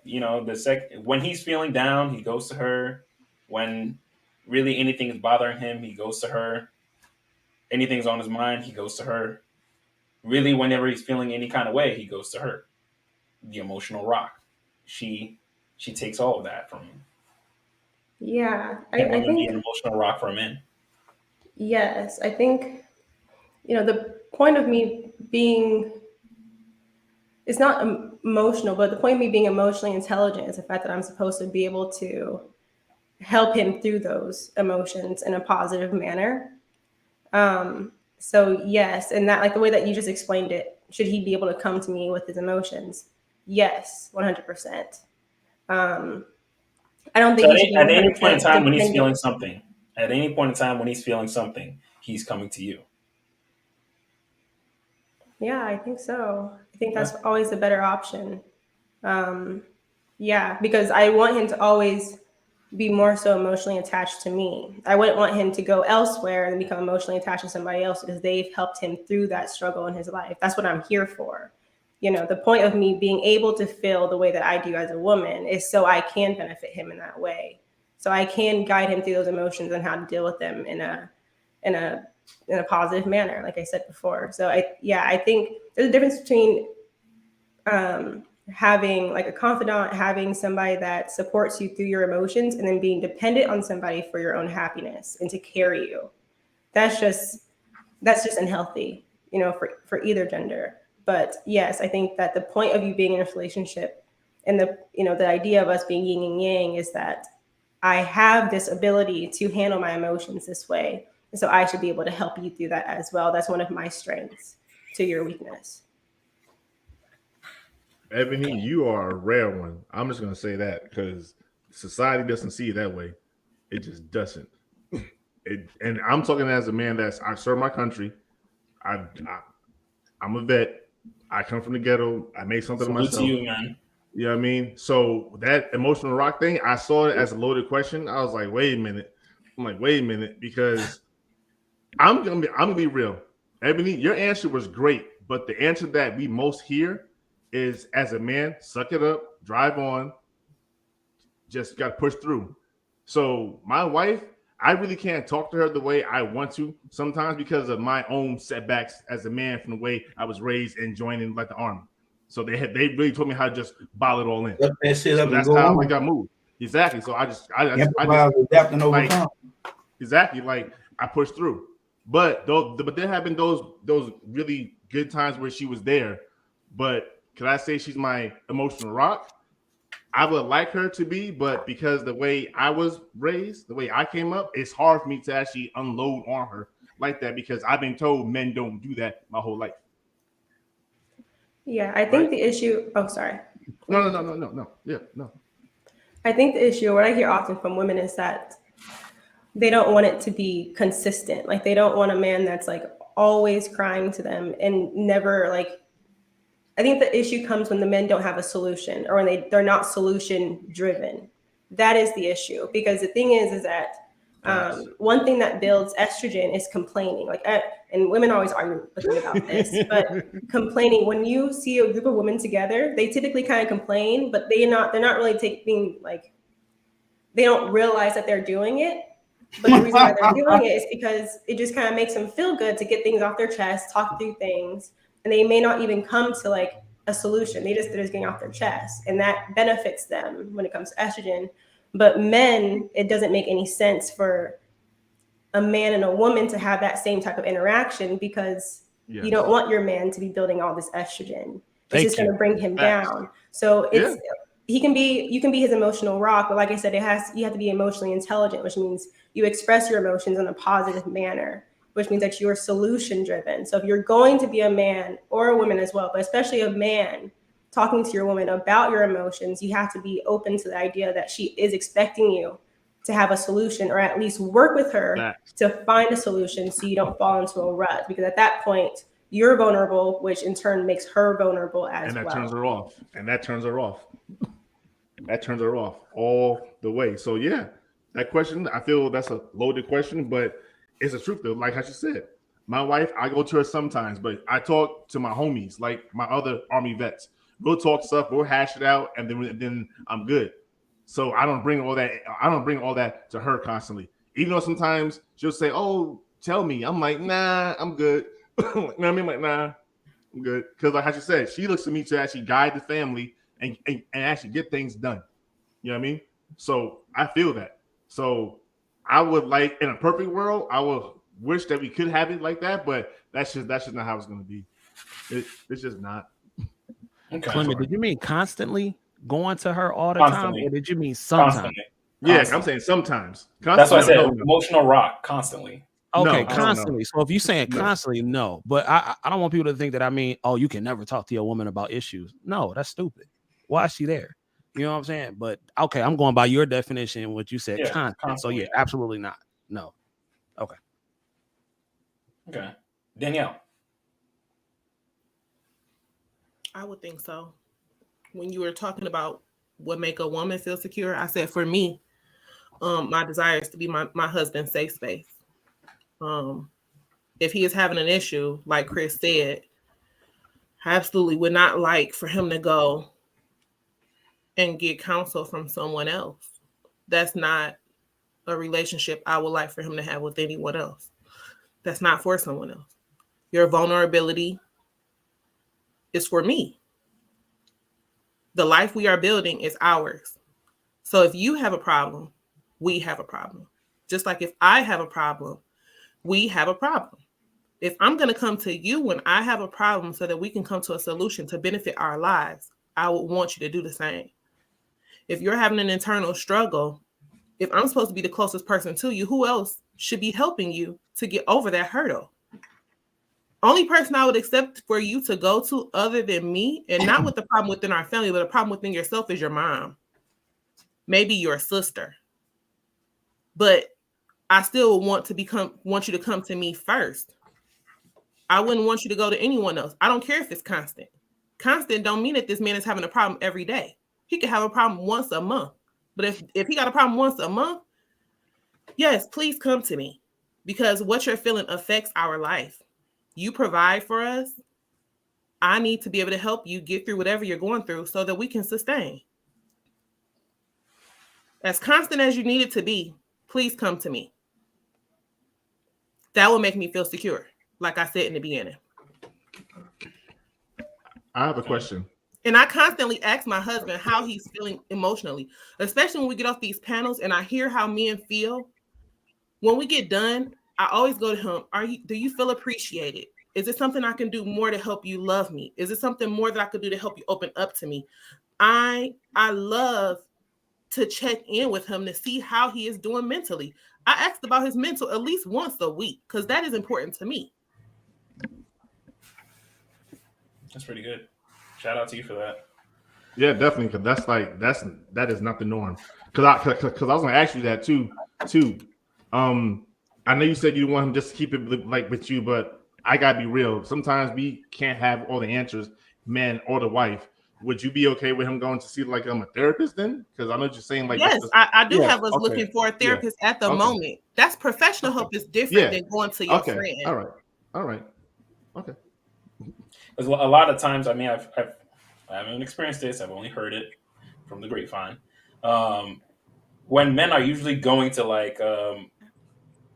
when he's feeling down, he goes to her. When really anything is bothering him, he goes to her. Anything's on his mind, he goes to her. Really, whenever he's feeling any kind of way, he goes to her. The emotional rock. She takes all of that from him. Yeah, I Be think an emotional rock for men. yes. I think the point of me being it's not emotional, but the point of me being emotionally intelligent is the fact that I'm supposed to be able to help him through those emotions in a positive manner. So yes, and that, like the way that you just explained it, should he be able to come to me with his emotions? Yes, 100%. I don't think So he should be at any point in 100% time when he's dependent. feeling something, he's coming to you. Yeah, I think so. I think that's always the better option. Yeah, because I want him to always be more so emotionally attached to me. I wouldn't want him to go elsewhere and become emotionally attached to somebody else because they've helped him through that struggle in his life. That's what I'm here for. The point of me being able to feel the way that I do as a woman is so I can benefit him in that way. So I can guide him through those emotions and how to deal with them in a positive manner, like I said before. So I think there's a difference between having like a confidant, having somebody that supports you through your emotions, and then being dependent on somebody for your own happiness and to carry you. That's just unhealthy, for either gender. But yes, I think that the point of you being in a relationship and the idea of us being yin and yang is that I have this ability to handle my emotions this way. And so I should be able to help you through that as well. That's one of my strengths to your weakness. Ebony, you are a rare one. I'm just gonna say that because society doesn't see it that way. It just doesn't. And I'm talking as a man I serve my country. I'm a vet. I come from the ghetto. I made something of Salute myself. to you, man. You know what I mean? So that emotional rock thing, I saw it as a loaded question. I was like, wait a minute. I'm like, wait a minute, because I'm gonna be real. Ebony, your answer was great, but the answer that we most hear is, as a man, suck it up, drive on, just got to push through. So my wife, I really can't talk to her the way I want to sometimes because of my own setbacks as a man from the way I was raised and joining like the army. So they really told me how to just bottle it all in. Let that shit up So that's and go how on. I got moved. Exactly. So I just adapt and overcome. Exactly. Like I pushed through. But there have been those really good times where she was there. But could I say she's my emotional rock? I would like her to be, but because the way I was raised, the way I came up, it's hard for me to actually unload on her like that because I've been told men don't do that my whole life. Yeah, I think the issue. Oh, sorry. No. Yeah, no. I think the issue, what I hear often from women, is that they don't want it to be consistent. Like they don't want a man that's like always crying to them and never like. I think the issue comes when the men don't have a solution or when they're not solution driven. That is the issue, because the thing is that One thing that builds estrogen is complaining. And women always argue with me about this, but complaining. When you see a group of women together, they typically kind of complain, but they're not really taking they don't realize that they're doing it. But the reason why they're doing it is because it just kind of makes them feel good to get things off their chest, talk through things, and they may not even come to a solution. They're just getting off their chest, and that benefits them when it comes to estrogen. But men, it doesn't make any sense for a man and a woman to have that same type of interaction because you don't want your man to be building all this estrogen. It's just going to bring him down. So you can be his emotional rock, but like I said, you have to be emotionally intelligent, which means you express your emotions in a positive manner, which means that you're solution driven. So if you're going to be a man or a woman as well, but especially a man, talking to your woman about your emotions, you have to be open to the idea that she is expecting you to have a solution, or at least work with her to find a solution so you don't fall into a rut. Because at that point, you're vulnerable, which in turn makes her vulnerable as well. And that turns her off. That turns her off all the way. So yeah, that question, I feel that's a loaded question, but it's the truth though. Like how she said, my wife, I go to her sometimes, but I talk to my homies, like my other Army vets. We'll talk stuff, we'll hash it out, and then I'm good. So I don't bring all that to her constantly. Even though sometimes she'll say, "Oh, tell me." I'm like, "Nah, I'm good." You know what I mean? Like, nah, I'm good. Because like how she said, she looks to me to actually guide the family and actually get things done. You know what I mean? So I feel that. So I would like, in a perfect world, I would wish that we could have it like that, but that's just not how it's going to be. It's just not. Okay. Clement, did you mean constantly going to her all the time, or did you mean sometimes? Yeah, I'm saying sometimes. That's why I said emotional rock constantly. Okay, no, constantly. So if you're saying constantly, no. But I don't want people to think that I mean, oh, you can never talk to your woman about issues. No, that's stupid. Why is she there? You know what I'm saying? But okay, I'm going by your definition, what you said, constant. So yeah, absolutely not. No. Okay. Okay. Danielle. I would think so. When you were talking about what make a woman feel secure, I said for me, my desire is to be my husband's safe space. If he is having an issue, like Chris said, I absolutely would not like for him to go and get counsel from someone else. That's not a relationship I would like for him to have with anyone else. That's not for someone else. Your vulnerability is for me. The life we are building is ours. So if you have a problem, we have a problem. Just like if I have a problem, we have a problem. If I'm going to come to you when I have a problem so that we can come to a solution to benefit our lives, I would want you to do the same. If you're having an internal struggle, if I'm supposed to be the closest person to you, who else should be helping you to get over that hurdle? Only person I would accept for you to go to other than me, and not with the problem within our family, but a problem within yourself, is your mom. Maybe your sister. But I still want you to come to me first. I wouldn't want you to go to anyone else. I don't care if it's constant. Constant don't mean that this man is having a problem every day. He could have a problem once a month. But if he got a problem once a month, yes, please come to me, because what you're feeling affects our life. You provide for us. I need to be able to help you get through whatever you're going through so that we can sustain. As constant as you need it to be, please come to me. That will make me feel secure, like I said in the beginning. I have a question. And I constantly ask my husband how he's feeling emotionally, especially when we get off these panels and I hear how men feel. When we get done, I always go to him. Do you feel appreciated? Is it something I can do more to help you love me? Is it something more that I could do to help you open up to me? I love to check in with him to see how he is doing mentally. I asked about his mental at least once a week because that is important to me. That's pretty good. Shout out to you for that. Yeah, definitely, because that is not the norm. Because I was going to ask you that too. I know you said you want him just to keep it like with you, but I gotta be real. Sometimes we can't have all the answers, man or the wife. would you be okay with him going to see like a therapist then? Because I know you're saying like yes, that's I do yeah, have us okay, looking for a yeah, therapist at the okay, moment. That's professional help is different yeah, than going to your okay, friend. all right, okay. Because a lot of times, I mean, I haven't experienced this. I've only heard it from the grapevine. When men are usually going to like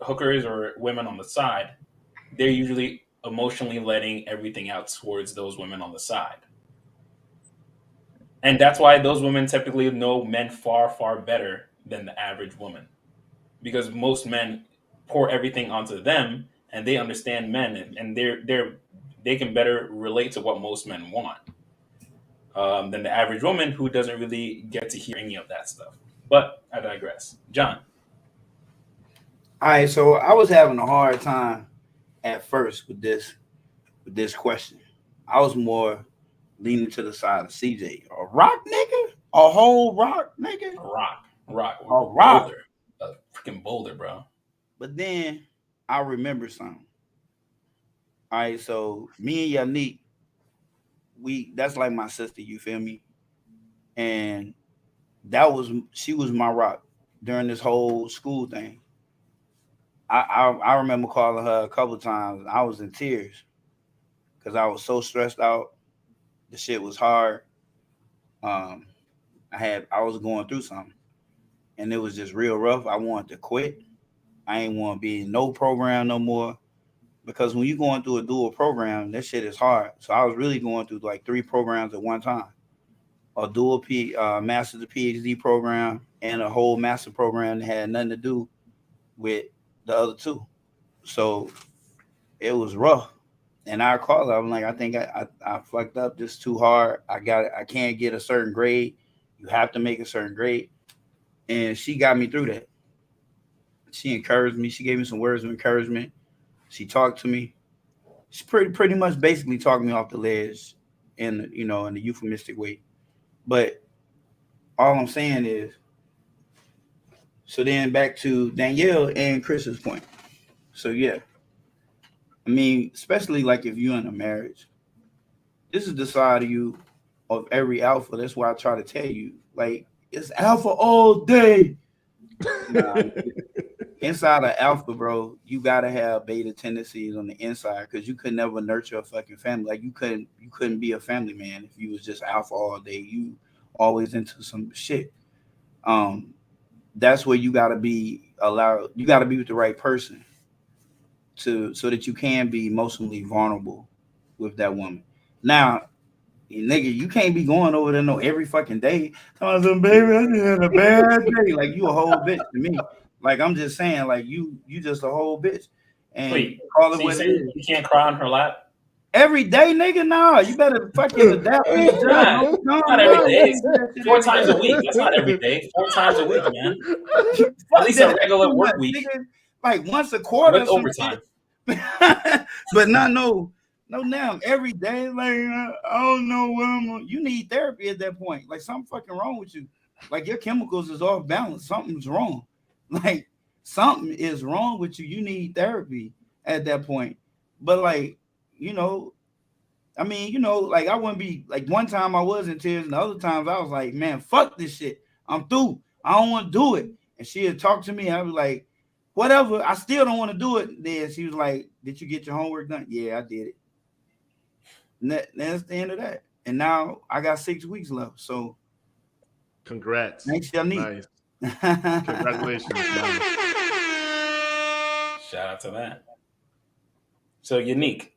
hookers or women on the side, they're usually emotionally letting everything out towards those women on the side. And that's why those women typically know men far, far better than the average woman. Because most men pour everything onto them and they understand men and they can better relate to what most men want than the average woman who doesn't really get to hear any of that stuff. But I digress. John. All right, so I was having a hard time at first with this question. I was more leaning to the side of CJ. A rock nigga? A whole rock nigga? A rock. A rock. Boulder. A freaking boulder, bro. But then I remember something. All right, so me and Yannick, that's like my sister, you feel me? And she was my rock during this whole school thing. I remember calling her a couple times. I was in tears because I was so stressed out. The shit was hard. Um, I was going through something, and it was just real rough. I wanted to quit. I ain't want to be in no program no more because when you going through a dual program, that shit is hard. So I was really going through like 3 programs at one time: a dual master to PhD program and a whole master program that had nothing to do with the other 2. So it was rough. And I called her. I'm like, I think I fucked up. This too hard. I can't get a certain grade. You have to make a certain grade. And she got me through that. She encouraged me. She gave me some words of encouragement. She talked to me. She pretty much basically talked me off the ledge in the euphemistic way. But all I'm saying is, so then back to Danielle and Chris's point. So yeah, I mean, especially like if you're in a marriage, this is the side of you of every alpha. That's why I try to tell you, like, it's alpha all day. Nah, inside of alpha, bro, you gotta have beta tendencies on the inside because you could never nurture a fucking family. Like you couldn't be a family man if you was just alpha all day. You always into some shit. That's where you gotta be allowed. You gotta be with the right person so that you can be emotionally vulnerable with that woman. Now, nigga, you can't be going over there every fucking day. Telling some baby, I just had a bad day. Like you a whole bitch to me. Like I'm just saying, like you just a whole bitch. And Wait, call it so you what it saying is. you can't cry on her lap? Every day, nigga, nah. You better fucking adapt and adjust. Not every day. 4 times a week. That's not every day. 4 times a week, man. At least a regular work week. Nigga. Like once a quarter with or some overtime. shit. But not no damn every day. Like I don't know what I'm on. You need therapy at that point. Like something fucking wrong with you. Like your chemicals is off balance. Something's wrong. Like something is wrong with you. You need therapy at that point. But like, I mean, like I wouldn't be like one time I was in tears, and the other times I was like, man, fuck this shit. I'm through. I don't want to do it. And she had talked to me. I was like, whatever. I still don't want to do it. Then she was like, did you get your homework done? Yeah, I did it. And that's the end of that. And now I got 6 weeks left. So congrats. Thanks, Yannick. Nice. Congratulations. Nice. Shout out to that. So Unique.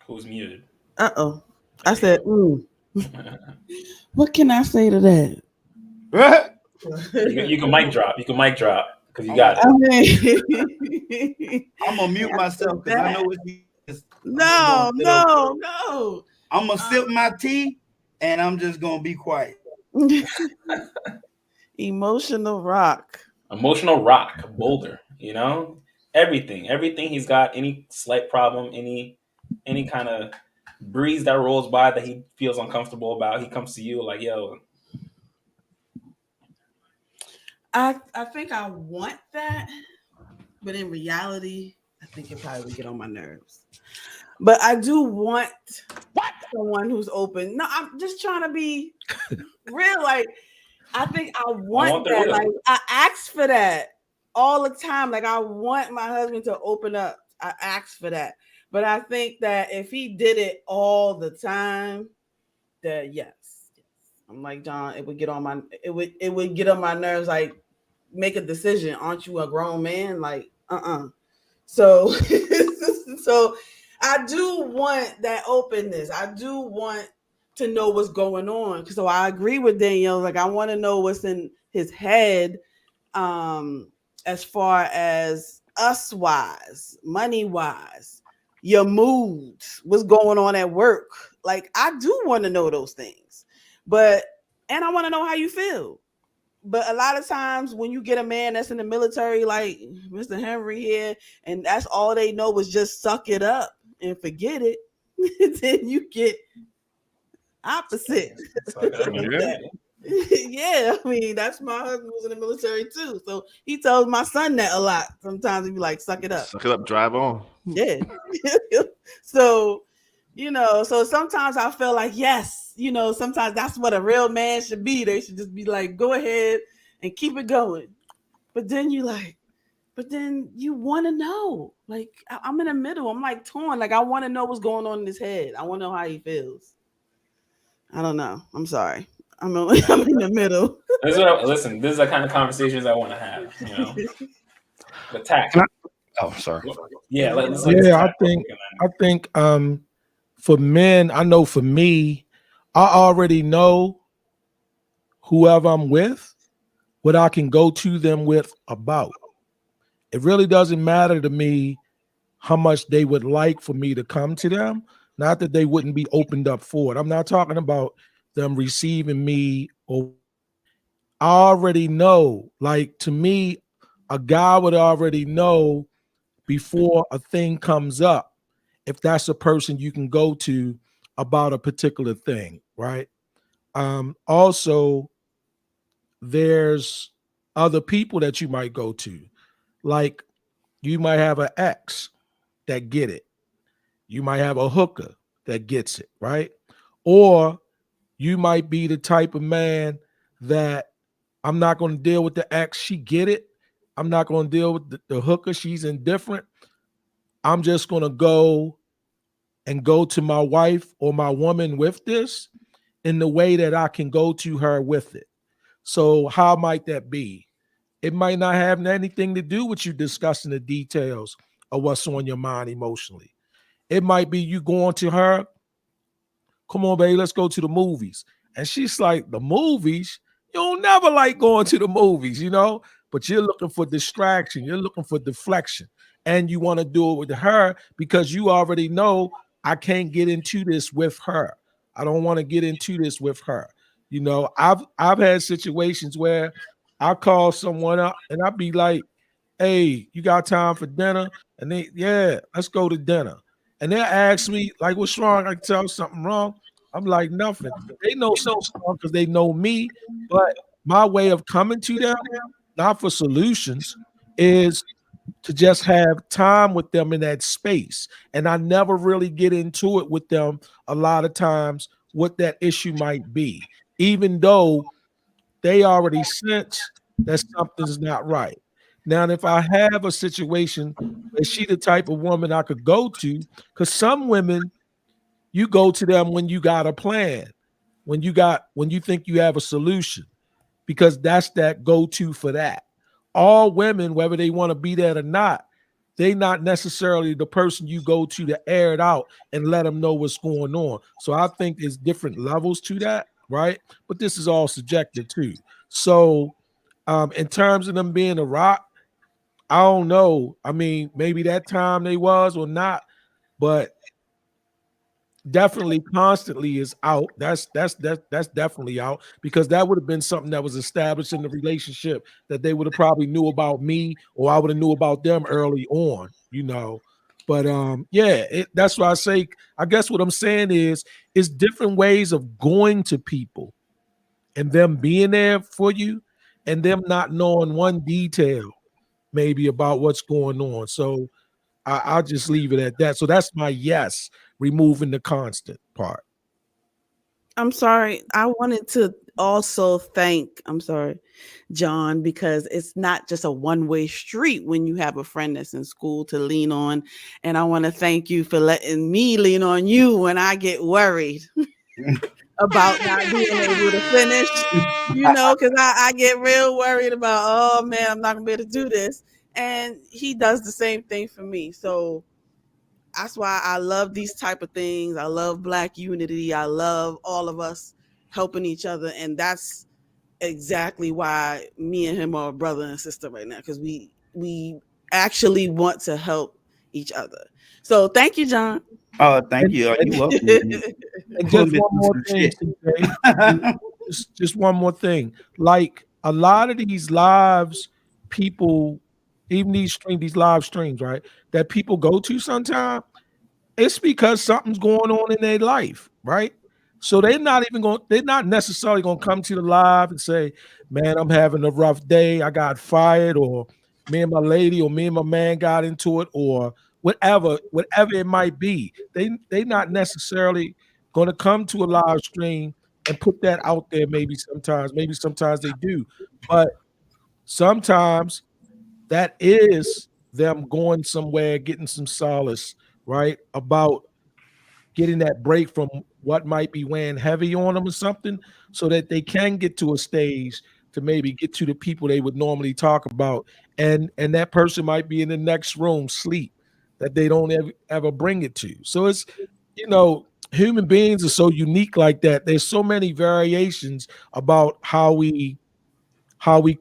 Who's muted? Uh-oh. I said, what can I say to that? You can mic drop. You can mic drop because you got it. I'm gonna mute myself because I know what he is. No. I'm gonna sip my tea and I'm just gonna be quiet. Emotional rock. Emotional rock, boulder. Everything he's got. Any slight problem, any kind of breeze that rolls by that he feels uncomfortable about, he comes to you like, yo. I think I want that, but in reality, I think it probably would get on my nerves. But I do want someone who's open. No, I'm just trying to be real. Like, I think I want the that. real. Like, I ask for that all the time. Like, I want my husband to open up. I ask for that. But I think that if he did it all the time, that yes. I'm like, John, it would get on my nerves. Like, make a decision. Aren't you a grown man? Like, So so I do want that openness. I do want to know what's going on. So I agree with Danielle. Like, I want to know what's in his head, as far as us wise, money wise, your moods, what's going on at work. Like, I do want to know those things. And I want to know how you feel. But a lot of times when you get a man that's in the military, like Mr. Henry here, and that's all they know is just suck it up and forget it, then you get opposite. Yeah, I mean, that's my husband was in the military too. So he tells my son that a lot. Sometimes he'd be like, suck it up. Suck it up, drive on. Yeah. So, so sometimes I feel like, yes, sometimes that's what a real man should be. They should just be like, go ahead and keep it going. But then you want to know. Like, I'm in the middle. I'm like torn. Like, I want to know what's going on in his head. I want to know how he feels. I don't know. I'm sorry. I'm in the middle. Listen, this is the kind of conversations I want to have, The tact. Oh, sorry. Yeah, I think for men, I know for me, I already know whoever I'm with, what I can go to them with about. It really doesn't matter to me how much they would like for me to come to them. Not that they wouldn't be opened up for it. I'm not talking about them receiving me, or I already know. Like, to me, a guy would already know before a thing comes up if that's a person you can go to about a particular thing, right? Also, there's other people that you might go to. Like, you might have an ex that get it. You might have a hooker that gets it, right? Or you might be the type of man that I'm not going to deal with the ex. She get it. I'm not going to deal with the hooker. She's indifferent. I'm just going to go to my wife or my woman with this in the way that I can go to her with it. So how might that be? It might not have anything to do with you discussing the details of what's on your mind emotionally. It might be you going to her, come on, babe, let's go to the movies. And she's like, the movies? You don't never like going to the movies, but you're looking for distraction. You're looking for deflection. And you want to do it with her because you already know I can't get into this with her. I don't want to get into this with her. I've had situations where I call someone up and I'd be like, hey, you got time for dinner? And they, yeah, let's go to dinner. And they'll ask me, like, what's wrong? I can tell something wrong. I'm like, nothing. They know something's wrong because they know me. But my way of coming to them, not for solutions, is to just have time with them in that space. And I never really get into it with them a lot of times what that issue might be, even though they already sense that something's not right. Now, if I have a situation where she the type of woman I could go to, because some women, you go to them when you got a plan, when you think you have a solution, because that's that go-to for that. All women, whether they want to be that or not, they not necessarily the person you go to air it out and let them know what's going on. So I think there's different levels to that, right? But this is all subjective too. So in terms of them being a rock, I don't know. I mean, maybe that time they was or not, but definitely constantly is out. That's definitely out, because that would have been something that was established in the relationship that they would have probably knew about me, or I would have knew about them early on, But that's why I say, I guess what I'm saying is different ways of going to people and them being there for you and them not knowing one detail maybe about what's going on. So I'll just leave it at that. So that's my yes, removing the constant part. I'm sorry. I wanted to also thank, John, because it's not just a one-way street when you have a friend that's in school to lean on. And I want to thank you for letting me lean on you when I get worried about not being able to finish, because I get real worried about, oh man, I'm not gonna be able to do this. And he does the same thing for me. So that's why I love these type of things. I love Black unity. I love all of us helping each other. And that's exactly why me and him are brother and sister right now, because we actually want to help each other. So thank you, John. Oh, thank you. You're welcome. And just one more thing, CJ. just one more thing. Like a lot of these lives, people, even these live streams, right, that people go to sometimes, it's because something's going on in their life, right? So they're not necessarily going to come to the live and say, man, I'm having a rough day. I got fired, or me and my lady, or me and my man got into it, or whatever it might be. They not necessarily going to come to a live stream and put that out there. Maybe sometimes they do, but sometimes that is them going somewhere, getting some solace, right? About getting that break from what might be weighing heavy on them or something, so that they can get to a stage to maybe get to the people they would normally talk about. And that person might be in the next room, sleep, that they don't ever bring it to. So it's, human beings are so unique like that. There's so many variations about how we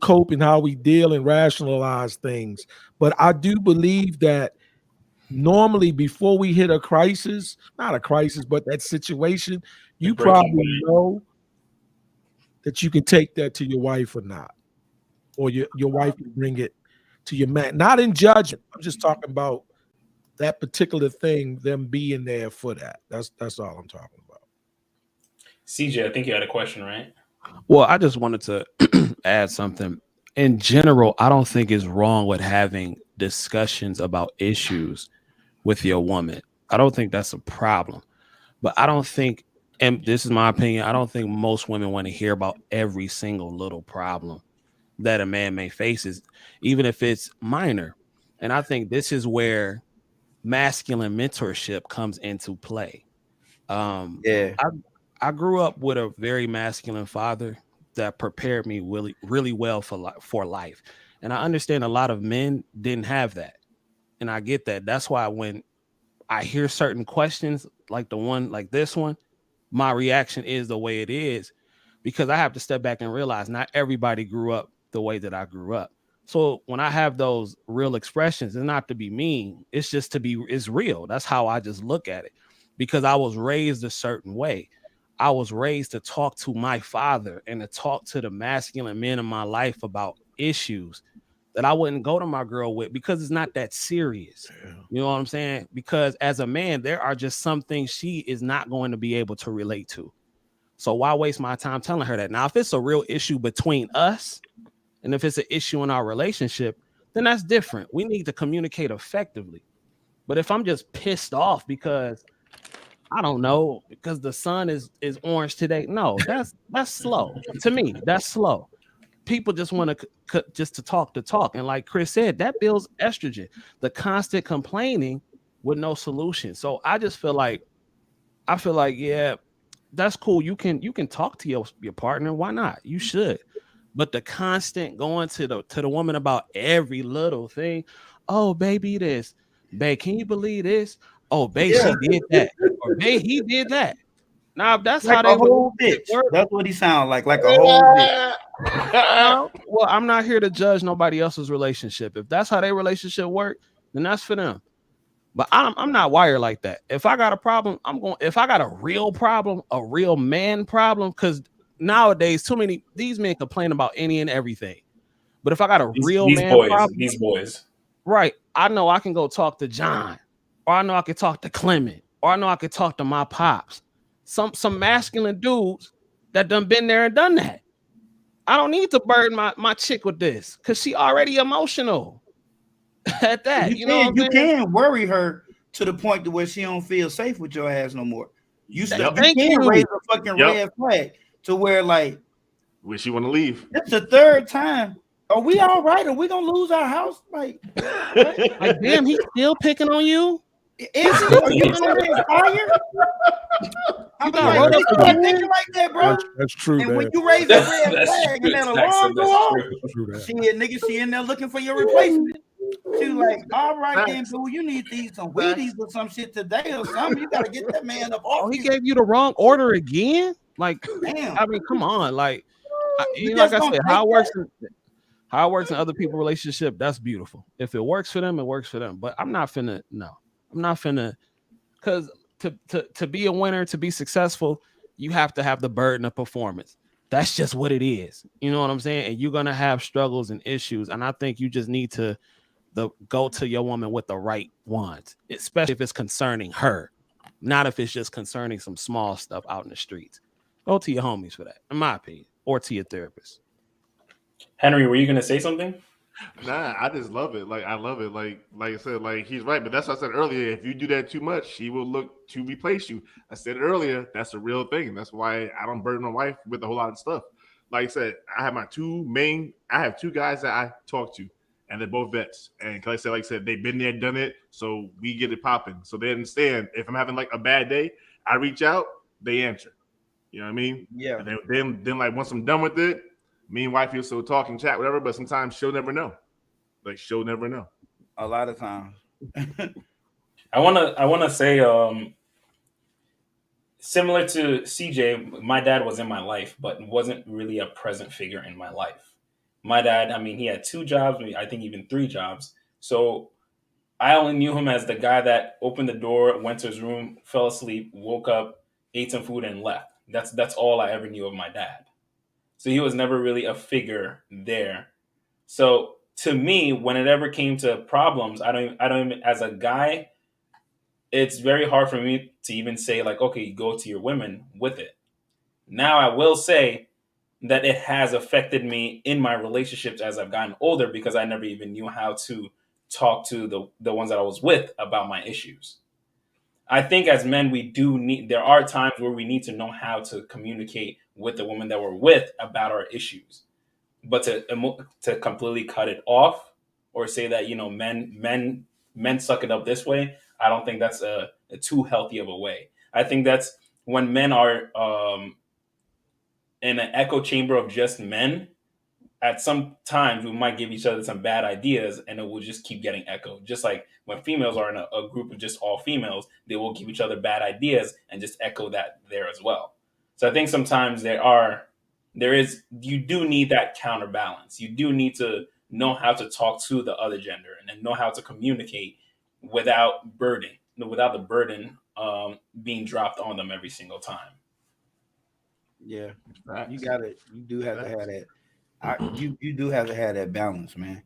cope and how we deal and rationalize things. But I do believe that normally before we hit a crisis, not a crisis, but that situation, you probably know that you can take that to your wife or not, or your wife can bring it to your man. Not in judgment. I'm just talking about that particular thing, them being there for that. That's all I'm talking about. CJ, I think you had a question, right? Well, I just wanted to add something. In general, I don't think it's wrong with having discussions about issues with your woman. I don't think that's a problem. But I don't think, and this is my opinion, I don't think most women want to hear about every single little problem that a man may face, even if it's minor. And I think this is where masculine mentorship comes into play. I grew up with a very masculine father that prepared me really well for life. And I understand a lot of men didn't have that. And I get that. That's why when I hear certain questions like this one, my reaction is the way it is, because I have to step back and realize not everybody grew up the way that I grew up. So when I have those real expressions, it's not to be mean, it's just it's real. That's how I just look at it, because I was raised a certain way. I was raised to talk to my father and to talk to the masculine men in my life about issues that I wouldn't go to my girl with, because it's not that serious. You know what I'm saying? Because as a man, there are just some things she is not going to be able to relate to. So why waste my time telling her that? Now, if it's a real issue between us, and if it's an issue in our relationship, then that's different. We need to communicate effectively. But if I'm just pissed off because I don't know, because the sun is orange today, no, that's slow. To me, that's slow. People just want to talk. And like Chris said, that builds estrogen, the constant complaining with no solution. So I just feel like, yeah, that's cool. You can talk to your partner. Why not? You should. But the constant going to the woman about every little thing. Oh, baby, this. Babe, can you believe this? Oh, babe, she did that. Or babe, he did that. Now, that's like how they a whole bitch. That's what he sounds like a whole bitch. No, well, I'm not here to judge nobody else's relationship. If that's how their relationship work, then that's for them. But I'm not wired like that. If I got a problem, if I got a real problem, a real man problem, because nowadays these men complain about any and everything. But if I got a real man problem, these boys, right? I know I can go talk to John, or I know I can talk to Clement, or I know I can talk to my pops. Some masculine dudes that done been there and done that. I don't need to burden my chick with this, because she already emotional. at that. You You know what I'm saying? can worry her to the point to where she don't feel safe with your ass no more. You Thank can you. raise a fucking red flag to where like when she want to leave. That's the third time. Are we all right? Are we gonna lose our house? Like, what? Like, damn, he's still picking on you. Is it? Are you fucking fired? I'm got like, wrote up you start again? thinking like that, bro. That's true. And when Dad. you raise a red That's flag true, and that Jackson, alarm go that's off, true. shit, nigga, she in there looking for your replacement. She was like, all right then, boo, you need to eat some Wheaties or some shit today or something. You gotta get that man up off. Oh, he gave you the wrong order again? Like, damn. I mean, come on. Like, You like just I don't said, take how it works in other people's relationship, that's beautiful. If it works for them, it works for them. But I'm not finna, because to be a winner, to be successful, you have to have the burden of performance. That's just what it is. You know what I'm saying? And you're gonna have struggles and issues. And I think you just need to go to your woman with the right ones, especially if it's concerning her, not if it's just concerning some small stuff out in the streets. Go to your homies for that, in my opinion, or to your therapist. Henry, were you gonna say something? Nah, I just love it. Like I love it. Like I said, like he's right. But that's what I said earlier. If you do that too much, she will look to replace you. I said earlier, that's a real thing. That's why I don't burden my wife with a whole lot of stuff. Like I said, I have two guys that I talk to, and they're both vets. And like I said, they've been there, done it, so we get it popping. So they understand if I'm having like a bad day, I reach out, they answer. You know what I mean? Yeah. And then like once I'm done with it, me and wife used to talk and chat, whatever, but sometimes she'll never know. Like she'll never know. A lot of times. I wanna say similar to CJ, my dad was in my life, but wasn't really a present figure in my life. My dad, I mean, he had 2 jobs, I think even 3 jobs. So I only knew him as the guy that opened the door, went to his room, fell asleep, woke up, ate some food, and left. That's all I ever knew of my dad. So he was never really a figure there. So to me, when it ever came to problems, I don't even, as a guy, it's very hard for me to even say like, okay, go to your women with it. Now I will say that it has affected me in my relationships as I've gotten older because I never even knew how to talk to the ones that I was with about my issues. I think as men, there are times where we need to know how to communicate with the woman that we're with about our issues, but to completely cut it off or say that, men suck it up this way. I don't think that's a too healthy of a way. I think that's when men are in an echo chamber of just men. At some times we might give each other some bad ideas and it will just keep getting echoed. Just like when females are in a group of just all females, they will give each other bad ideas and just echo that there as well. So I think sometimes you do need that counterbalance. You do need to know how to talk to the other gender and then know how to communicate without the burden being dropped on them every single time. Yeah, you got it. You do have to have that. You do have to have that balance, man.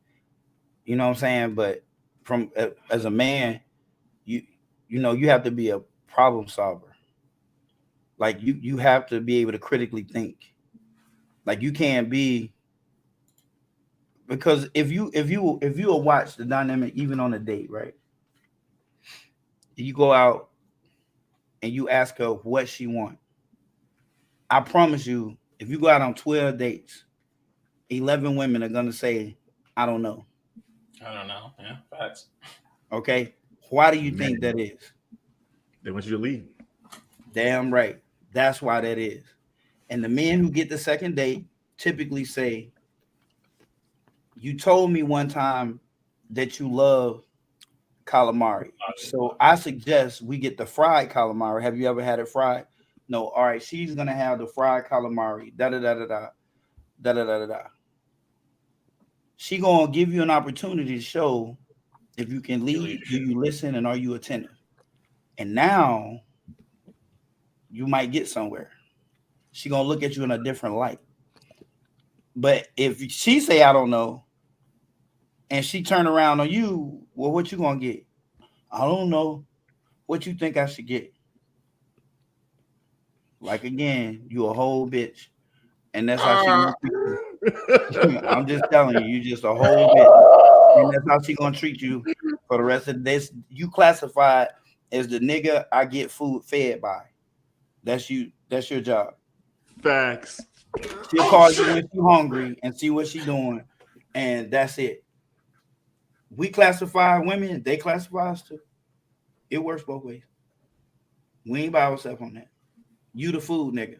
You know what I'm saying? But as a man, you have to be a problem solver. Like you have to be able to critically think. Like you can't be, because if you will watch the dynamic even on a date, right? You go out and you ask her what she wants. I promise you, if you go out on 12 dates, 11 women are gonna say, I don't know. I don't know. Yeah, facts. Okay. Why do you think that is? They want you to leave. Damn right. That's why that is. And the men who get the second date typically say, you told me one time that you love calamari. So I suggest we get the fried calamari. Have you ever had it fried? No. All right. She's gonna have the fried calamari. Da da da da da. Da da da da da. She gonna give you an opportunity to show if you can lead, do you listen, and are you attentive? And now you might get somewhere. She gonna look at you in a different light. But if she say I don't know, and she turn around on you, well, what you gonna get? I don't know. What you think I should get? Like again, you a whole bitch, and that's how she gonna treat you. I'm just telling you, you just a whole bitch. and that's how she gonna treat you for the rest of this. You classified as the nigga I get food fed by. That's you. That's your job. Facts. She'll call you when she's hungry and see what she's doing, and that's it. We classify women; they classify us too. It works both ways. We ain't by ourselves on that. You the food nigga.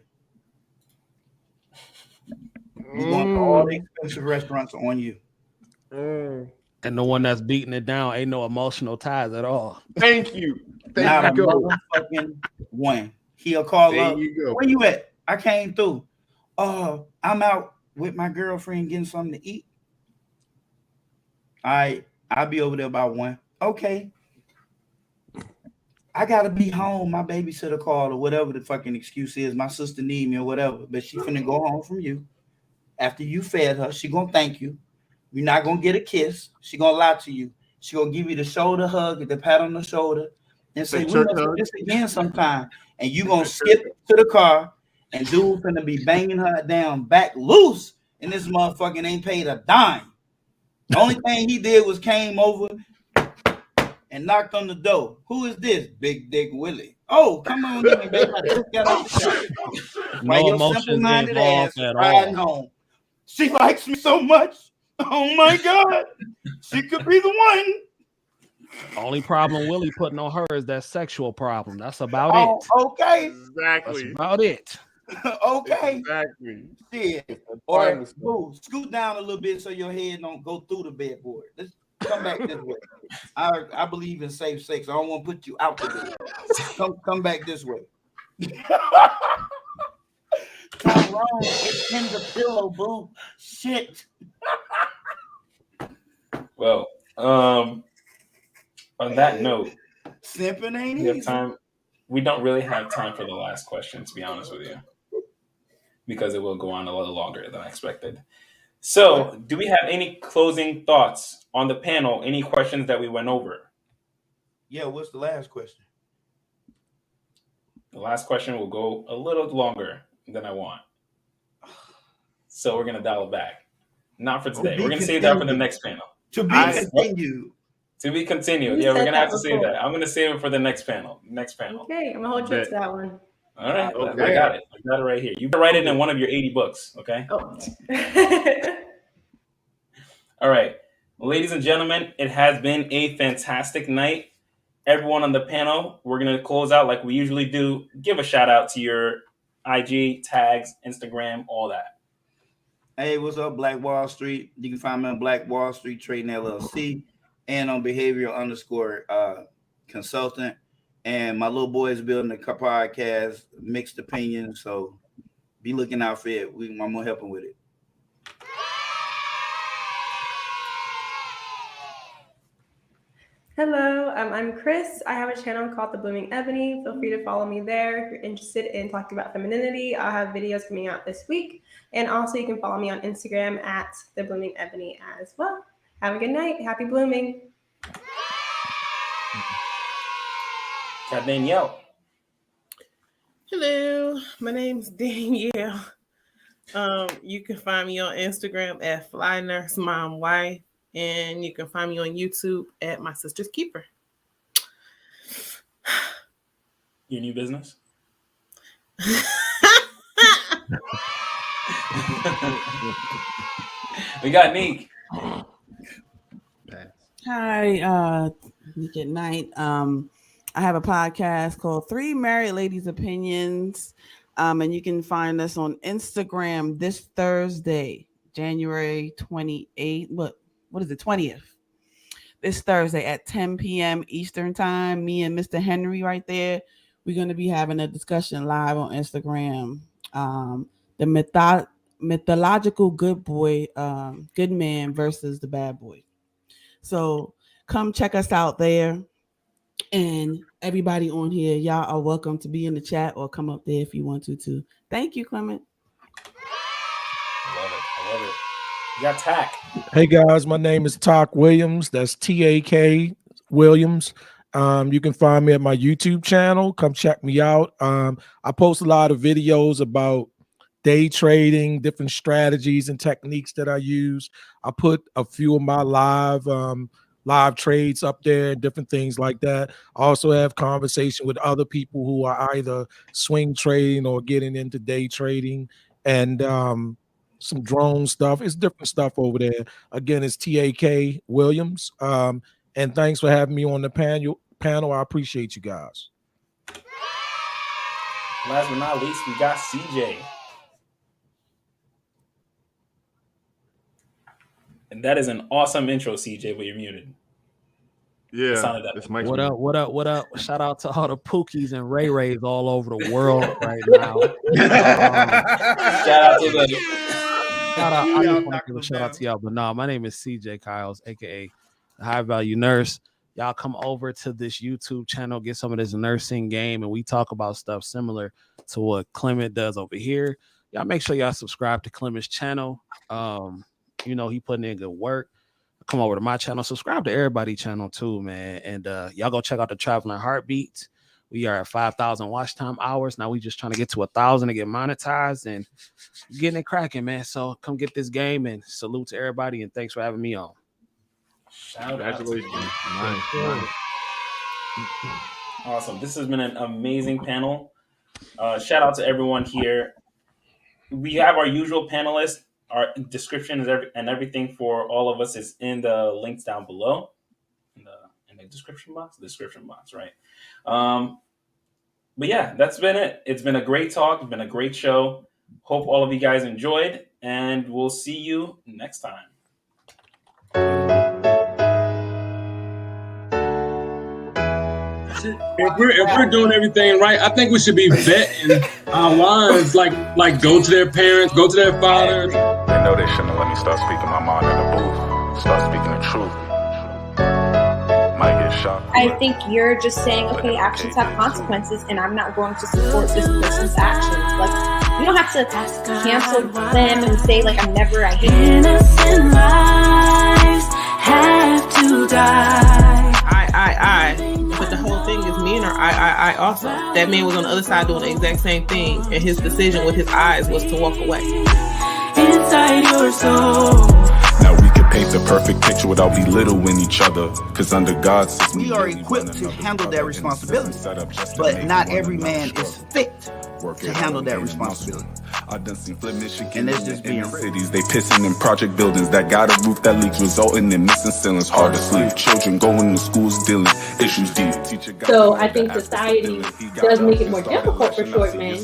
You going to all the expensive restaurants on you. And the one that's beating it down ain't no emotional ties at all. Thank you. Not a motherfucking one. He'll call There up. you go. Where you at? I came through. I'm out with my girlfriend getting something to eat. I'll be over there about 1. Okay. I gotta be home. My babysitter called or whatever the fucking excuse is. My sister need me or whatever. But she finna go home from you. After you fed her, she gonna thank you. You're not gonna get a kiss. She gonna lie to you. She gonna give you the shoulder hug, the pat on the shoulder, and say, "We must do this again sometime." And you gonna skip to the car, and dude finna be banging her down back loose, and this motherfucking ain't paid a dime. The only thing he did was came over and knocked on the door. Who is this? Big Dick Willie. Oh, come on in, baby. I just got out the shower. No emotions simple-minded involved ass at riding all. home. She likes me so much. Oh my God. She could be the one. Only problem Willie putting on her is that sexual problem. That's about it. Okay. Exactly. That's about it. Okay. Exactly. Shit. Or scoot down a little bit so your head don't go through the bedboard. Let's come back this way. I believe in safe sex. I don't want to put you out the bed. Come back this way. Tyrone, it's in the pillow, boo. Shit. Well, on that note, simping ain't we have easy. time. We don't really have time for the last question, to be honest with you, because it will go on a little longer than I expected. So, do we have any closing thoughts on the panel? Any questions that we went over? Yeah, what's the last question? The last question will go a little longer than I want. So we're going to dial it back. Not for today. We're going to save that for the next panel. To be continued. To be continued. You Yeah, we're said going to have that to say before. that. I'm going to save it for the next panel. Okay, I'm gonna hold you up to that one. All right. Okay. I got it. I got it right here. You can write it in one of your 80 books, okay? Oh. All right. Ladies and gentlemen, it has been a fantastic night. Everyone on the panel, we're going to close out like we usually do. Give a shout out to your IG, tags, Instagram, all that. Hey, what's up, Black Wall Street? You can find me on Black Wall Street Trading LLC and on behavioral _consultant. And my little boy is building a podcast, Mixed Opinions. So be looking out for it. I'm going to help him with it. Hello, I'm Chris. I have a channel called The Blooming Ebony. Feel free to follow me there if you're interested in talking about femininity. I'll have videos coming out this week. And also you can follow me on Instagram at The Blooming Ebony as well. Have a good night. Happy blooming. Got Danielle. Hello, my name's Danielle. You can find me on Instagram at Fly Nurse Mom Wife, and you can find me on YouTube at My Sister's Keeper. Your new business? We got Neek. Hi, good night. I have a podcast called Three Married Ladies Opinions. And you can find us on Instagram this Thursday, January 28th. What is it? 20th. This Thursday at 10 p.m. Eastern time. Me and Mr. Henry right there. We're going to be having a discussion live on Instagram. The mythological good boy, good man versus the bad boy. So come check us out there. And everybody on here, y'all are welcome to be in the chat or come up there if you want to too. Thank you, Clement. I love it. You got Tack. Hey guys, my name is Tak Williams. That's TAK Williams. You can find me at my YouTube channel. Come check me out. I post a lot of videos about day trading, different strategies and techniques that I use. I put a few of my live trades up there, different things like that. I also have conversation with other people who are either swing trading or getting into day trading, and some drone stuff. It's different stuff over there. Again, it's TAK Williams. And thanks for having me on the panel. I appreciate you guys. Last but not least, we got CJ. And that is an awesome intro, CJ, but you're muted. Yeah, it's Mike's What up? What up? What up? Shout out to all the Pookies and Ray Rays all over the world right now. Shout out to the. Shout out, I just want to give a shout out to y'all. But no, my name is CJ Kyles, aka the High Value Nurse. Y'all come over to this YouTube channel, get some of this nursing game, and we talk about stuff similar to what Clement does over here. Y'all make sure y'all subscribe to Clement's channel. You know, he putting in good work. Come over to my channel, subscribe to everybody's channel too, man. And y'all go check out the Traveling Heartbeats. We are at 5,000 watch time hours. Now we just trying to get to 1,000 to get monetized and getting it cracking, man. So come get this game, and salute to everybody, and thanks for having me on. Shout out to you. Nice. Awesome. This has been an amazing panel. Shout out to everyone here. We have our usual panelists. Our description and everything for all of us is in the links down below. In the description box? Description box, right? But yeah, that's been it. It's been a great talk. It's been a great show. Hope all of you guys enjoyed, and we'll see you next time. If we're doing everything right, I think we should be vetting our wives, like go to their parents, go to their fathers. They know they shouldn't have let me start speaking my mind in the booth. Start speaking the truth. Might get shocked. I think you're just saying, okay, actions have consequences, and I'm not going to support this person's actions. Like, you don't have to cancel them and say, like, I hate you. Innocent lives have to die. But the whole thing is men are I also. That man was on the other side doing the exact same thing, and his decision with his eyes was to walk away. Inside your soul. Now we can paint the perfect picture without belittling each other. Because under God's system, we are equipped to handle that responsibility. But not every man is fit to handle that responsibility. I done seen Flint, Michigan, and just being cities. They pissing in project buildings that got a roof that leaks, resulting in missing ceilings. Hard to sleep. Children going to schools dealing issues deep. So I think society does make it more difficult for short men,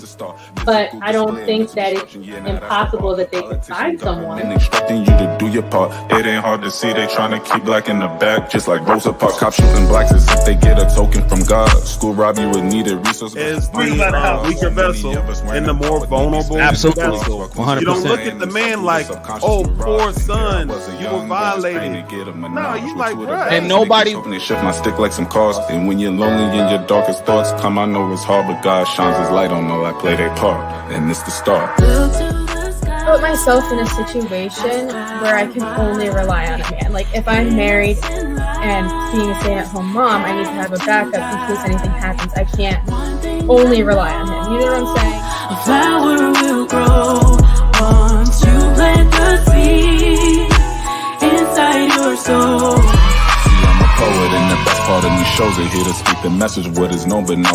but I don't think that it's impossible that they can find someone. And instructing you to do your part. It ain't hard to see they trying to keep black in the back, just like Rosa Parks. Cops shooting blacks as if they get a token from God. School rob you with needed resources. Is the weaker vessel and the more vulnerable. Absolutely. vessel. 100%. You don't look at the man like, oh, poor son, you were violated. No, you like, bruh. And nobody they shift my stick like some cars. And when you're lonely in your darkest thoughts, come, I know it's hard, but God shines his light on all I play their part. And it's the start. Put myself in a situation where I can only rely on a man. Like if I'm married and being a stay-at-home mom, I need to have a backup in case anything happens. I can't only rely on him. You know what I'm saying? A flower will grow once you plant the seed inside your soul. See, I'm a poet, and the best part of me shows it here to speak the message of what is known, but now